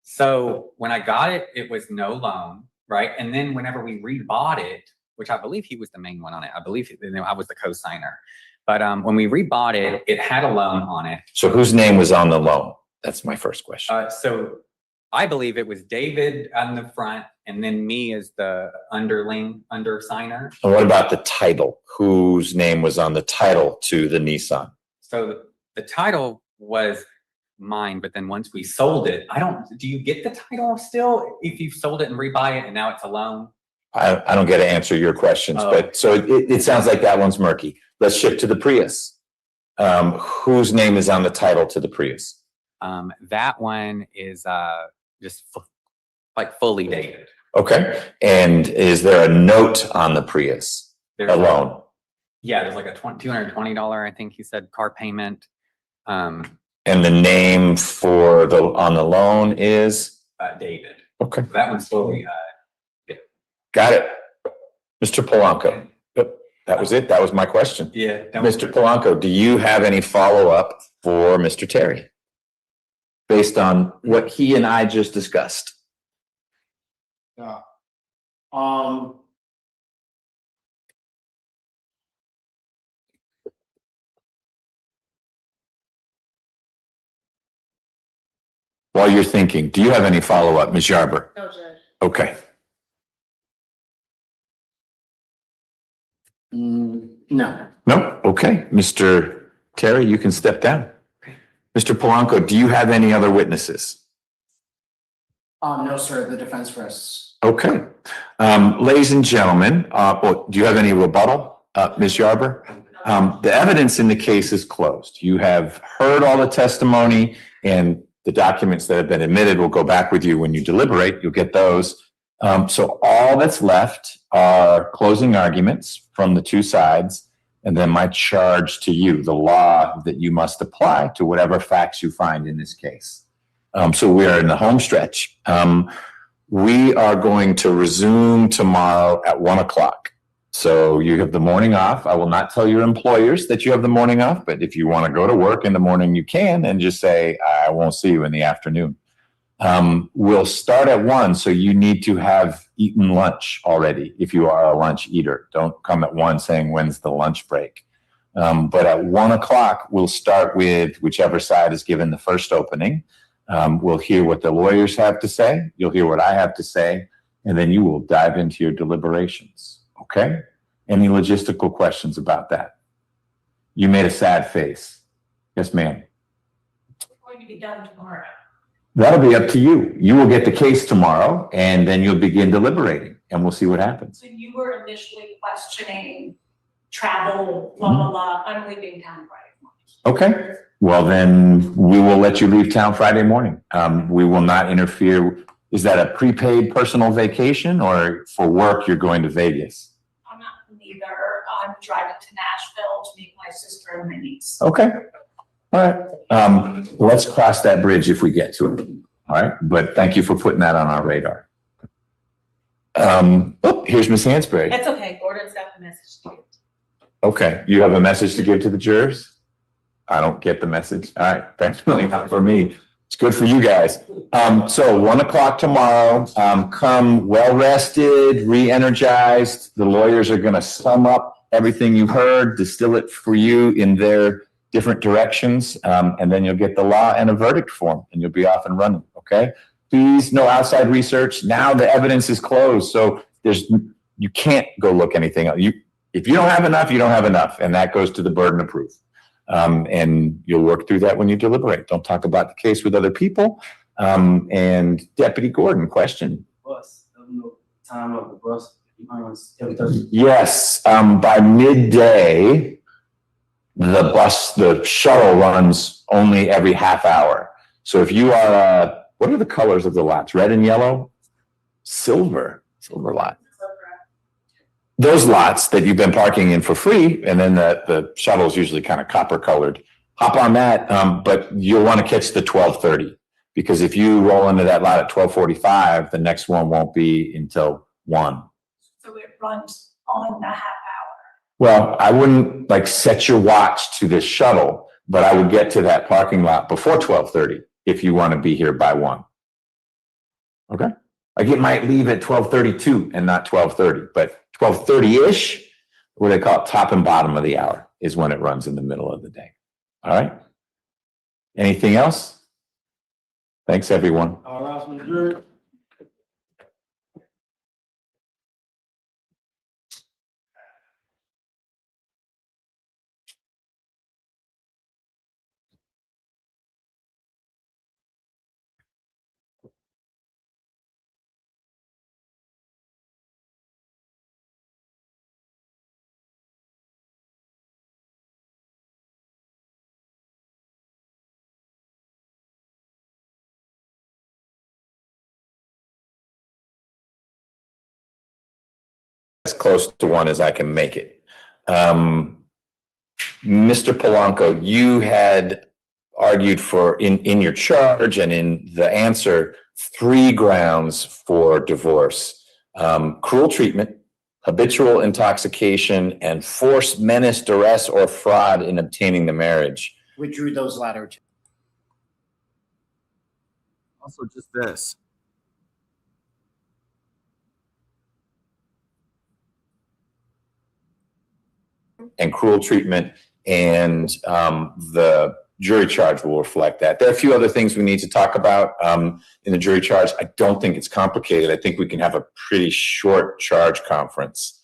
S11: So when I got it, it was no loan, right? And then whenever we rebought it, which I believe he was the main one on it, I believe I was the co-signer. But when we rebought it, it had a loan on it.
S3: So whose name was on the loan? That's my first question.
S11: So I believe it was David on the front, and then me as the undersigner.
S3: And what about the title? Whose name was on the title to the Nissan?
S11: So the title was mine, but then once we sold it, do you get the title still if you've sold it and rebuy it and now it's a loan?
S3: I don't get to answer your questions, but so it sounds like that one's murky. Let's shift to the Prius. Whose name is on the title to the Prius?
S11: That one is just like fully dated.
S3: Okay. And is there a note on the Prius? A loan?
S11: Yeah, there's like a $220, I think he said, car payment.
S3: And the name for on the loan is?
S11: David.
S3: Okay.
S11: That one's fully
S3: Got it. Mr. Polanco. That was it. That was my question.
S11: Yeah.
S3: Mr. Polanco, do you have any follow-up for Mr. Terry based on what he and I just discussed?
S5: Yeah.
S3: While you're thinking, do you have any follow-up, Ms. Yarber?
S6: No, Judge.
S3: Okay.
S5: No.
S3: No? Okay. Mr. Terry, you can step down. Mr. Polanco, do you have any other witnesses?
S5: No, sir. The defense rests.
S3: Okay. Ladies and gentlemen, do you have any rebuttal, Ms. Yarber? The evidence in the case is closed. You have heard all the testimony, and the documents that have been admitted will go back with you when you deliberate. You'll get those. So all that's left are closing arguments from the two sides, and then my charge to you, the law that you must apply to whatever facts you find in this case. So we are in the home stretch. We are going to resume tomorrow at 1:00. So you have the morning off. I will not tell your employers that you have the morning off, but if you want to go to work in the morning, you can, and just say, I won't see you in the afternoon. We'll start at 1:00, so you need to have eaten lunch already if you are a lunch eater. Don't come at 1:00 saying, when's the lunch break? But at 1:00, we'll start with whichever side is given the first opening. We'll hear what the lawyers have to say. You'll hear what I have to say, and then you will dive into your deliberations. Okay? Any logistical questions about that? You made a sad face. Yes, ma'am.
S21: It's going to be done tomorrow.
S3: That'll be up to you. You will get the case tomorrow, and then you'll begin deliberating, and we'll see what happens.
S21: So you were initially questioning travel, blah, blah, blah. I'm leaving town Friday morning.
S3: Okay. Well, then we will let you leave town Friday morning. We will not interfere. Is that a prepaid personal vacation, or for work you're going to Vegas?
S21: I'm not neither. I'm driving to Nashville to meet my sister and my niece.
S3: Okay. All right. Let's cross that bridge if we get to it. All right. But thank you for putting that on our radar. Here's Miss Hansberry.
S21: That's okay. Gordon's got the message to you.
S3: Okay. You have a message to give to the jurors? I don't get the message. All right. Definitely not for me. It's good for you guys. So 1 o'clock tomorrow, come well rested, re-energized. The lawyers are going to sum up everything you heard, distill it for you in their different directions, and then you'll get the law and a verdict form, and you'll be off and running. Okay. Please, no outside research. Now the evidence is closed, so you can't go look anything else. If you don't have enough, you don't have enough, and that goes to the burden of proof. And you'll work through that when you deliberate. Don't talk about the case with other people. And Deputy Gordon, question.
S2: Bus, time of the bus.
S3: Yes, by midday, the shuttle runs only every half hour. So if you are, what are the colors of the lots? Red and yellow? Silver lot. Those lots that you've been parking in for free, and then the shuttle's usually kind of copper colored. Hop on that, but you'll want to catch the 12:30, because if you roll into that lot at 12:45, the next one won't be until 1.
S21: So it runs on a half hour.
S3: Well, I wouldn't set your watch to this shuttle, but I would get to that parking lot before 12:30 if you want to be here by 1. Okay? Like it might leave at 12:32 and not 12:30, but 12:30-ish, what they call it, top and bottom of the hour, is when it runs in the middle of the day. All right? Anything else? Thanks, everyone. As close to 1 as I can make it. Mr. Polanco, you had argued for in your charge and in the answer 3 grounds for divorce: cruel treatment, habitual intoxication, and force, menace, duress, or fraud in obtaining the marriage.
S5: Withdrew those latter two.
S20: Also, just this.
S3: And cruel treatment, and the jury charge will reflect that. There are a few other things we need to talk about in the jury charge. I don't think it's complicated. I think we can have a pretty short charge conference.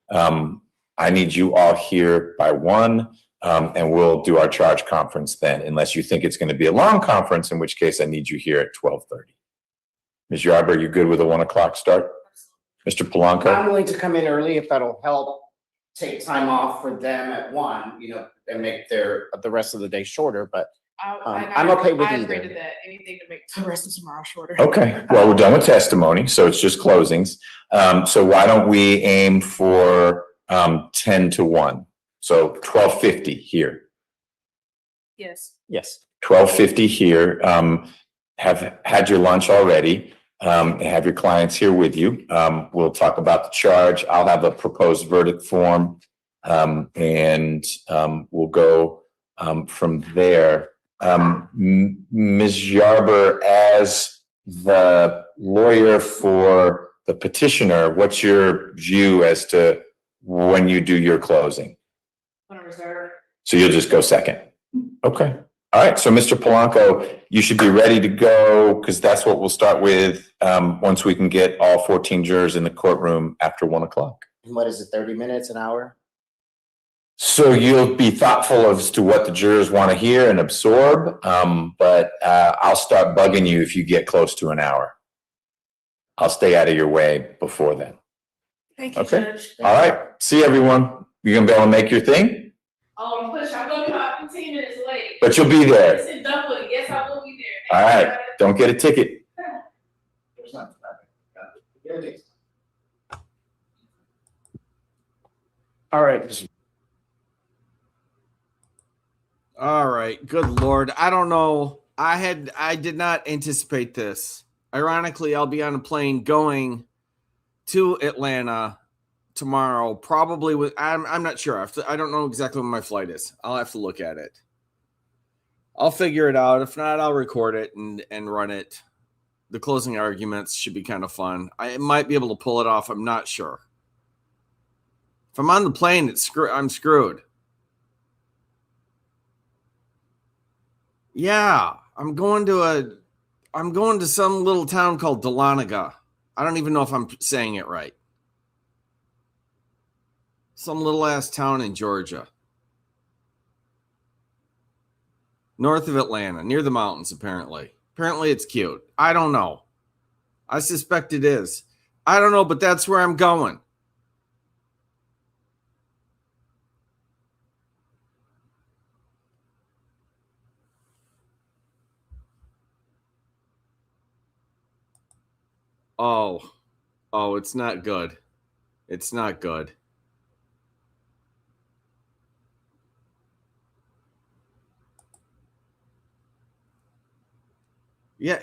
S3: I need you all here by 1, and we'll do our charge conference then, unless you think it's going to be a long conference, in which case I need you here at 12:30. Ms. Yarber, you good with a 1 o'clock start? Mr. Polanco?
S5: I'm willing to come in early if that'll help take time off for them at 1, and make the rest of the day shorter, but I'm okay with
S6: I
S5: either.
S6: agree to that. Anything to make the rest of tomorrow shorter.
S3: Okay, well, we're done with testimony, so it's just closings. So why don't we aim for 10 to 1? So 12:50 here.
S6: Yes.
S5: Yes.
S3: 12:50 here. Have had your lunch already. Have your clients here with you. We'll talk about the charge. I'll have a proposed verdict form, and we'll go from there. Ms. Yarber, as the lawyer for the petitioner, what's your view as to when you do your closing?
S21: On a reserve.
S3: So you'll just go second? Okay. All right, so Mr. Polanco, you should be ready to go because that's what we'll start with once we can get all 14 jurors in the courtroom after 1 o'clock.
S5: What is it, 30 minutes, an hour?
S3: So you'll be thoughtful as to what the jurors want to hear and absorb, but I'll start bugging you if you get close to an hour. I'll stay out of your way before then.
S6: Thank you,
S3: Okay.
S6: Judge.
S3: All right. See everyone. You're gonna be able to make your thing,
S6: Push, I'm gonna be about 15 minutes late.
S3: but you'll be there.
S6: It's in Dublin. Yes, I will be there.
S3: All right. Don't get a ticket.
S5: All right.
S20: All right. Good Lord. I don't know. I did not anticipate this. Ironically, I'll be on a plane going to Atlanta tomorrow, probably with, I'm not sure. I don't know exactly when my flight is. I'll have to look at it. I'll figure it out. If not, I'll record it and run it. The closing arguments should be kind of fun. I might be able to pull it off. I'm not sure. If I'm on the plane, I'm screwed. Yeah, I'm going to some little town called Dahlonega. I don't even know if I'm saying it right. Some little ass town in Georgia. North of Atlanta, near the mountains, apparently. Apparently it's cute. I don't know. I suspect it is. I don't know, but that's where I'm going. Oh, it's not good. It's not good. Yeah.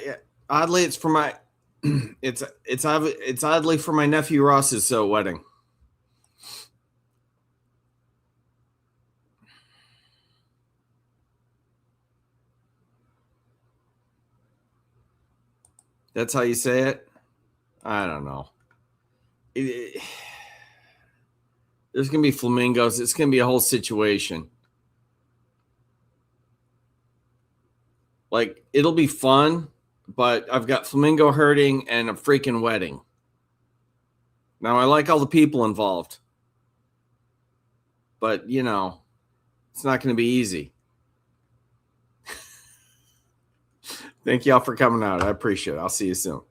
S20: Oddly, it's for my it's oddly for my nephew Ross's wedding. That's how you say it? I don't know. There's going to be flamingos. It's going to be a whole situation. Like, it'll be fun, but I've got flamingo herding and a freaking wedding. Now, I like all the people involved. But, it's not going to be easy. Thank y'all for coming out. I appreciate it. I'll see you soon.